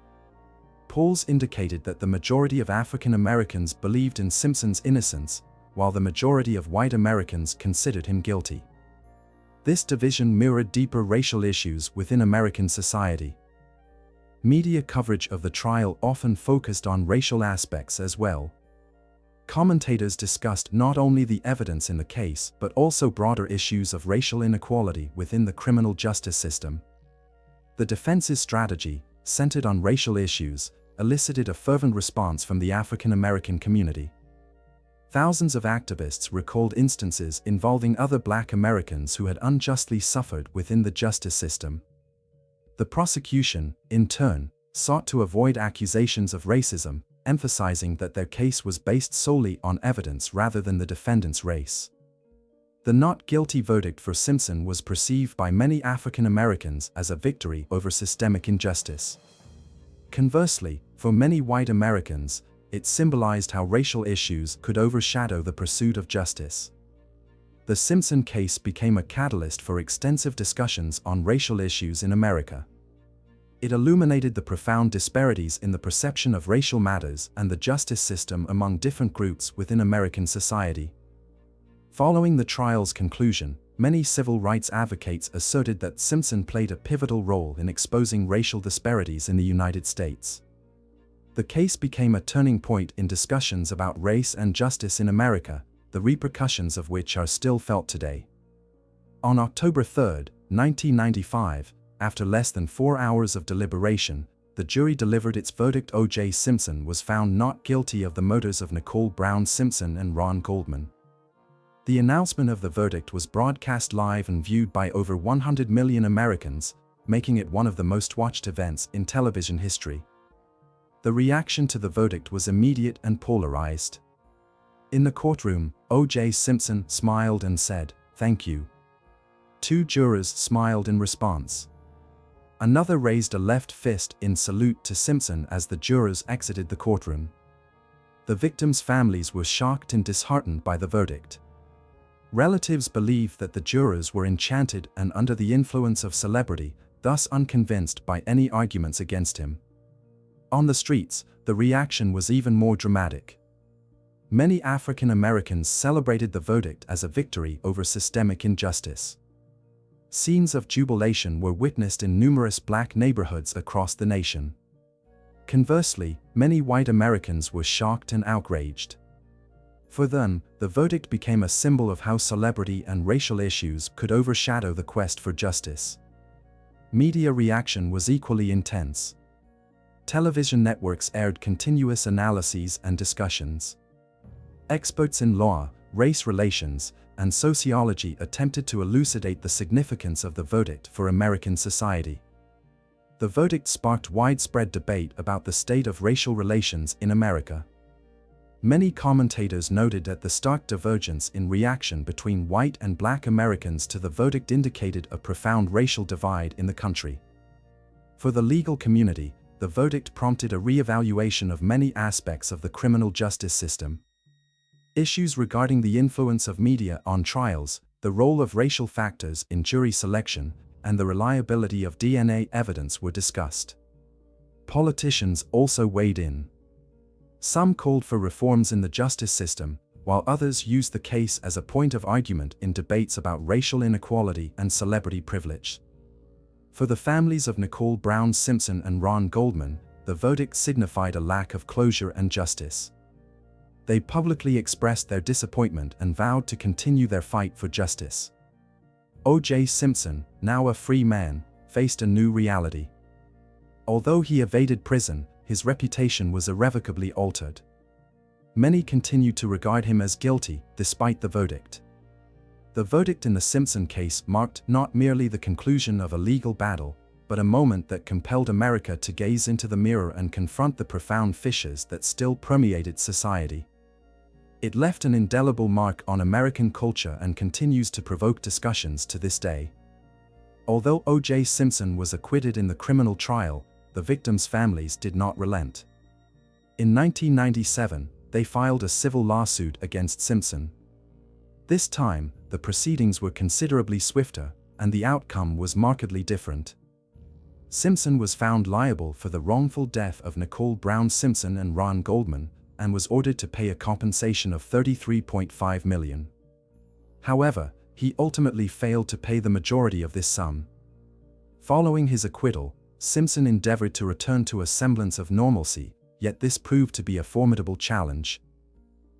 Polls indicated that the majority of African Americans believed in Simpson's innocence, while the majority of white Americans considered him guilty. This division mirrored deeper racial issues within American society. Media coverage of the trial often focused on racial aspects as well. Commentators discussed not only the evidence in the case but also broader issues of racial inequality within the criminal justice system. The defense's strategy, centered on racial issues, elicited a fervent response from the African American community. Thousands of activists recalled instances involving other black Americans who had unjustly suffered within the justice system. The prosecution, in turn, sought to avoid accusations of racism, emphasizing that their case was based solely on evidence rather than the defendant's race. The not guilty verdict for Simpson was perceived by many African Americans as a victory over systemic injustice. Conversely, for many white Americans, it symbolized how racial issues could overshadow the pursuit of justice. The Simpson case became a catalyst for extensive discussions on racial issues in America. It illuminated the profound disparities in the perception of racial matters and the justice system among different groups within American society. Following the trial's conclusion, many civil rights advocates asserted that Simpson played a pivotal role in exposing racial disparities in the United States. The case became a turning point in discussions about race and justice in America, the repercussions of which are still felt today. On October 3, 1995, after less than 4 hours of deliberation, the jury delivered its verdict. O.J. Simpson was found not guilty of the murders of Nicole Brown Simpson and Ron Goldman. The announcement of the verdict was broadcast live and viewed by over 100 million Americans, making it one of the most watched events in television history. The reaction to the verdict was immediate and polarized. In the courtroom, O.J. Simpson smiled and said, "Thank you." 2 jurors smiled in response. Another raised a left fist in salute to Simpson as the jurors exited the courtroom. The victims' families were shocked and disheartened by the verdict. Relatives believed that the jurors were enchanted and under the influence of celebrity, thus unconvinced by any arguments against him. On the streets, the reaction was even more dramatic. Many African Americans celebrated the verdict as a victory over systemic injustice. Scenes of jubilation were witnessed in numerous black neighborhoods across the nation. Conversely, many white Americans were shocked and outraged. For them, the verdict became a symbol of how celebrity and racial issues could overshadow the quest for justice. Media reaction was equally intense. Television networks aired continuous analyses and discussions. Experts in law, race relations, and sociology attempted to elucidate the significance of the verdict for American society. The verdict sparked widespread debate about the state of racial relations in America. Many commentators noted that the stark divergence in reaction between white and black Americans to the verdict indicated a profound racial divide in the country. For the legal community, the verdict prompted a re-evaluation of many aspects of the criminal justice system. Issues regarding the influence of media on trials, the role of racial factors in jury selection, and the reliability of DNA evidence were discussed. Politicians also weighed in. Some called for reforms in the justice system, while others used the case as a point of argument in debates about racial inequality and celebrity privilege. For the families of Nicole Brown Simpson and Ron Goldman, the verdict signified a lack of closure and justice. They publicly expressed their disappointment and vowed to continue their fight for justice. O.J. Simpson, now a free man, faced a new reality. Although he evaded prison, his reputation was irrevocably altered. Many continued to regard him as guilty, despite the verdict. The verdict in the Simpson case marked not merely the conclusion of a legal battle, but a moment that compelled America to gaze into the mirror and confront the profound fissures that still permeated society. It left an indelible mark on American culture and continues to provoke discussions to this day. Although O.J. Simpson was acquitted in the criminal trial, the victims' families did not relent. In 1997, they filed a civil lawsuit against Simpson. This time, the proceedings were considerably swifter, and the outcome was markedly different. Simpson was found liable for the wrongful death of Nicole Brown Simpson and Ron Goldman, and was ordered to pay a compensation of $33.5 million. However, he ultimately failed to pay the majority of this sum. Following his acquittal, Simpson endeavored to return to a semblance of normalcy, yet this proved to be a formidable challenge.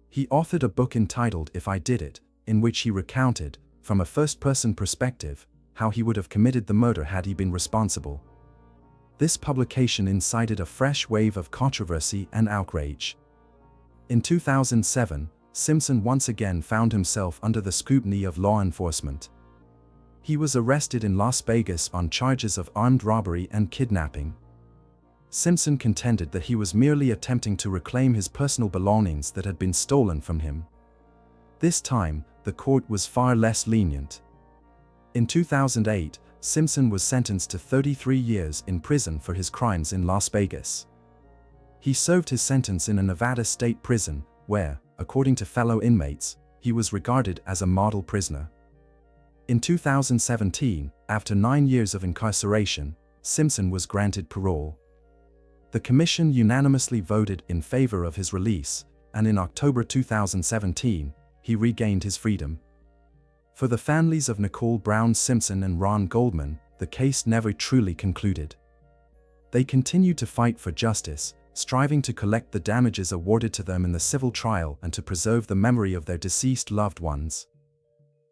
He authored a book entitled If I Did It, in which he recounted, from a first-person perspective, how he would have committed the murder had he been responsible. This publication incited a fresh wave of controversy and outrage. In 2007, Simpson once again found himself under the scrutiny of law enforcement. He was arrested in Las Vegas on charges of armed robbery and kidnapping. Simpson contended that he was merely attempting to reclaim his personal belongings that had been stolen from him. This time, the court was far less lenient. In 2008, Simpson was sentenced to 33 years in prison for his crimes in Las Vegas. He served his sentence in a Nevada state prison, where, according to fellow inmates, he was regarded as a model prisoner. In 2017, after 9 years of incarceration, Simpson was granted parole. The commission unanimously voted in favor of his release, and in October 2017, he regained his freedom. For the families of Nicole Brown Simpson and Ron Goldman, the case never truly concluded. They continued to fight for justice, striving to collect the damages awarded to them in the civil trial and to preserve the memory of their deceased loved ones.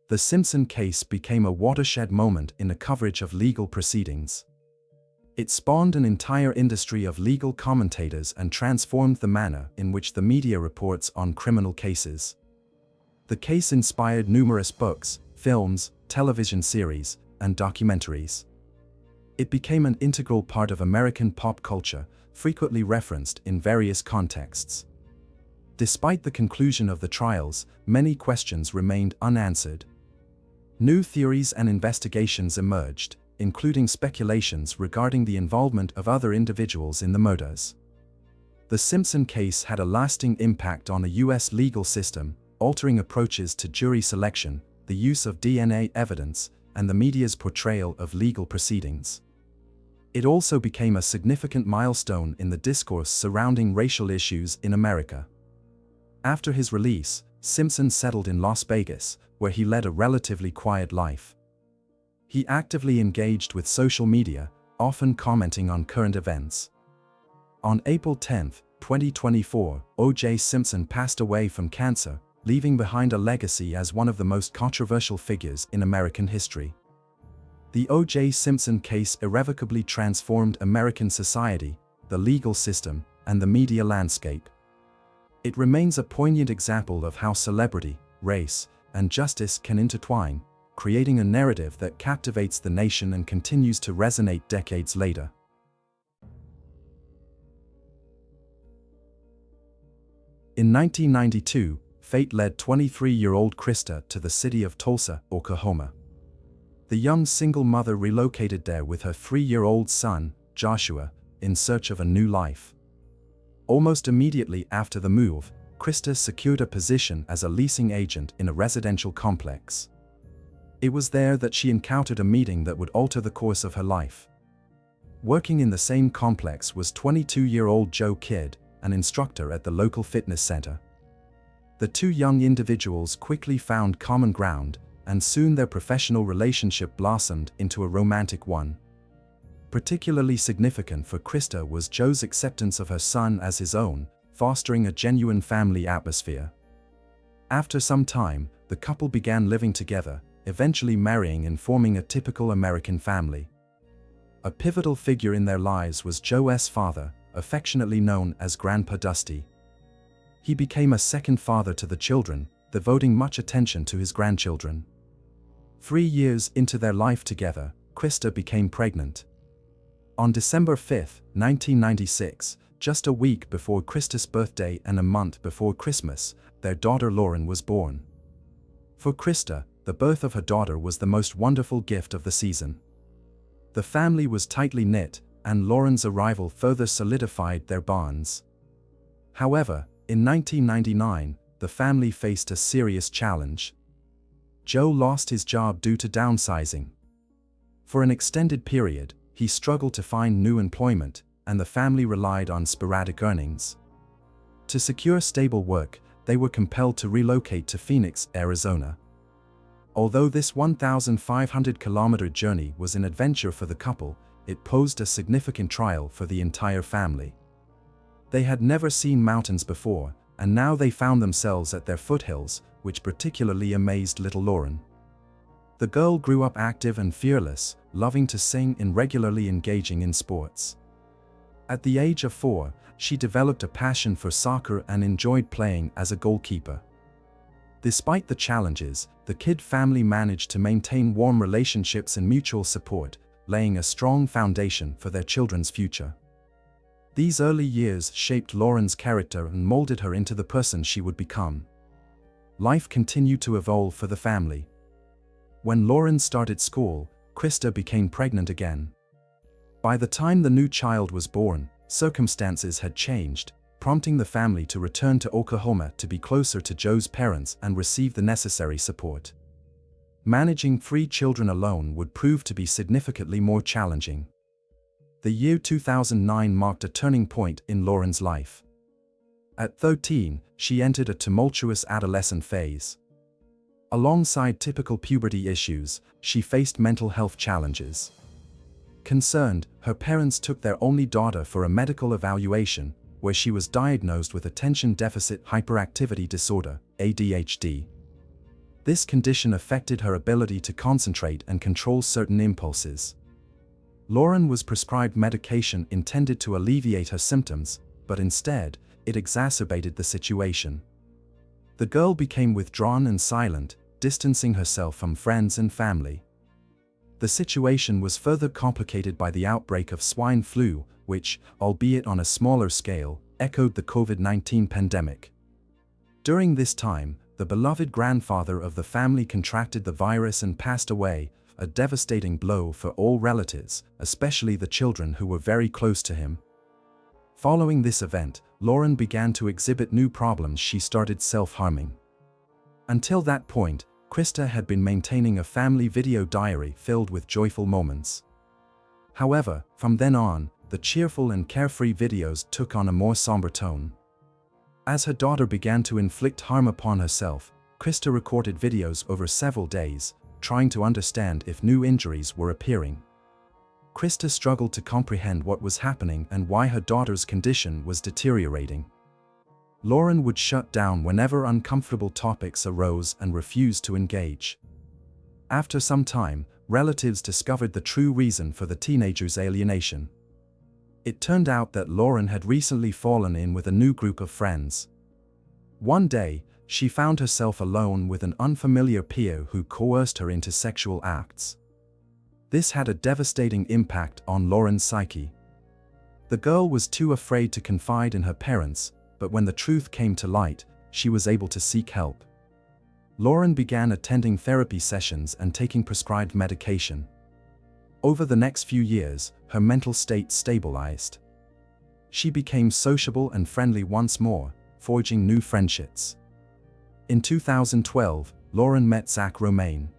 The Simpson case became a watershed moment in the coverage of legal proceedings. It spawned an entire industry of legal commentators and transformed the manner in which the media reports on criminal cases. The case inspired numerous books, films, television series, and documentaries. It became an integral part of American pop culture, frequently referenced in various contexts. Despite the conclusion of the trials, many questions remained unanswered. New theories and investigations emerged, including speculations regarding the involvement of other individuals in the murders. The Simpson case had a lasting impact on the U.S. legal system, altering approaches to jury selection, the use of DNA evidence, and the media's portrayal of legal proceedings. It also became a significant milestone in the discourse surrounding racial issues in America. After his release, Simpson settled in Las Vegas, where he led a relatively quiet life. He actively engaged with social media, often commenting on current events. On April 10, 2024, O.J. Simpson passed away from cancer, leaving behind a legacy as one of the most controversial figures in American history. The O.J. Simpson case irrevocably transformed American society, the legal system, and the media landscape. It remains a poignant example of how celebrity, race, and justice can intertwine, creating a narrative that captivates the nation and continues to resonate decades later. In 1992, fate led 23-year-old Krista to the city of Tulsa, Oklahoma. The young single mother relocated there with her 3-year-old son, Joshua, in search of a new life. Almost immediately after the move, Krista secured a position as a leasing agent in a residential complex. It was there that she encountered a meeting that would alter the course of her life. Working in the same complex was 22-year-old Joe Kidd, an instructor at the local fitness center. The two young individuals quickly found common ground, and soon their professional relationship blossomed into a romantic one. Particularly significant for Krista was Joe's acceptance of her son as his own, fostering a genuine family atmosphere. After some time, the couple began living together, eventually marrying and forming a typical American family. A pivotal figure in their lives was Joe's father, affectionately known as Grandpa Dusty. He became a second father to the children, devoting much attention to his grandchildren. 3 years into their life together, Krista became pregnant. On December 5, 1996, just a week before Krista's birthday and a month before Christmas, their daughter Lauren was born. For Krista, the birth of her daughter was the most wonderful gift of the season. The family was tightly knit, and Lauren's arrival further solidified their bonds. However, in 1999, the family faced a serious challenge. Joe lost his job due to downsizing. For an extended period, he struggled to find new employment, and the family relied on sporadic earnings. To secure stable work, they were compelled to relocate to Phoenix, Arizona. Although this 1,500-kilometer journey was an adventure for the couple, it posed a significant trial for the entire family. They had never seen mountains before, and now they found themselves at their foothills, which particularly amazed little Lauren. The girl grew up active and fearless, loving to sing and regularly engaging in sports. At the age of 4, she developed a passion for soccer and enjoyed playing as a goalkeeper. Despite the challenges, the Kidd family managed to maintain warm relationships and mutual support, laying a strong foundation for their children's future. These early years shaped Lauren's character and molded her into the person she would become. Life continued to evolve for the family. When Lauren started school, Krista became pregnant again. By the time the new child was born, circumstances had changed, prompting the family to return to Oklahoma to be closer to Joe's parents and receive the necessary support. Managing 3 children alone would prove to be significantly more challenging. The year 2009 marked a turning point in Lauren's life. At 13, she entered a tumultuous adolescent phase. Alongside typical puberty issues, she faced mental health challenges. Concerned, her parents took their only daughter for a medical evaluation, where she was diagnosed with attention deficit hyperactivity disorder, ADHD. This condition affected her ability to concentrate and control certain impulses. Lauren was prescribed medication intended to alleviate her symptoms, but instead, it exacerbated the situation. The girl became withdrawn and silent, distancing herself from friends and family. The situation was further complicated by the outbreak of swine flu, which, albeit on a smaller scale, echoed the COVID-19 pandemic. During this time, the beloved grandfather of the family contracted the virus and passed away, a devastating blow for all relatives, especially the children who were very close to him. Following this event, Lauren began to exhibit new problems. She started self-harming. Until that point, Krista had been maintaining a family video diary filled with joyful moments. However, from then on, the cheerful and carefree videos took on a more somber tone. As her daughter began to inflict harm upon herself, Krista recorded videos over several days, trying to understand if new injuries were appearing. Krista struggled to comprehend what was happening and why her daughter's condition was deteriorating. Lauren would shut down whenever uncomfortable topics arose and refused to engage. After some time, relatives discovered the true reason for the teenager's alienation. It turned out that Lauren had recently fallen in with a new group of friends. One day, she found herself alone with an unfamiliar peer who coerced her into sexual acts. This had a devastating impact on Lauren's psyche. The girl was too afraid to confide in her parents, but when the truth came to light, she was able to seek help. Lauren began attending therapy sessions and taking prescribed medication. Over the next few years, her mental state stabilized. She became sociable and friendly once more, forging new friendships. In 2012, Lauren met Zach Romaine.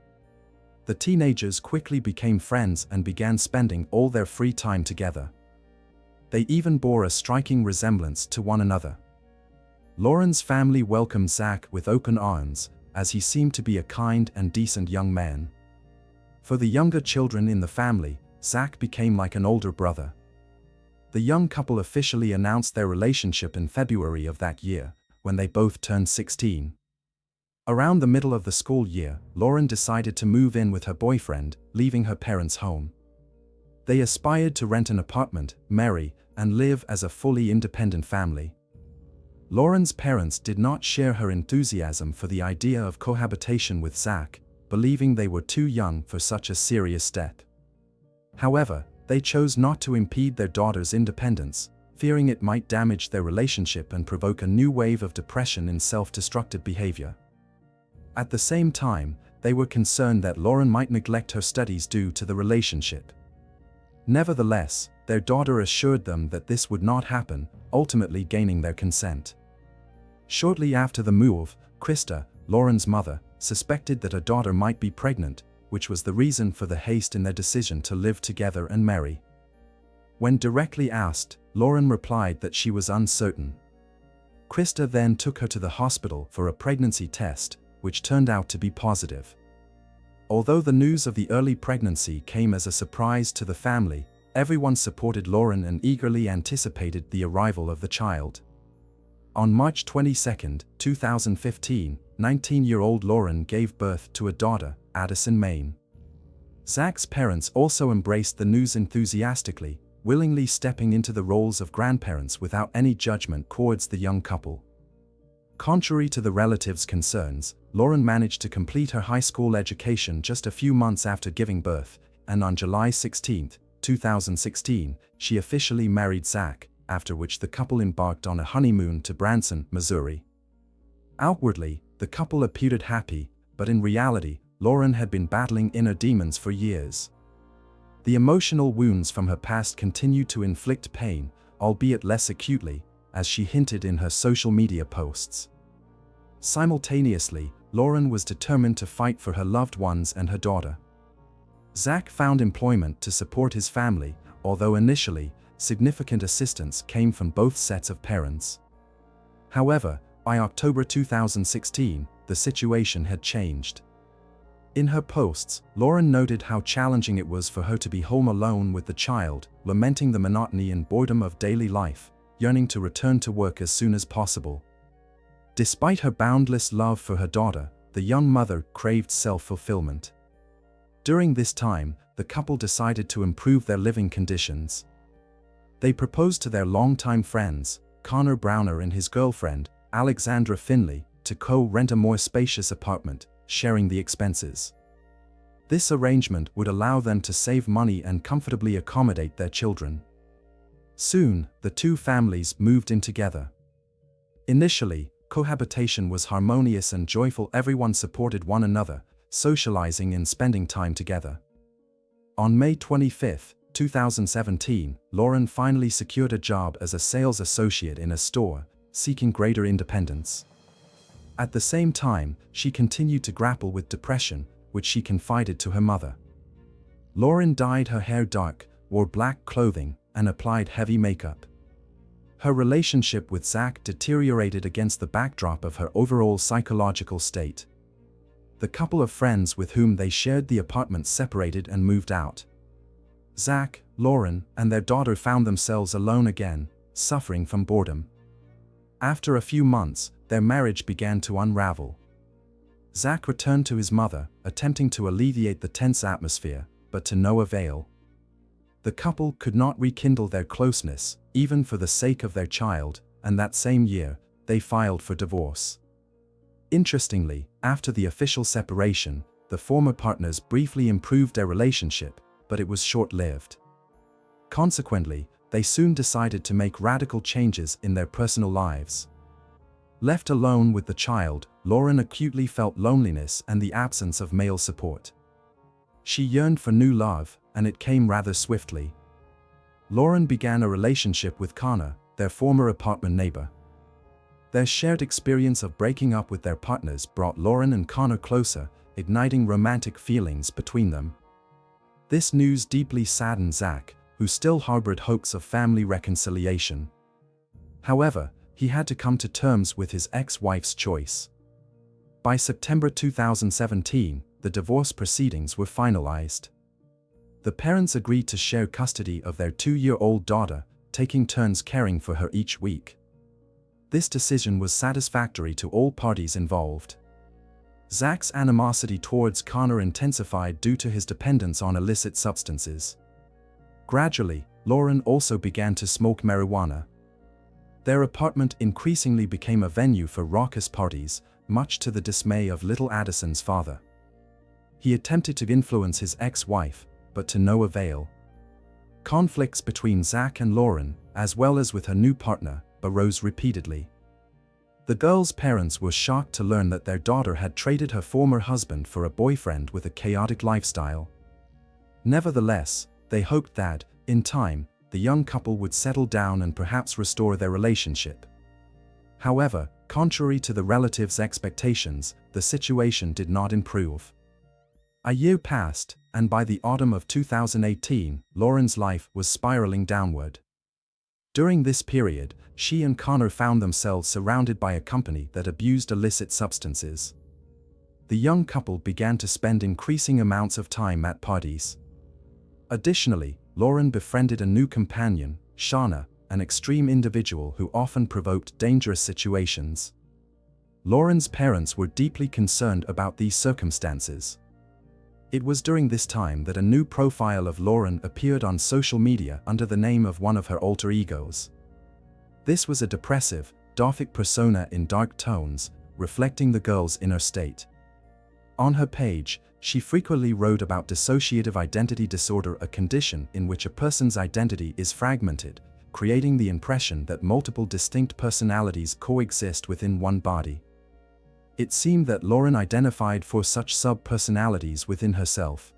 The teenagers quickly became friends and began spending all their free time together. They even bore a striking resemblance to one another. Lauren's family welcomed Zach with open arms, as he seemed to be a kind and decent young man. For the younger children in the family, Zach became like an older brother. The young couple officially announced their relationship in February of that year, when they both turned 16. Around the middle of the school year, Lauren decided to move in with her boyfriend, leaving her parents' home. They aspired to rent an apartment, marry, and live as a fully independent family. Lauren's parents did not share her enthusiasm for the idea of cohabitation with Zach, believing they were too young for such a serious step. However, they chose not to impede their daughter's independence, fearing it might damage their relationship and provoke a new wave of depression and self-destructive behavior. At the same time, they were concerned that Lauren might neglect her studies due to the relationship. Nevertheless, their daughter assured them that this would not happen, ultimately gaining their consent. Shortly after the move, Krista, Lauren's mother, suspected that her daughter might be pregnant, which was the reason for the haste in their decision to live together and marry. When directly asked, Lauren replied that she was uncertain. Krista then took her to the hospital for a pregnancy test, which turned out to be positive. Although the news of the early pregnancy came as a surprise to the family, everyone supported Lauren and eagerly anticipated the arrival of the child. On March 22, 2015, 19-year-old Lauren gave birth to a daughter, Addison Maine. Zach's parents also embraced the news enthusiastically, willingly stepping into the roles of grandparents without any judgment towards the young couple. Contrary to the relatives' concerns, Lauren managed to complete her high school education just a few months after giving birth, and on July 16, 2016, she officially married Zach, after which the couple embarked on a honeymoon to Branson, Missouri. Outwardly, the couple appeared happy, but in reality, Lauren had been battling inner demons for years. The emotional wounds from her past continued to inflict pain, albeit less acutely, as she hinted in her social media posts. Simultaneously, Lauren was determined to fight for her loved ones and her daughter. Zach found employment to support his family, although initially, significant assistance came from both sets of parents. However, by October 2016, the situation had changed. In her posts, Lauren noted how challenging it was for her to be home alone with the child, lamenting the monotony and boredom of daily life, yearning to return to work as soon as possible. Despite her boundless love for her daughter, the young mother craved self-fulfillment. During this time, the couple decided to improve their living conditions. They proposed to their longtime friends, Connor Browner and his girlfriend, Alexandra Finley, to co-rent a more spacious apartment, sharing the expenses. This arrangement would allow them to save money and comfortably accommodate their children. Soon, the two families moved in together. Initially, cohabitation was harmonious and joyful. Everyone supported one another, socializing and spending time together. On May 25, 2017, Lauren finally secured a job as a sales associate in a store, seeking greater independence. At the same time, she continued to grapple with depression, which she confided to her mother. Lauren dyed her hair dark, wore black clothing, and applied heavy makeup. Her relationship with Zach deteriorated against the backdrop of her overall psychological state. The couple of friends with whom they shared the apartment separated and moved out. Zach, Lauren, and their daughter found themselves alone again, suffering from boredom. After a few months, their marriage began to unravel. Zach returned to his mother, attempting to alleviate the tense atmosphere, but to no avail. The couple could not rekindle their closeness, even for the sake of their child, and that same year, they filed for divorce. Interestingly, after the official separation, the former partners briefly improved their relationship, but it was short-lived. Consequently, they soon decided to make radical changes in their personal lives. Left alone with the child, Lauren acutely felt loneliness and the absence of male support. She yearned for new love, and it came rather swiftly. Lauren began a relationship with Connor, their former apartment neighbor. Their shared experience of breaking up with their partners brought Lauren and Connor closer, igniting romantic feelings between them. This news deeply saddened Zach, who still harbored hopes of family reconciliation. However, he had to come to terms with his ex-wife's choice. By September 2017, the divorce proceedings were finalized. The parents agreed to share custody of their 2-year-old daughter, taking turns caring for her each week. This decision was satisfactory to all parties involved. Zach's animosity towards Connor intensified due to his dependence on illicit substances. Gradually, Lauren also began to smoke marijuana. Their apartment increasingly became a venue for raucous parties, much to the dismay of little Addison's father. He attempted to influence his ex-wife, but to no avail. Conflicts between Zach and Lauren, as well as with her new partner, arose repeatedly. The girl's parents were shocked to learn that their daughter had traded her former husband for a boyfriend with a chaotic lifestyle. Nevertheless, they hoped that, in time, the young couple would settle down and perhaps restore their relationship. However, contrary to the relatives' expectations, the situation did not improve. A year passed, and by the autumn of 2018, Lauren's life was spiraling downward. During this period, she and Connor found themselves surrounded by a company that abused illicit substances. The young couple began to spend increasing amounts of time at parties. Additionally, Lauren befriended a new companion, Shauna, an extreme individual who often provoked dangerous situations. Lauren's parents were deeply concerned about these circumstances. It was during this time that a new profile of Lauren appeared on social media under the name of one of her alter egos. This was a depressive, gothic persona in dark tones, reflecting the girl's inner state. On her page, she frequently wrote about dissociative identity disorder, a condition in which a person's identity is fragmented, creating the impression that multiple distinct personalities coexist within one body. It seemed that Lauren identified for such sub-personalities within herself.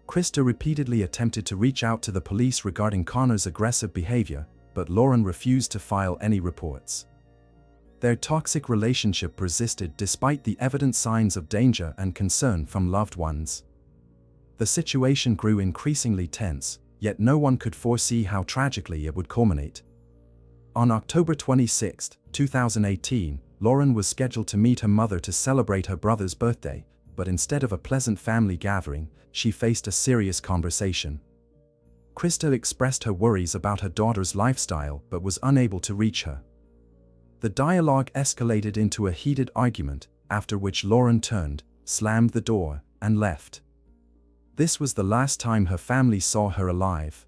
Krista repeatedly attempted to reach out to the police regarding Connor's aggressive behavior, but Lauren refused to file any reports. Their toxic relationship persisted despite the evident signs of danger and concern from loved ones. The situation grew increasingly tense, yet no one could foresee how tragically it would culminate. On October 26, 2018, Lauren was scheduled to meet her mother to celebrate her brother's birthday, but instead of a pleasant family gathering, she faced a serious conversation. Krista expressed her worries about her daughter's lifestyle but was unable to reach her. The dialogue escalated into a heated argument, after which Lauren turned, slammed the door, and left. This was the last time her family saw her alive.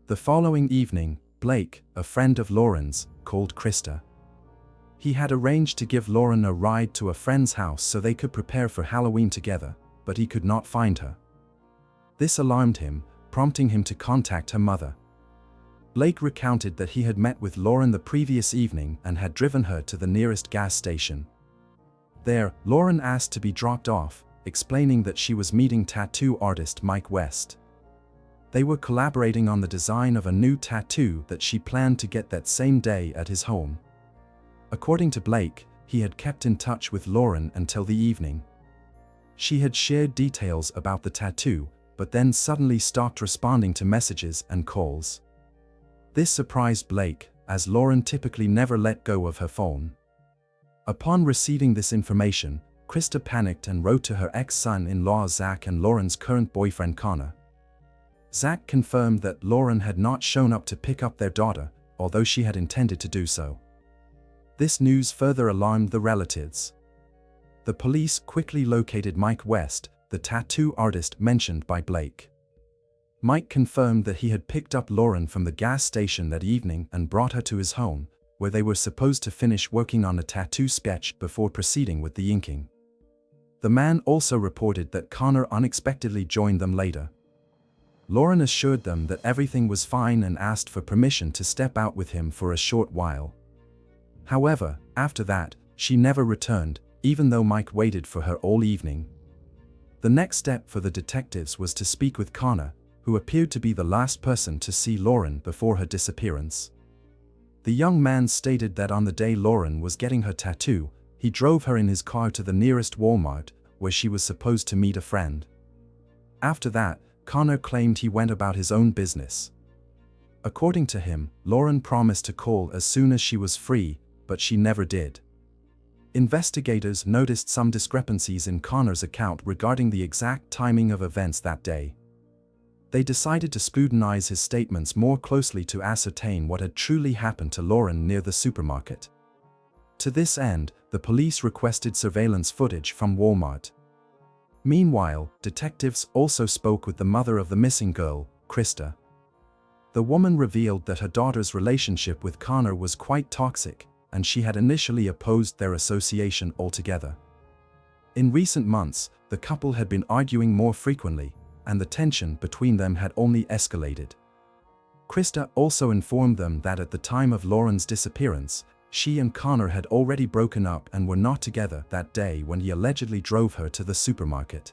The following evening, Blake, a friend of Lauren's, called Krista. He had arranged to give Lauren a ride to a friend's house so they could prepare for Halloween together, but he could not find her. This alarmed him, prompting him to contact her mother. Blake recounted that he had met with Lauren the previous evening and had driven her to the nearest gas station. There, Lauren asked to be dropped off, explaining that she was meeting tattoo artist Mike West. They were collaborating on the design of a new tattoo that she planned to get that same day at his home. According to Blake, he had kept in touch with Lauren until the evening. She had shared details about the tattoo, but then suddenly stopped responding to messages and calls. This surprised Blake, as Lauren typically never let go of her phone. Upon receiving this information, Krista panicked and wrote to her ex-son-in-law Zach and Lauren's current boyfriend Connor. Zach confirmed that Lauren had not shown up to pick up their daughter, although she had intended to do so. This news further alarmed the relatives. The police quickly located Mike West, the tattoo artist mentioned by Blake. Mike confirmed that he had picked up Lauren from the gas station that evening and brought her to his home, where they were supposed to finish working on a tattoo sketch before proceeding with the inking. The man also reported that Connor unexpectedly joined them later. Lauren assured them that everything was fine and asked for permission to step out with him for a short while. However, after that, she never returned, even though Mike waited for her all evening. The next step for the detectives was to speak with Connor, who appeared to be the last person to see Lauren before her disappearance. The young man stated that on the day Lauren was getting her tattoo, he drove her in his car to the nearest Walmart, where she was supposed to meet a friend. After that, Connor claimed he went about his own business. According to him, Lauren promised to call as soon as she was free, but she never did. Investigators noticed some discrepancies in Connor's account regarding the exact timing of events that day. They decided to scrutinize his statements more closely to ascertain what had truly happened to Lauren near the supermarket. To this end, the police requested surveillance footage from Walmart. Meanwhile, detectives also spoke with the mother of the missing girl, Krista. The woman revealed that her daughter's relationship with Connor was quite toxic, and she had initially opposed their association altogether. In recent months, the couple had been arguing more frequently, and the tension between them had only escalated. Krista also informed them that at the time of Lauren's disappearance, she and Connor had already broken up and were not together that day when he allegedly drove her to the supermarket.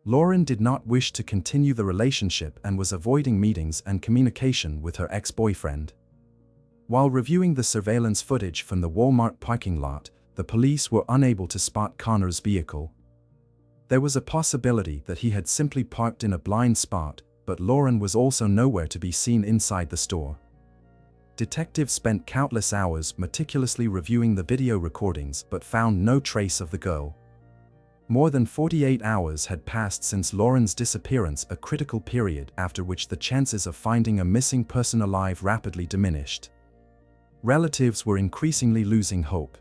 Lauren did not wish to continue the relationship and was avoiding meetings and communication with her ex-boyfriend. While reviewing the surveillance footage from the Walmart parking lot, the police were unable to spot Connor's vehicle. There was a possibility that he had simply parked in a blind spot, but Lauren was also nowhere to be seen inside the store. Detectives spent countless hours meticulously reviewing the video recordings but found no trace of the girl. More than 48 hours had passed since Lauren's disappearance, a critical period after which the chances of finding a missing person alive rapidly diminished. Relatives were increasingly losing hope.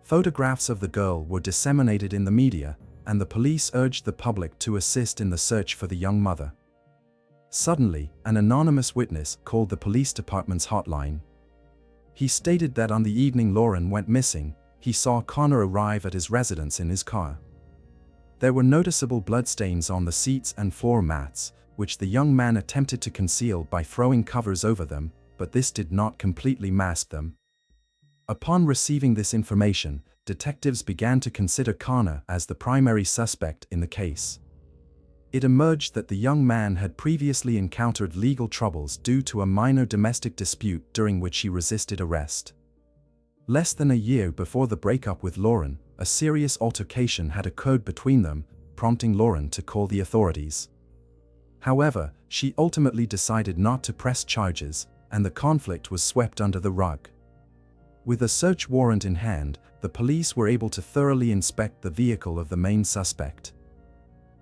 Photographs of the girl were disseminated in the media, and the police urged the public to assist in the search for the young mother. Suddenly, an anonymous witness called the police department's hotline. He stated that on the evening Lauren went missing, he saw Connor arrive at his residence in his car. There were noticeable bloodstains on the seats and floor mats, which the young man attempted to conceal by throwing covers over them, but this did not completely mask them. Upon receiving this information, detectives began to consider Connor as the primary suspect in the case. It emerged that the young man had previously encountered legal troubles due to a minor domestic dispute during which he resisted arrest. Less than a year before the breakup with Lauren, a serious altercation had occurred between them, prompting Lauren to call the authorities. However, she ultimately decided not to press charges, and the conflict was swept under the rug. With a search warrant in hand, the police were able to thoroughly inspect the vehicle of the main suspect.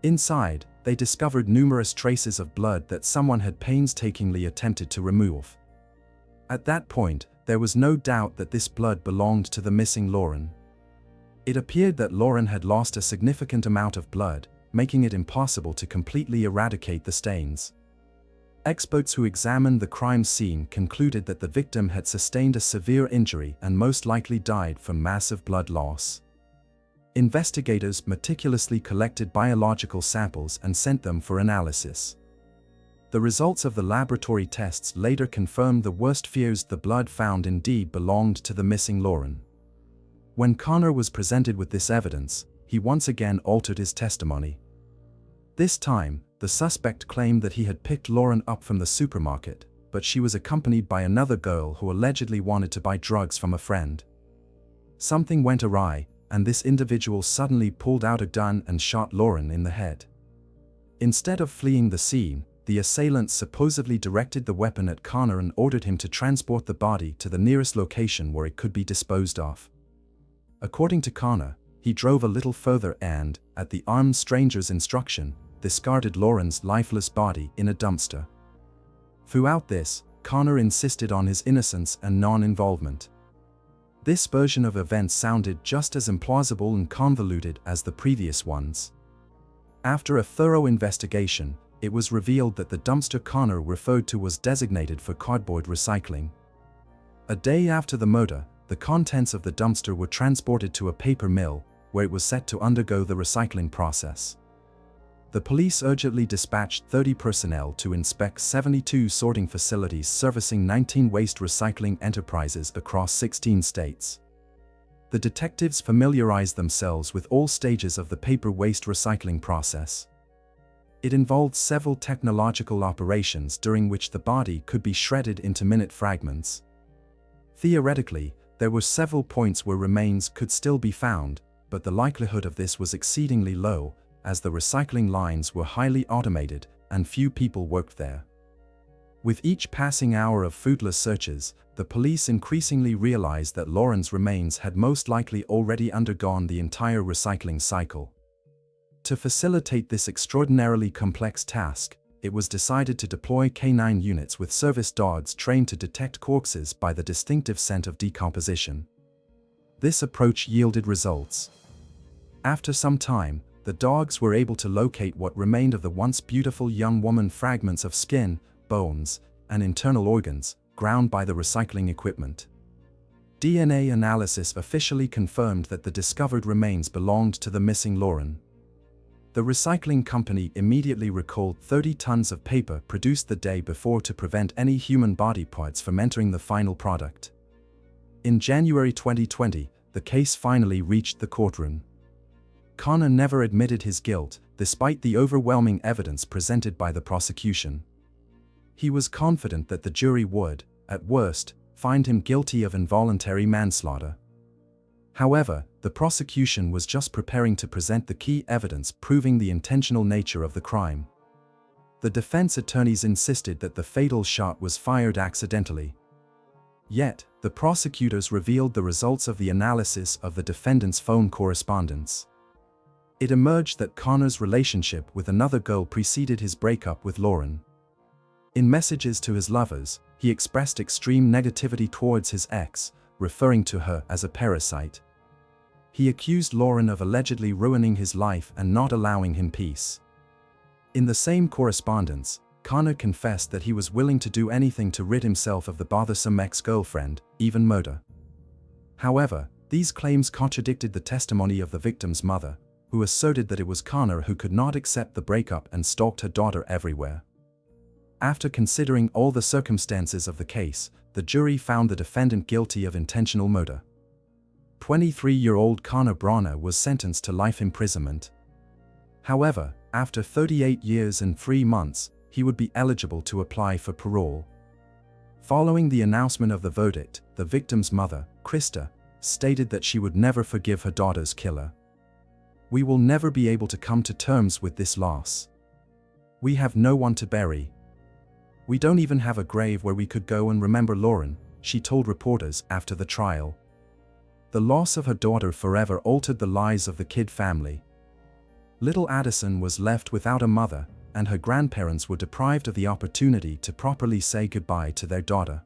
Inside, they discovered numerous traces of blood that someone had painstakingly attempted to remove. At that point, there was no doubt that this blood belonged to the missing Lauren. It appeared that Lauren had lost a significant amount of blood, making it impossible to completely eradicate the stains. Experts who examined the crime scene concluded that the victim had sustained a severe injury and most likely died from massive blood loss. Investigators meticulously collected biological samples and sent them for analysis. The results of the laboratory tests later confirmed the worst fears. The blood found indeed belonged to the missing Lauren. When Connor was presented with this evidence, he once again altered his testimony. This time, the suspect claimed that he had picked Lauren up from the supermarket, but she was accompanied by another girl who allegedly wanted to buy drugs from a friend. Something went awry, and this individual suddenly pulled out a gun and shot Lauren in the head. Instead of fleeing the scene, the assailant supposedly directed the weapon at Connor and ordered him to transport the body to the nearest location where it could be disposed of. According to Connor, he drove a little further and, at the armed stranger's instruction, discarded Lauren's lifeless body in a dumpster. Throughout this, Connor insisted on his innocence and non-involvement. This version of events sounded just as implausible and convoluted as the previous ones. After a thorough investigation, it was revealed that the dumpster Connor referred to was designated for cardboard recycling. A day after the murder, the contents of the dumpster were transported to a paper mill, where it was set to undergo the recycling process. The police urgently dispatched 30 personnel to inspect 72 sorting facilities servicing 19 waste recycling enterprises across 16 states. The detectives familiarized themselves with all stages of the paper waste recycling process. It involved several technological operations during which the body could be shredded into minute fragments. Theoretically, there were several points where remains could still be found, but the likelihood of this was exceedingly low, as the recycling lines were highly automated and few people worked there. With each passing hour of fruitless searches, the police increasingly realized that Lauren's remains had most likely already undergone the entire recycling cycle. To facilitate this extraordinarily complex task, it was decided to deploy canine units with service dogs trained to detect corpses by the distinctive scent of decomposition. This approach yielded results. After some time, the dogs were able to locate what remained of the once beautiful young woman: fragments of skin, bones, and internal organs, ground by the recycling equipment. DNA analysis officially confirmed that the discovered remains belonged to the missing Lauren. The recycling company immediately recalled 30 tons of paper produced the day before to prevent any human body parts from entering the final product. In January 2020, the case finally reached the courtroom. Connor never admitted his guilt, despite the overwhelming evidence presented by the prosecution. He was confident that the jury would, at worst, find him guilty of involuntary manslaughter. However, the prosecution was just preparing to present the key evidence proving the intentional nature of the crime. The defense attorneys insisted that the fatal shot was fired accidentally. Yet, the prosecutors revealed the results of the analysis of the defendant's phone correspondence. It emerged that Connor's relationship with another girl preceded his breakup with Lauren. In messages to his lovers, he expressed extreme negativity towards his ex, referring to her as a parasite. He accused Lauren of allegedly ruining his life and not allowing him peace. In the same correspondence, Connor confessed that he was willing to do anything to rid himself of the bothersome ex-girlfriend, even murder. However, these claims contradicted the testimony of the victim's mother, who asserted that it was Connor who could not accept the breakup and stalked her daughter everywhere. After considering all the circumstances of the case, the jury found the defendant guilty of intentional murder. 23-year-old Connor Bronner was sentenced to life imprisonment. However, after 38 years and 3 months, he would be eligible to apply for parole. Following the announcement of the verdict, the victim's mother, Krista, stated that she would never forgive her daughter's killer. "We will never be able to come to terms with this loss. We have no one to bury. We don't even have a grave where we could go and remember Lauren," she told reporters after the trial. The loss of her daughter forever altered the lives of the Kidd family. Little Addison was left without a mother, and her grandparents were deprived of the opportunity to properly say goodbye to their daughter.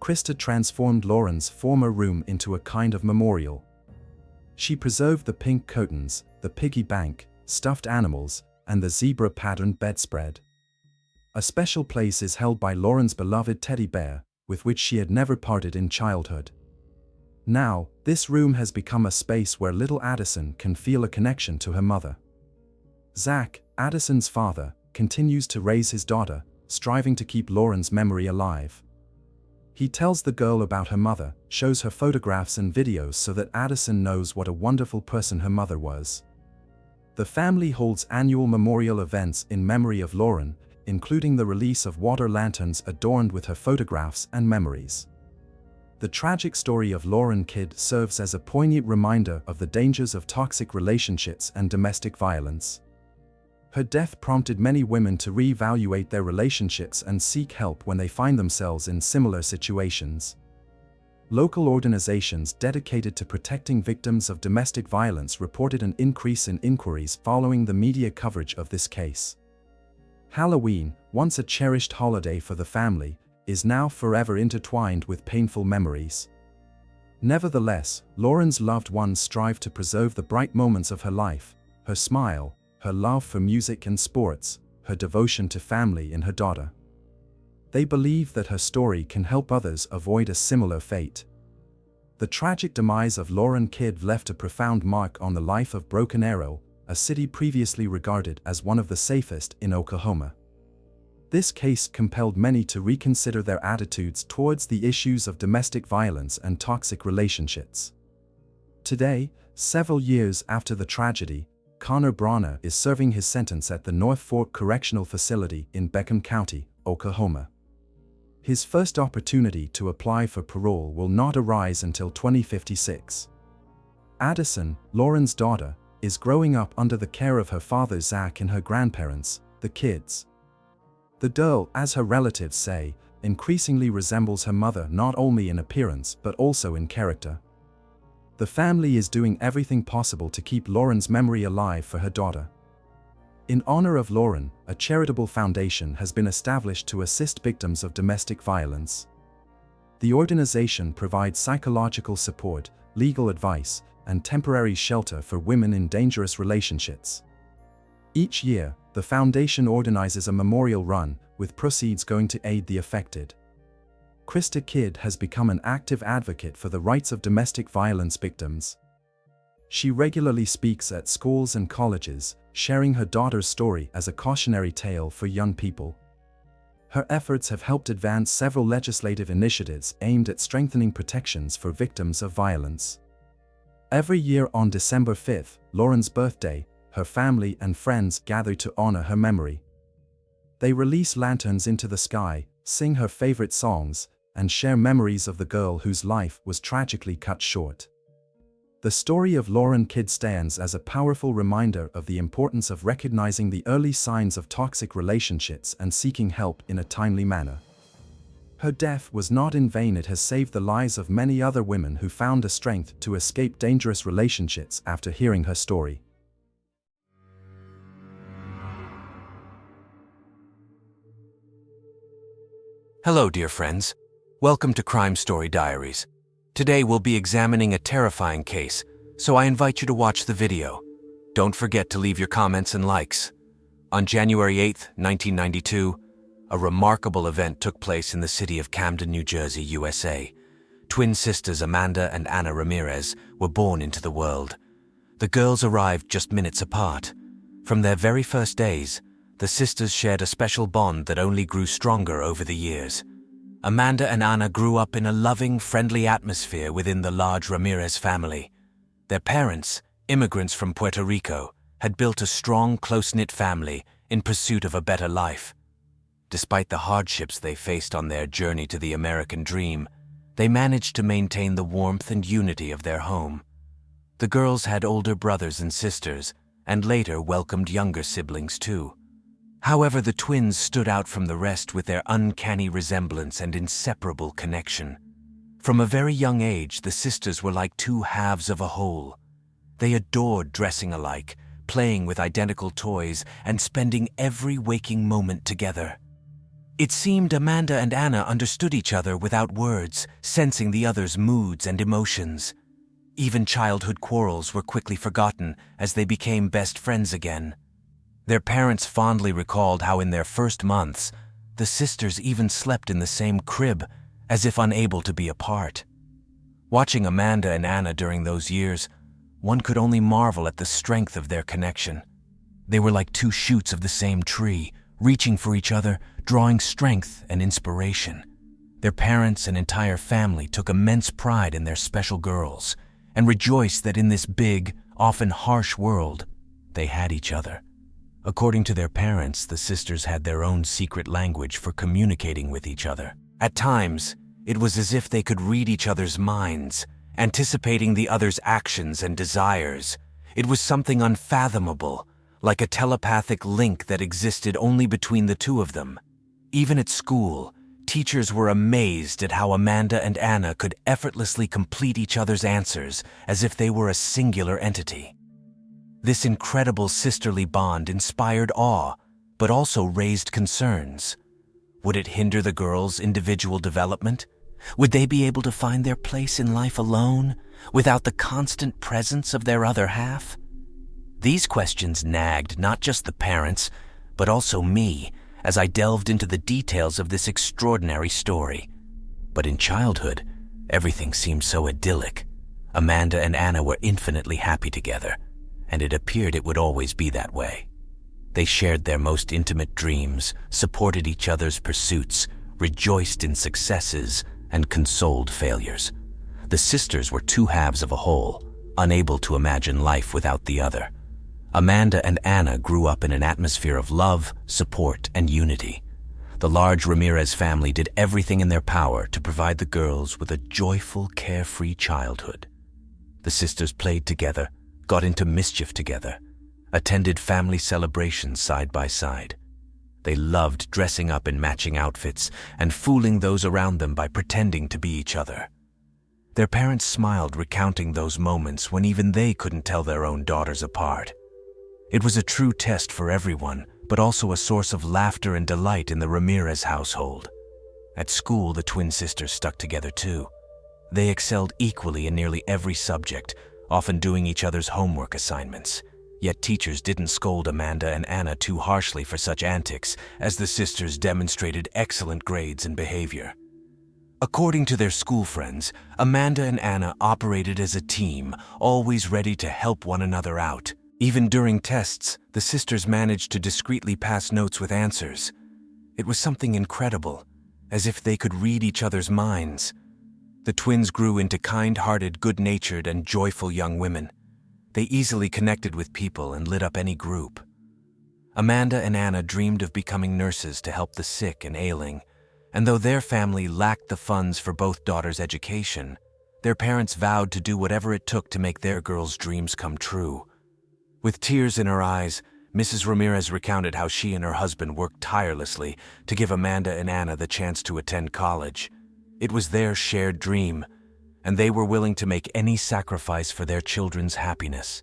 Krista transformed Lauren's former room into a kind of memorial. She preserved the pink curtains, the piggy bank, stuffed animals, and the zebra-patterned bedspread. A special place is held by Lauren's beloved teddy bear, with which she had never parted in childhood. Now, this room has become a space where little Addison can feel a connection to her mother. Zach, Addison's father, continues to raise his daughter, striving to keep Lauren's memory alive. He tells the girl about her mother, shows her photographs and videos so that Addison knows what a wonderful person her mother was. The family holds annual memorial events in memory of Lauren, including the release of water lanterns adorned with her photographs and memories. The tragic story of Lauren Kidd serves as a poignant reminder of the dangers of toxic relationships and domestic violence. Her death prompted many women to reevaluate their relationships and seek help when they find themselves in similar situations. Local organizations dedicated to protecting victims of domestic violence reported an increase in inquiries following the media coverage of this case. Halloween, once a cherished holiday for the family, is now forever intertwined with painful memories. Nevertheless, Lauren's loved ones strive to preserve the bright moments of her life, her smile, her love for music and sports, her devotion to family and her daughter. They believe that her story can help others avoid a similar fate. The tragic demise of Lauren Kidd left a profound mark on the life of Broken Arrow, a city previously regarded as one of the safest in Oklahoma. This case compelled many to reconsider their attitudes towards the issues of domestic violence and toxic relationships. Today, several years after the tragedy, Connor Bronner is serving his sentence at the North Fork Correctional Facility in Beckham County, Oklahoma. His first opportunity to apply for parole will not arise until 2056. Addison, Lauren's daughter, is growing up under the care of her father Zach and her grandparents, the Kids. The girl, as her relatives say, increasingly resembles her mother not only in appearance but also in character. The family is doing everything possible to keep Lauren's memory alive for her daughter. In honor of Lauren, a charitable foundation has been established to assist victims of domestic violence. The organization provides psychological support, legal advice, and temporary shelter for women in dangerous relationships. Each year, the foundation organizes a memorial run, with proceeds going to aid the affected. Krista Kidd has become an active advocate for the rights of domestic violence victims. She regularly speaks at schools and colleges, sharing her daughter's story as a cautionary tale for young people. Her efforts have helped advance several legislative initiatives aimed at strengthening protections for victims of violence. Every year on December 5th, Lauren's birthday, her family and friends gather to honor her memory. They release lanterns into the sky, sing her favorite songs, and share memories of the girl whose life was tragically cut short. The story of Lauren Kidd stands as a powerful reminder of the importance of recognizing the early signs of toxic relationships and seeking help in a timely manner. Her death was not in vain. It has saved the lives of many other women who found the strength to escape dangerous relationships after hearing her story. Hello, dear friends. Welcome to Crime Story Diaries. Today we'll be examining a terrifying case, so I invite you to watch the video. Don't forget to leave your comments and likes. On January 8, 1992, a remarkable event took place in the city of Camden, New Jersey, USA. Twin sisters Amanda and Anna Ramirez were born into the world. The girls arrived just minutes apart. From their very first days, the sisters shared a special bond that only grew stronger over the years. Amanda and Anna grew up in a loving, friendly atmosphere within the large Ramirez family. Their parents, immigrants from Puerto Rico, had built a strong, close-knit family in pursuit of a better life. Despite the hardships they faced on their journey to the American dream, they managed to maintain the warmth and unity of their home. The girls had older brothers and sisters, and later welcomed younger siblings too. However, the twins stood out from the rest with their uncanny resemblance and inseparable connection. From a very young age, the sisters were like two halves of a whole. They adored dressing alike, playing with identical toys, and spending every waking moment together. It seemed Amanda and Anna understood each other without words, sensing the other's moods and emotions. Even childhood quarrels were quickly forgotten as they became best friends again. Their parents fondly recalled how in their first months, the sisters even slept in the same crib, as if unable to be apart. Watching Amanda and Anna during those years, one could only marvel at the strength of their connection. They were like two shoots of the same tree, reaching for each other, drawing strength and inspiration. Their parents and entire family took immense pride in their special girls, and rejoiced that in this big, often harsh world, they had each other. According to their parents, the sisters had their own secret language for communicating with each other. At times, it was as if they could read each other's minds, anticipating the other's actions and desires. It was something unfathomable, like a telepathic link that existed only between the two of them. Even at school, teachers were amazed at how Amanda and Anna could effortlessly complete each other's answers as if they were a singular entity. This incredible sisterly bond inspired awe, but also raised concerns. Would it hinder the girls' individual development? Would they be able to find their place in life alone, without the constant presence of their other half? These questions nagged not just the parents, but also me, as I delved into the details of this extraordinary story. But in childhood, everything seemed so idyllic. Amanda and Anna were infinitely happy together. and it appeared it would always be that way. They shared their most intimate dreams, supported each other's pursuits, rejoiced in successes, and consoled failures. The sisters were two halves of a whole, unable to imagine life without the other. Amanda and Anna grew up in an atmosphere of love, support, and unity. The large Ramirez family did everything in their power to provide the girls with a joyful, carefree childhood. The sisters played together, got into mischief together, attended family celebrations side by side. They loved dressing up in matching outfits and fooling those around them by pretending to be each other. Their parents smiled recounting those moments when even they couldn't tell their own daughters apart. It was a true test for everyone, but also a source of laughter and delight in the Ramirez household. At school, the twin sisters stuck together too. They excelled equally in nearly every subject, often doing each other's homework assignments. Yet teachers didn't scold Amanda and Anna too harshly for such antics, as the sisters demonstrated excellent grades and behavior. According to their school friends, Amanda and Anna operated as a team, always ready to help one another out. Even during tests, the sisters managed to discreetly pass notes with answers. It was something incredible, as if they could read each other's minds. The twins grew into kind-hearted, good-natured, and joyful young women. They easily connected with people and lit up any group. Amanda and Anna dreamed of becoming nurses to help the sick and ailing, and though their family lacked the funds for both daughters' education, their parents vowed to do whatever it took to make their girls' dreams come true. With tears in her eyes, Mrs. Ramirez recounted how she and her husband worked tirelessly to give Amanda and Anna the chance to attend college. It was their shared dream, and they were willing to make any sacrifice for their children's happiness.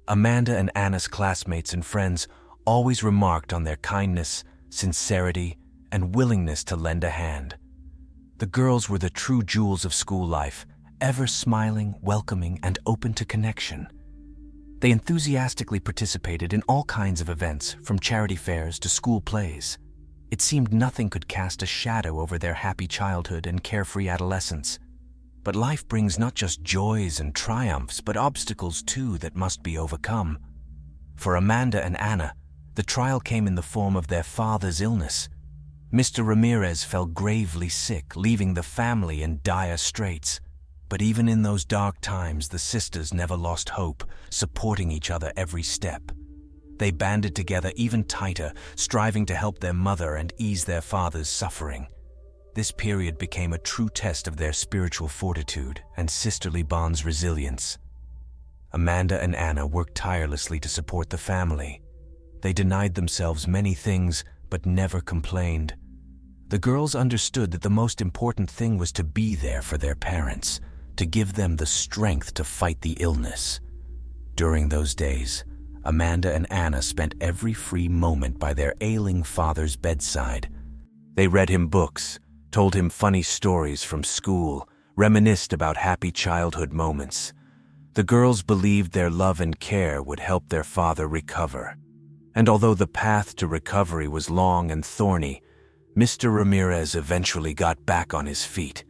Amanda and Anna's classmates and friends always remarked on their kindness, sincerity, and willingness to lend a hand. The girls were the true jewels of school life, ever smiling, welcoming, and open to connection. They enthusiastically participated in all kinds of events, from charity fairs to school plays. It seemed nothing could cast a shadow over their happy childhood and carefree adolescence. But life brings not just joys and triumphs, but obstacles too that must be overcome. For Amanda and Anna, the trial came in the form of their father's illness. Mr. Ramirez fell gravely sick, leaving the family in dire straits. But even in those dark times, the sisters never lost hope, supporting each other every step. They banded together even tighter, striving to help their mother and ease their father's suffering. This period became a true test of their spiritual fortitude and sisterly bonds' resilience. Amanda and Anna worked tirelessly to support the family. They denied themselves many things, but never complained. The girls understood that the most important thing was to be there for their parents, to give them the strength to fight the illness. During those days, Amanda and Anna spent every free moment by their ailing father's bedside. They read him books, told him funny stories from school, reminisced about happy childhood moments. The girls believed their love and care would help their father recover. And although the path to recovery was long and thorny, Mr. Ramirez eventually got back on his feet.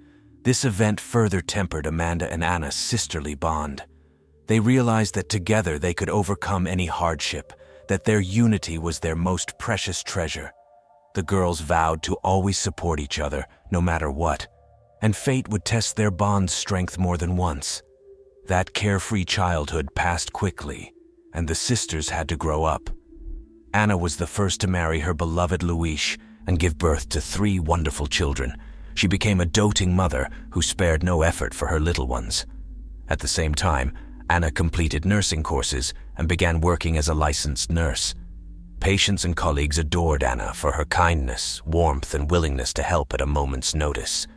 This event further tempered Amanda and Anna's sisterly bond. They realized that together they could overcome any hardship, that their unity was their most precious treasure. The girls vowed to always support each other, no matter what, and fate would test their bond's strength more than once. That carefree childhood passed quickly, and the sisters had to grow up. Anna was the first to marry her beloved Luis and give birth to 3 wonderful children. She became a doting mother who spared no effort for her little ones. At the same time, Anna completed nursing courses and began working as a licensed nurse. Patients and colleagues adored Anna for her kindness, warmth, and willingness to help at a moment's notice.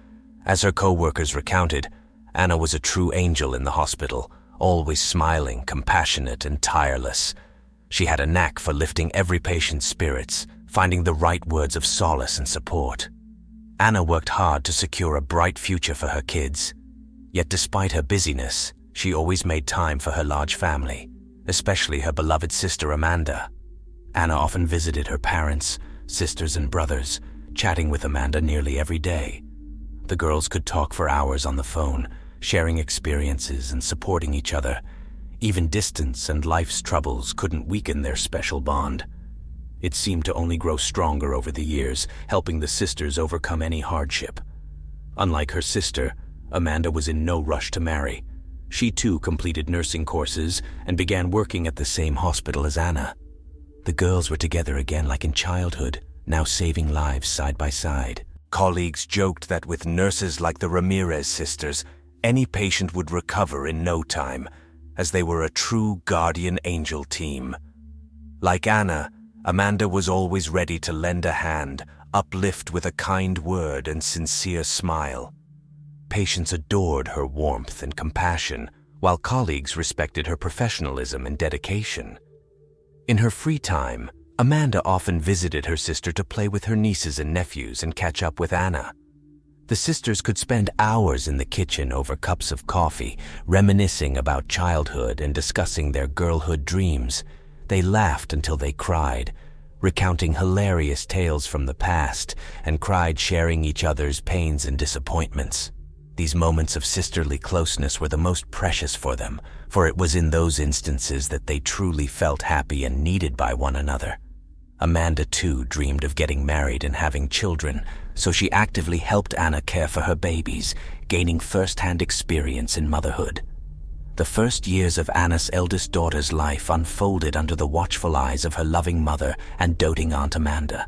As her co-workers recounted, Anna was a true angel in the hospital, always smiling, compassionate, and tireless. She had a knack for lifting every patient's spirits, finding the right words of solace and support. Anna worked hard to secure a bright future for her kids. Yet despite her busyness, she always made time for her large family, especially her beloved sister Amanda. Anna often visited her parents, sisters, and brothers, chatting with Amanda nearly every day. The girls could talk for hours on the phone, sharing experiences and supporting each other. Even distance and life's troubles couldn't weaken their special bond. It seemed to only grow stronger over the years, helping the sisters overcome any hardship. Unlike her sister, Amanda was in no rush to marry. She too completed nursing courses and began working at the same hospital as Anna. The girls were together again like in childhood, now saving lives side by side. Colleagues joked that with nurses like the Ramirez sisters, any patient would recover in no time, as they were a true guardian angel team. Like Anna, Amanda was always ready to lend a hand, uplift with a kind word and sincere smile. Patients adored her warmth and compassion, while colleagues respected her professionalism and dedication. In her free time, Amanda often visited her sister to play with her nieces and nephews and catch up with Anna. The sisters could spend hours in the kitchen over cups of coffee, reminiscing about childhood and discussing their girlhood dreams. They laughed until they cried, recounting hilarious tales from the past, and cried sharing each other's pains and disappointments. These moments of sisterly closeness were the most precious for them, for it was in those instances that they truly felt happy and needed by one another. Amanda, too, dreamed of getting married and having children, so she actively helped Anna care for her babies, gaining first-hand experience in motherhood. The first years of Anna's eldest daughter's life unfolded under the watchful eyes of her loving mother and doting Aunt Amanda.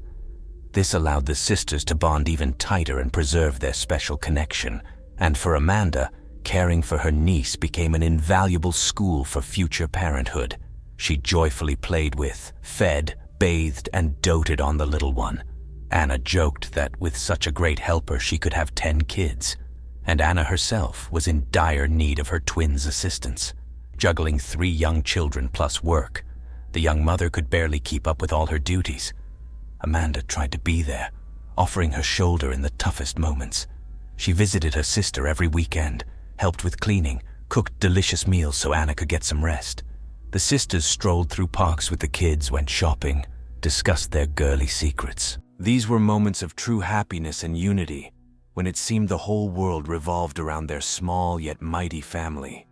This allowed the sisters to bond even tighter and preserve their special connection. And for Amanda, caring for her niece became an invaluable school for future parenthood. She joyfully played with, fed, bathed, and doted on the little one. Anna joked that with such a great helper she could have 10 kids. And Anna herself was in dire need of her twins' assistance, juggling 3 young children plus work. The young mother could barely keep up with all her duties. Amanda tried to be there, offering her shoulder in the toughest moments. She visited her sister every weekend, helped with cleaning, cooked delicious meals so Anna could get some rest. The sisters strolled through parks with the kids, went shopping, discussed their girly secrets. These were moments of true happiness and unity, when it seemed the whole world revolved around their small yet mighty family.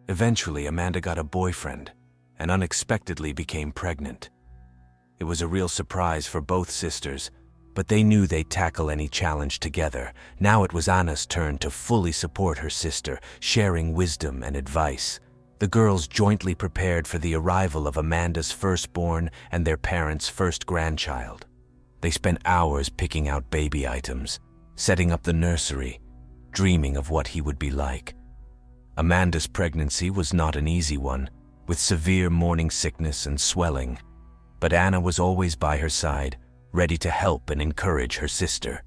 Eventually, Amanda got a boyfriend and unexpectedly became pregnant. It was a real surprise for both sisters, but they knew they'd tackle any challenge together. Now it was Anna's turn to fully support her sister, sharing wisdom and advice. The girls jointly prepared for the arrival of Amanda's firstborn and their parents' first grandchild. They spent hours picking out baby items, setting up the nursery, dreaming of what he would be like. Amanda's pregnancy was not an easy one, with severe morning sickness and swelling, but Anna was always by her side, ready to help and encourage her sister.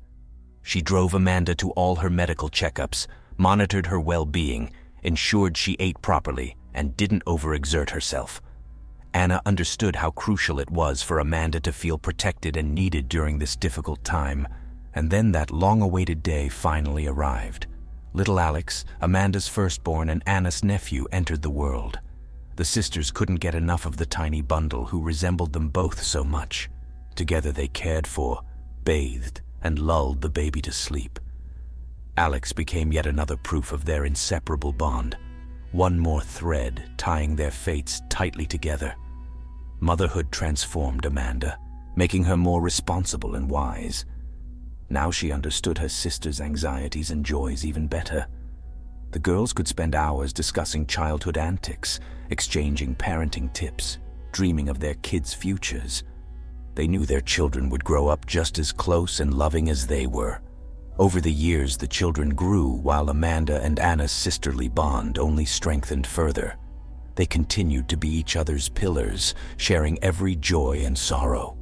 She drove Amanda to all her medical checkups, monitored her well-being, ensured she ate properly, and didn't overexert herself. Anna understood how crucial it was for Amanda to feel protected and needed during this difficult time, and then that long-awaited day finally arrived. Little Alex, Amanda's firstborn and Anna's nephew, entered the world. The sisters couldn't get enough of the tiny bundle who resembled them both so much. Together they cared for, bathed, and lulled the baby to sleep. Alex became yet another proof of their inseparable bond, one more thread tying their fates tightly together. Motherhood transformed Amanda, making her more responsible and wise. Now she understood her sister's anxieties and joys even better. The girls could spend hours discussing childhood antics, exchanging parenting tips, dreaming of their kids' futures. They knew their children would grow up just as close and loving as they were. Over the years, the children grew while Amanda and Anna's sisterly bond only strengthened further. They continued to be each other's pillars, sharing every joy and sorrow.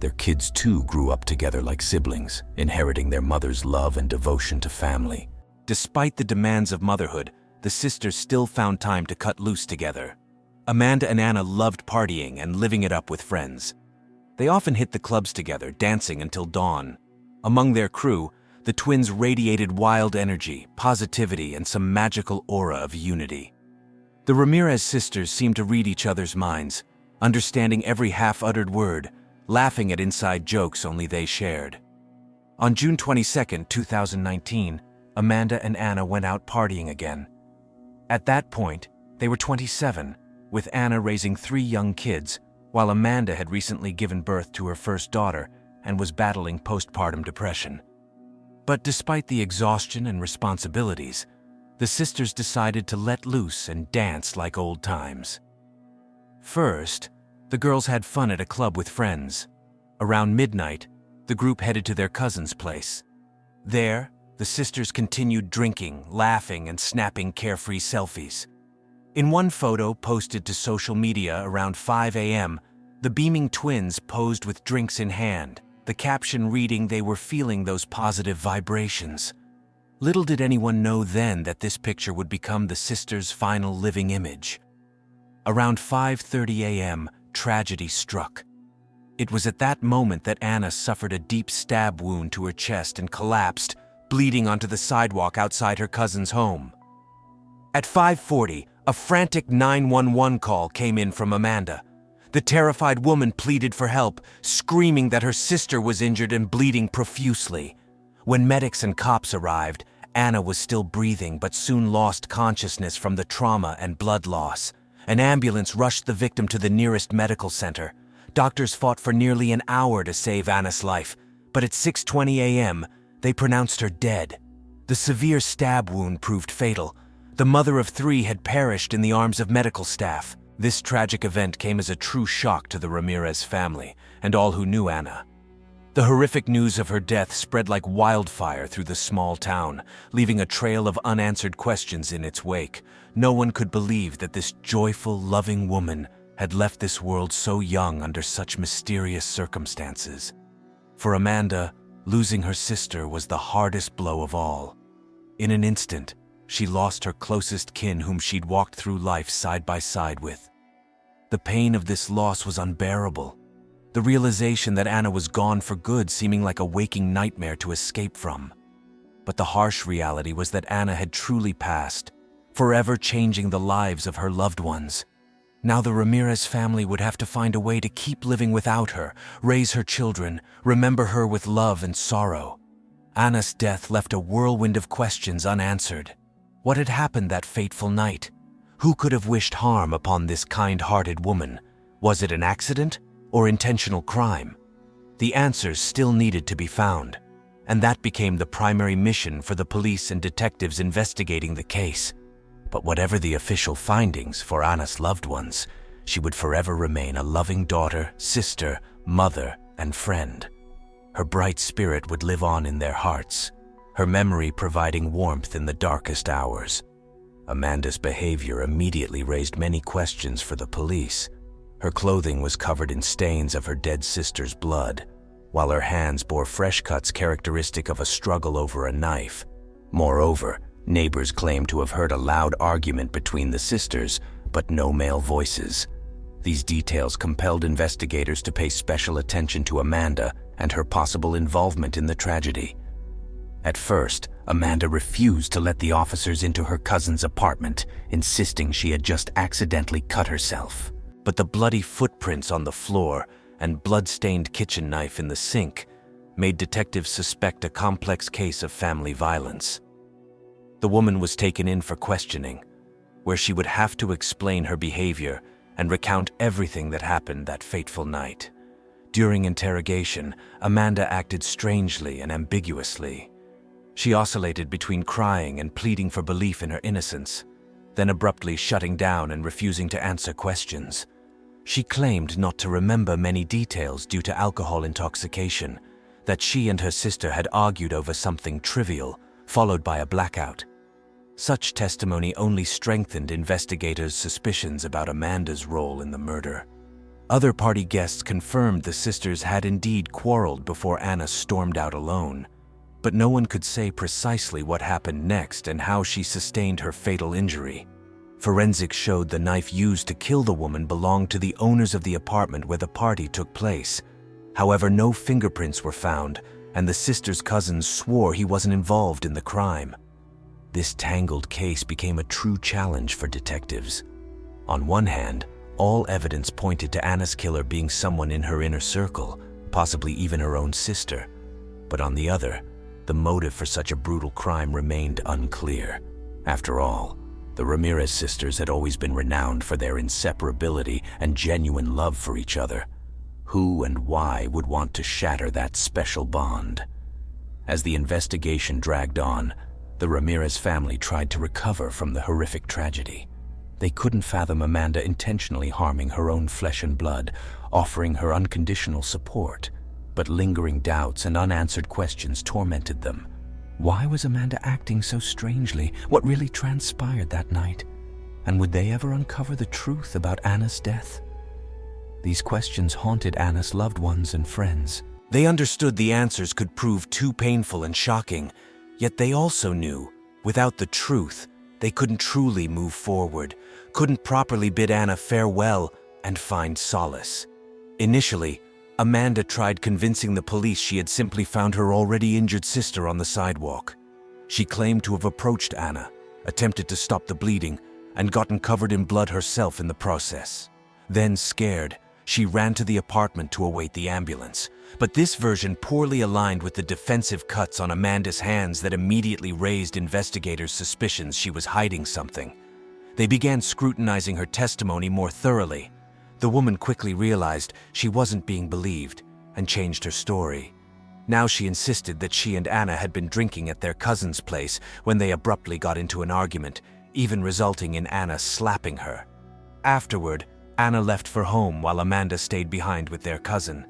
Their kids too grew up together like siblings, inheriting their mother's love and devotion to family. Despite the demands of motherhood, the sisters still found time to cut loose together. Amanda and Anna loved partying and living it up with friends. They often hit the clubs together, dancing until dawn. Among their crew, the twins radiated wild energy, positivity, and some magical aura of unity. The Ramirez sisters seemed to read each other's minds, understanding every half-uttered word, laughing at inside jokes only they shared. On June 22, 2019, Amanda and Anna went out partying again. At that point, They were 27, with Anna raising 3 young kids, while Amanda had recently given birth to her first daughter and was battling postpartum depression. But despite the exhaustion and responsibilities, the sisters decided to let loose and dance like old times. First, the girls had fun at a club with friends. Around midnight, the group headed to their cousin's place. There, the sisters continued drinking, laughing, and snapping carefree selfies. In one photo posted to social media around 5 a.m., the beaming twins posed with drinks in hand, the caption reading they were feeling those positive vibrations. Little did anyone know then that this picture would become the sisters' final living image. Around 5:30 a.m., tragedy struck. It was at that moment that Anna suffered a deep stab wound to her chest and collapsed, bleeding onto the sidewalk outside her cousin's home. At 5:40, a frantic 911 call came in from Amanda. The terrified woman pleaded for help, screaming that her sister was injured and bleeding profusely. When medics and cops arrived, Anna was still breathing but soon lost consciousness from the trauma and blood loss. An ambulance rushed the victim to the nearest medical center. Doctors fought for nearly an hour to save Anna's life, but at 6:20 a.m., they pronounced her dead. The severe stab wound proved fatal. The mother of 3 had perished in the arms of medical staff. This tragic event came as a true shock to the Ramirez family and all who knew Anna. The horrific news of her death spread like wildfire through the small town, leaving a trail of unanswered questions in its wake. No one could believe that this joyful, loving woman had left this world so young under such mysterious circumstances. For Amanda, losing her sister was the hardest blow of all. In an instant, she lost her closest kin whom she'd walked through life side by side with. The pain of this loss was unbearable. The realization that Anna was gone for good seeming like a waking nightmare to escape from. But the harsh reality was that Anna had truly passed, forever changing the lives of her loved ones. Now the Ramirez family would have to find a way to keep living without her, raise her children, remember her with love and sorrow. Anna's death left a whirlwind of questions unanswered. What had happened that fateful night? Who could have wished harm upon this kind-hearted woman? Was it an accident or intentional crime? The answers still needed to be found, and that became the primary mission for the police and detectives investigating the case. But whatever the official findings for Anna's loved ones, she would forever remain a loving daughter, sister, mother, and friend. Her bright spirit would live on in their hearts, her memory providing warmth in the darkest hours. Amanda's behavior immediately raised many questions for the police. Her clothing was covered in stains of her dead sister's blood, while her hands bore fresh cuts characteristic of a struggle over a knife. Moreover, neighbors claimed to have heard a loud argument between the sisters, but no male voices. These details compelled investigators to pay special attention to Amanda and her possible involvement in the tragedy. At first, Amanda refused to let the officers into her cousin's apartment, insisting she had just accidentally cut herself. But the bloody footprints on the floor and blood-stained kitchen knife in the sink made detectives suspect a complex case of family violence. The woman was taken in for questioning, where she would have to explain her behavior and recount everything that happened that fateful night. During interrogation, Amanda acted strangely and ambiguously. She oscillated between crying and pleading for belief in her innocence, then abruptly shutting down and refusing to answer questions. She claimed not to remember many details due to alcohol intoxication, that she and her sister had argued over something trivial, followed by a blackout. Such testimony only strengthened investigators' suspicions about Amanda's role in the murder. Other party guests confirmed the sisters had indeed quarreled before Anna stormed out alone, but no one could say precisely what happened next and how she sustained her fatal injury. Forensics showed the knife used to kill the woman belonged to the owners of the apartment where the party took place. However, no fingerprints were found, and the sisters' cousins swore he wasn't involved in the crime. This tangled case became a true challenge for detectives. On one hand, all evidence pointed to Anna's killer being someone in her inner circle, possibly even her own sister. But on the other, the motive for such a brutal crime remained unclear. After all, The Ramirez sisters had always been renowned for their inseparability and genuine love for each other. Who and why would want to shatter that special bond? As the investigation dragged on, the Ramirez family tried to recover from the horrific tragedy. They couldn't fathom Amanda intentionally harming her own flesh and blood, offering her unconditional support. But lingering doubts and unanswered questions tormented them. Why was Amanda acting so strangely? What really transpired that night? And would they ever uncover the truth about Anna's death? These questions haunted Anna's loved ones and friends. They understood the answers could prove too painful and shocking, yet they also knew, without the truth, they couldn't truly move forward, couldn't properly bid Anna farewell and find solace. Initially, Amanda tried convincing the police she had simply found her already injured sister on the sidewalk. She claimed to have approached Anna, attempted to stop the bleeding, and gotten covered in blood herself in the process. Then, scared, she ran to the apartment to await the ambulance. But this version poorly aligned with the defensive cuts on Amanda's hands that immediately raised investigators' suspicions she was hiding something. They began scrutinizing her testimony more thoroughly. The woman quickly realized she wasn't being believed and changed her story. Now she insisted that she and Anna had been drinking at their cousin's place when they abruptly got into an argument, even resulting in Anna slapping her. Afterward, Anna left for home while Amanda stayed behind with their cousin.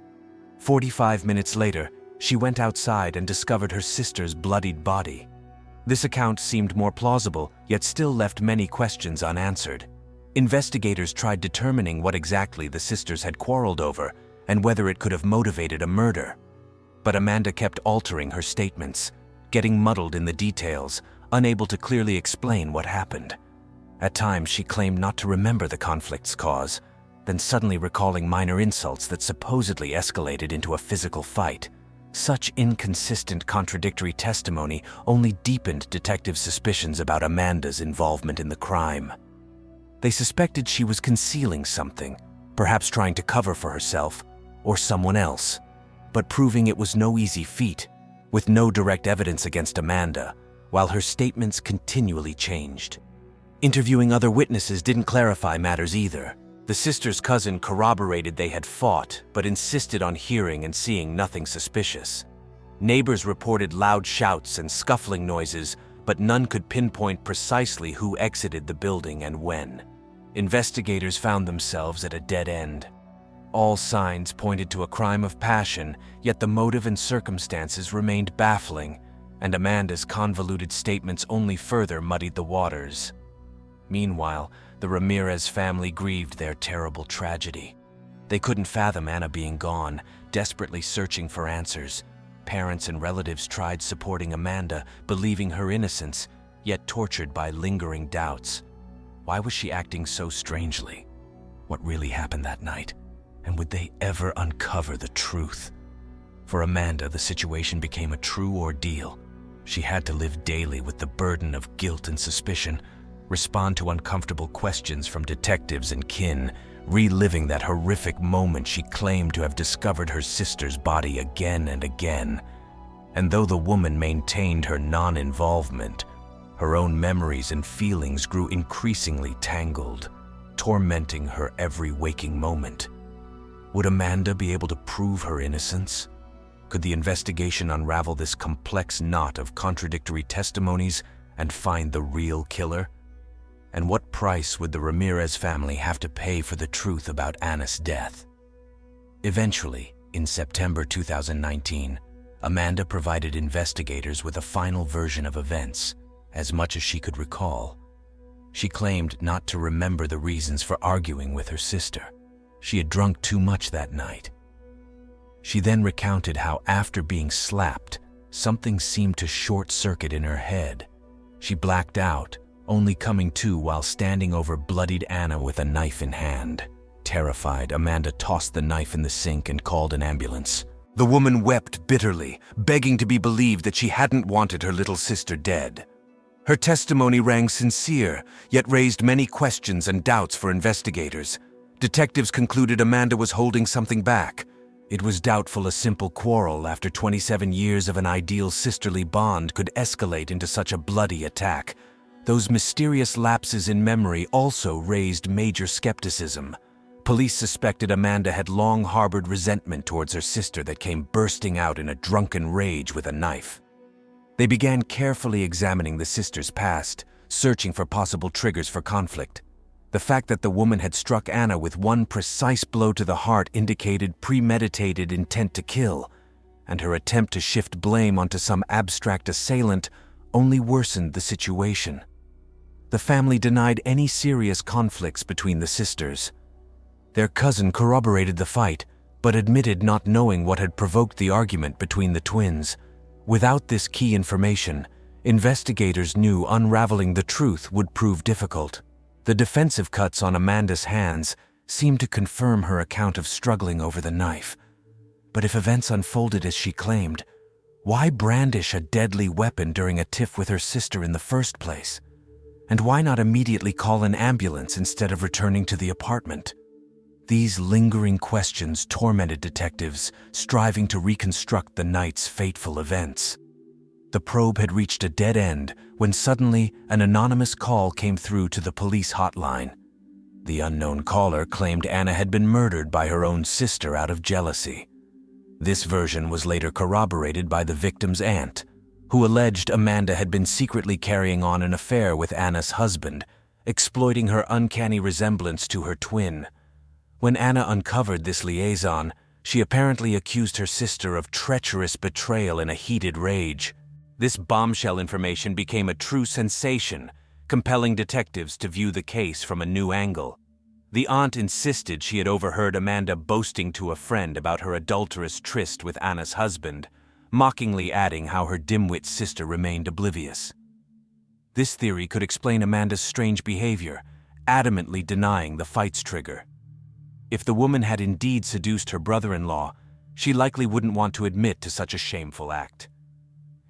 45 minutes later, she went outside and discovered her sister's bloodied body. This account seemed more plausible, yet still left many questions unanswered. Investigators tried determining what exactly the sisters had quarreled over and whether it could have motivated a murder. But Amanda kept altering her statements, getting muddled in the details, unable to clearly explain what happened. At times, she claimed not to remember the conflict's cause, then suddenly recalling minor insults that supposedly escalated into a physical fight. Such inconsistent, contradictory testimony only deepened detectives' suspicions about Amanda's involvement in the crime. They suspected she was concealing something, perhaps trying to cover for herself or someone else, but proving it was no easy feat, with no direct evidence against Amanda, while her statements continually changed. Interviewing other witnesses didn't clarify matters either. The sisters' cousin corroborated they had fought, but insisted on hearing and seeing nothing suspicious. Neighbors reported loud shouts and scuffling noises, but none could pinpoint precisely who exited the building and when. Investigators found themselves at a dead end. All signs pointed to a crime of passion, yet the motive and circumstances remained baffling, and Amanda's convoluted statements only further muddied the waters. Meanwhile, the Ramirez family grieved their terrible tragedy. They couldn't fathom Anna being gone, desperately searching for answers. Parents and relatives tried supporting Amanda, believing her innocence, yet tortured by lingering doubts. Why was she acting so strangely? What really happened that night? And would they ever uncover the truth? For Amanda, the situation became a true ordeal. She had to live daily with the burden of guilt and suspicion, respond to uncomfortable questions from detectives and kin, reliving that horrific moment she claimed to have discovered her sister's body again and again. And though the woman maintained her non-involvement, her own memories and feelings grew increasingly tangled, tormenting her every waking moment. Would Amanda be able to prove her innocence? Could the investigation unravel this complex knot of contradictory testimonies and find the real killer? And what price would the Ramirez family have to pay for the truth about Anna's death? Eventually, in September 2019, Amanda provided investigators with a final version of events, as much as she could recall. She claimed not to remember the reasons for arguing with her sister. She had drunk too much that night. She then recounted how after being slapped, something seemed to short-circuit in her head. She blacked out, only coming to while standing over bloodied Anna with a knife in hand. Terrified, Amanda tossed the knife in the sink and called an ambulance. The woman wept bitterly, begging to be believed that she hadn't wanted her little sister dead. Her testimony rang sincere, yet raised many questions and doubts for investigators. Detectives concluded Amanda was holding something back. It was doubtful a simple quarrel after 27 years of an ideal sisterly bond could escalate into such a bloody attack. Those mysterious lapses in memory also raised major skepticism. Police suspected Amanda had long harbored resentment towards her sister that came bursting out in a drunken rage with a knife. They began carefully examining the sister's past, searching for possible triggers for conflict. The fact that the woman had struck Anna with one precise blow to the heart indicated premeditated intent to kill, and her attempt to shift blame onto some abstract assailant only worsened the situation. The family denied any serious conflicts between the sisters. Their cousin corroborated the fight, but admitted not knowing what had provoked the argument between the twins. Without this key information, investigators knew unraveling the truth would prove difficult. The defensive cuts on Amanda's hands seemed to confirm her account of struggling over the knife. But if events unfolded as she claimed, why brandish a deadly weapon during a tiff with her sister in the first place? And why not immediately call an ambulance instead of returning to the apartment? These lingering questions tormented detectives, striving to reconstruct the night's fateful events. The probe had reached a dead end when suddenly an anonymous call came through to the police hotline. The unknown caller claimed Anna had been murdered by her own sister out of jealousy. This version was later corroborated by the victim's aunt, who alleged Amanda had been secretly carrying on an affair with Anna's husband, exploiting her uncanny resemblance to her twin. When Anna uncovered this liaison, she apparently accused her sister of treacherous betrayal in a heated rage. This bombshell information became a true sensation, compelling detectives to view the case from a new angle. The aunt insisted she had overheard Amanda boasting to a friend about her adulterous tryst with Anna's husband, mockingly adding how her dimwit sister remained oblivious. This theory could explain Amanda's strange behavior, adamantly denying the fight's trigger. If the woman had indeed seduced her brother-in-law, she likely wouldn't want to admit to such a shameful act.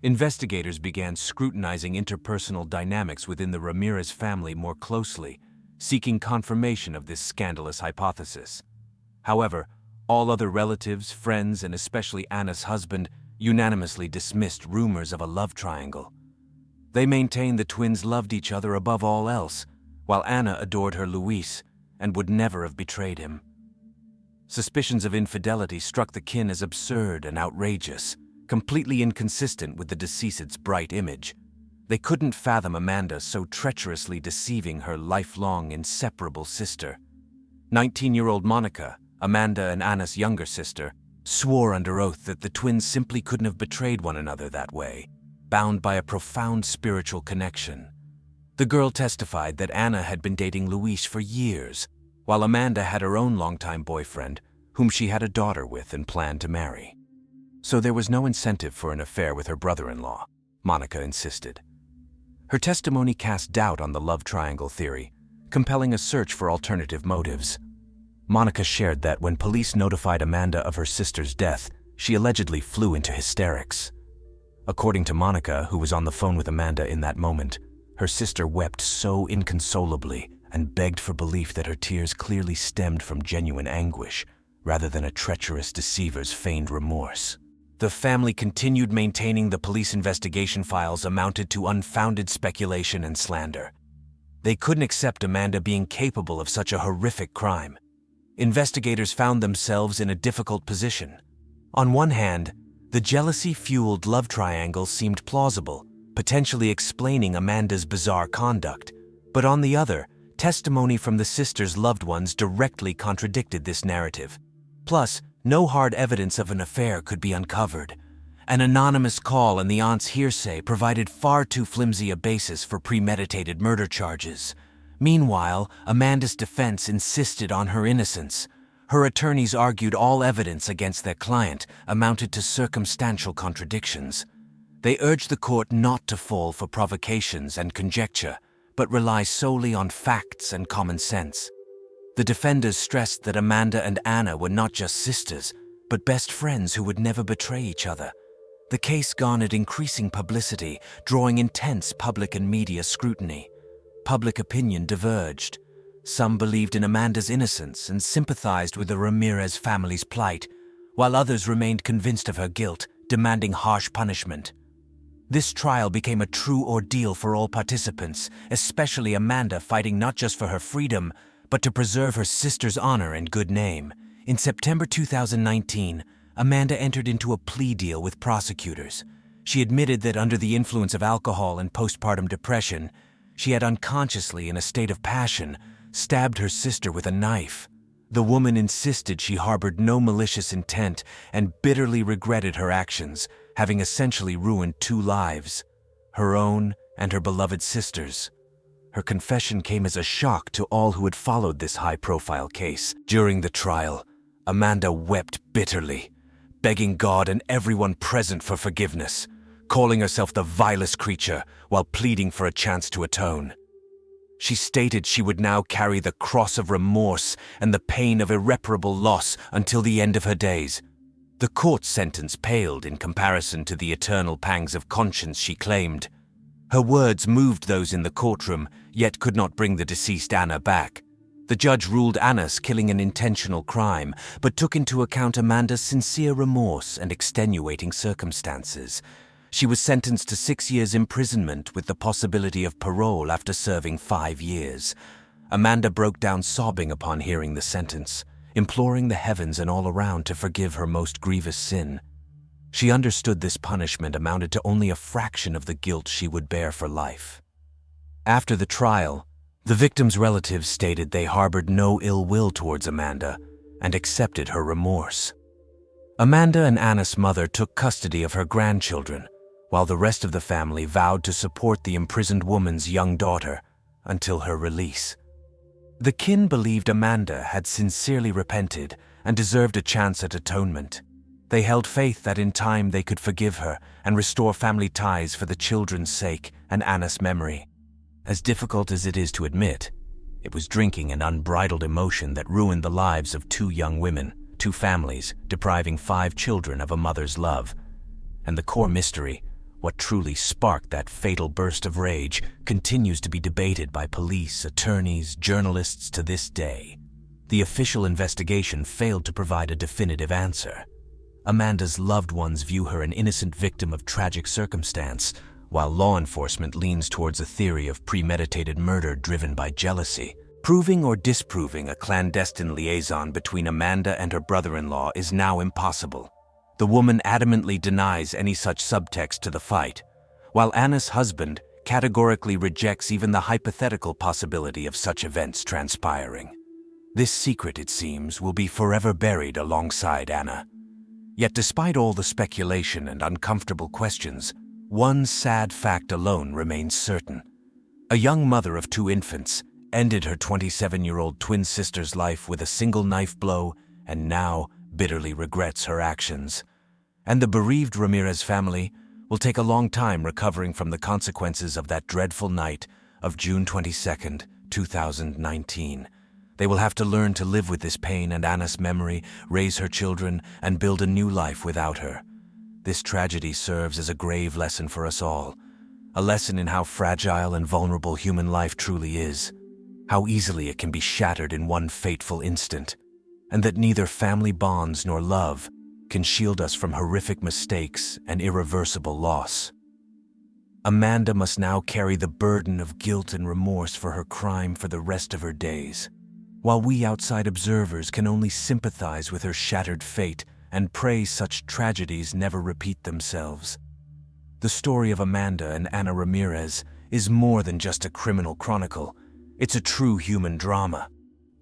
Investigators began scrutinizing interpersonal dynamics within the Ramirez family more closely, seeking confirmation of this scandalous hypothesis. However, all other relatives, friends, and especially Anna's husband unanimously dismissed rumors of a love triangle. They maintained the twins loved each other above all else, while Anna adored her Luis and would never have betrayed him. Suspicions of infidelity struck the kin as absurd and outrageous, completely inconsistent with the deceased's bright image. They couldn't fathom Amanda so treacherously deceiving her lifelong, inseparable sister. 19-year-old Monica, Amanda and Anna's younger sister, swore under oath that the twins simply couldn't have betrayed one another that way, bound by a profound spiritual connection. The girl testified that Anna had been dating Luis for years, while Amanda had her own longtime boyfriend, whom she had a daughter with and planned to marry. So there was no incentive for an affair with her brother-in-law, Monica insisted. Her testimony cast doubt on the love triangle theory, compelling a search for alternative motives. Monica shared that when police notified Amanda of her sister's death, she allegedly flew into hysterics. According to Monica, who was on the phone with Amanda in that moment, her sister wept so inconsolably and begged for belief that her tears clearly stemmed from genuine anguish, rather than a treacherous deceiver's feigned remorse. The family continued maintaining the police investigation files amounted to unfounded speculation and slander. They couldn't accept Amanda being capable of such a horrific crime. Investigators found themselves in a difficult position. On one hand, the jealousy-fueled love triangle seemed plausible, potentially explaining Amanda's bizarre conduct. But on the other, testimony from the sisters' loved ones directly contradicted this narrative. Plus, no hard evidence of an affair could be uncovered. An anonymous call and the aunt's hearsay provided far too flimsy a basis for premeditated murder charges. Meanwhile, Amanda's defense insisted on her innocence. Her attorneys argued all evidence against their client amounted to circumstantial contradictions. They urged the court not to fall for provocations and conjecture, but rely solely on facts and common sense. The defenders stressed that Amanda and Anna were not just sisters, but best friends who would never betray each other. The case garnered increasing publicity, drawing intense public and media scrutiny. Public opinion diverged. Some believed in Amanda's innocence and sympathized with the Ramirez family's plight, while others remained convinced of her guilt, demanding harsh punishment. This trial became a true ordeal for all participants, especially Amanda, fighting not just for her freedom, but to preserve her sister's honor and good name. In September 2019, Amanda entered into a plea deal with prosecutors. She admitted that under the influence of alcohol and postpartum depression, she had unconsciously, in a state of passion, stabbed her sister with a knife. The woman insisted she harbored no malicious intent and bitterly regretted her actions, having essentially ruined 2 lives, her own and her beloved sister's. Her confession came as a shock to all who had followed this high-profile case. During the trial, Amanda wept bitterly, begging God and everyone present for forgiveness, calling herself the vilest creature while pleading for a chance to atone. She stated she would now carry the cross of remorse and the pain of irreparable loss until the end of her days. The court sentence paled in comparison to the eternal pangs of conscience she claimed. Her words moved those in the courtroom, yet could not bring the deceased Anna back. The judge ruled Anna's killing an intentional crime, but took into account Amanda's sincere remorse and extenuating circumstances. She was sentenced to 6 years imprisonment with the possibility of parole after serving 5 years. Amanda broke down sobbing upon hearing the sentence, imploring the heavens and all around to forgive her most grievous sin. She understood this punishment amounted to only a fraction of the guilt she would bear for life. After the trial, the victim's relatives stated they harbored no ill will towards Amanda and accepted her remorse. Amanda and Anna's mother took custody of her grandchildren, while the rest of the family vowed to support the imprisoned woman's young daughter until her release. The kin believed Amanda had sincerely repented and deserved a chance at atonement. They held faith that in time they could forgive her and restore family ties for the children's sake and Anna's memory. As difficult as it is to admit, it was drinking and unbridled emotion that ruined the lives of 2 young women, 2 families, depriving 5 children of a mother's love. And the core mystery, what truly sparked that fatal burst of rage, continues to be debated by police, attorneys, journalists to this day. The official investigation failed to provide a definitive answer. Amanda's loved ones view her an innocent victim of tragic circumstance, while law enforcement leans towards a theory of premeditated murder driven by jealousy. Proving or disproving a clandestine liaison between Amanda and her brother-in-law is now impossible. The woman adamantly denies any such subtext to the fight, while Anna's husband categorically rejects even the hypothetical possibility of such events transpiring. This secret, it seems, will be forever buried alongside Anna. Yet despite all the speculation and uncomfortable questions, one sad fact alone remains certain. A young mother of 2 infants ended her 27-year-old twin sister's life with a single knife blow and now bitterly regrets her actions. And the bereaved Ramirez family will take a long time recovering from the consequences of that dreadful night of June 22, 2019. They will have to learn to live with this pain and Anna's memory, raise her children, and build a new life without her. This tragedy serves as a grave lesson for us all, a lesson in how fragile and vulnerable human life truly is, how easily it can be shattered in one fateful instant, and that neither family bonds nor love can shield us from horrific mistakes and irreversible loss. Amanda must now carry the burden of guilt and remorse for her crime for the rest of her days, while we outside observers can only sympathize with her shattered fate and pray such tragedies never repeat themselves. The story of Amanda and Anna Ramirez is more than just a criminal chronicle. It's a true human drama.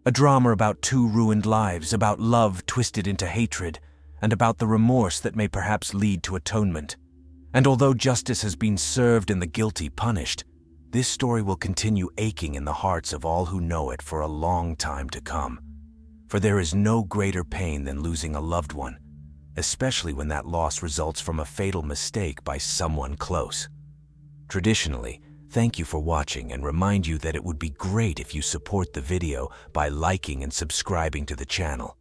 A drama about 2 ruined lives, about love twisted into hatred, and about the remorse that may perhaps lead to atonement. And although justice has been served and the guilty punished, this story will continue aching in the hearts of all who know it for a long time to come. For there is no greater pain than losing a loved one, especially when that loss results from a fatal mistake by someone close. Traditionally, thank you for watching and remind you that it would be great if you support the video by liking and subscribing to the channel.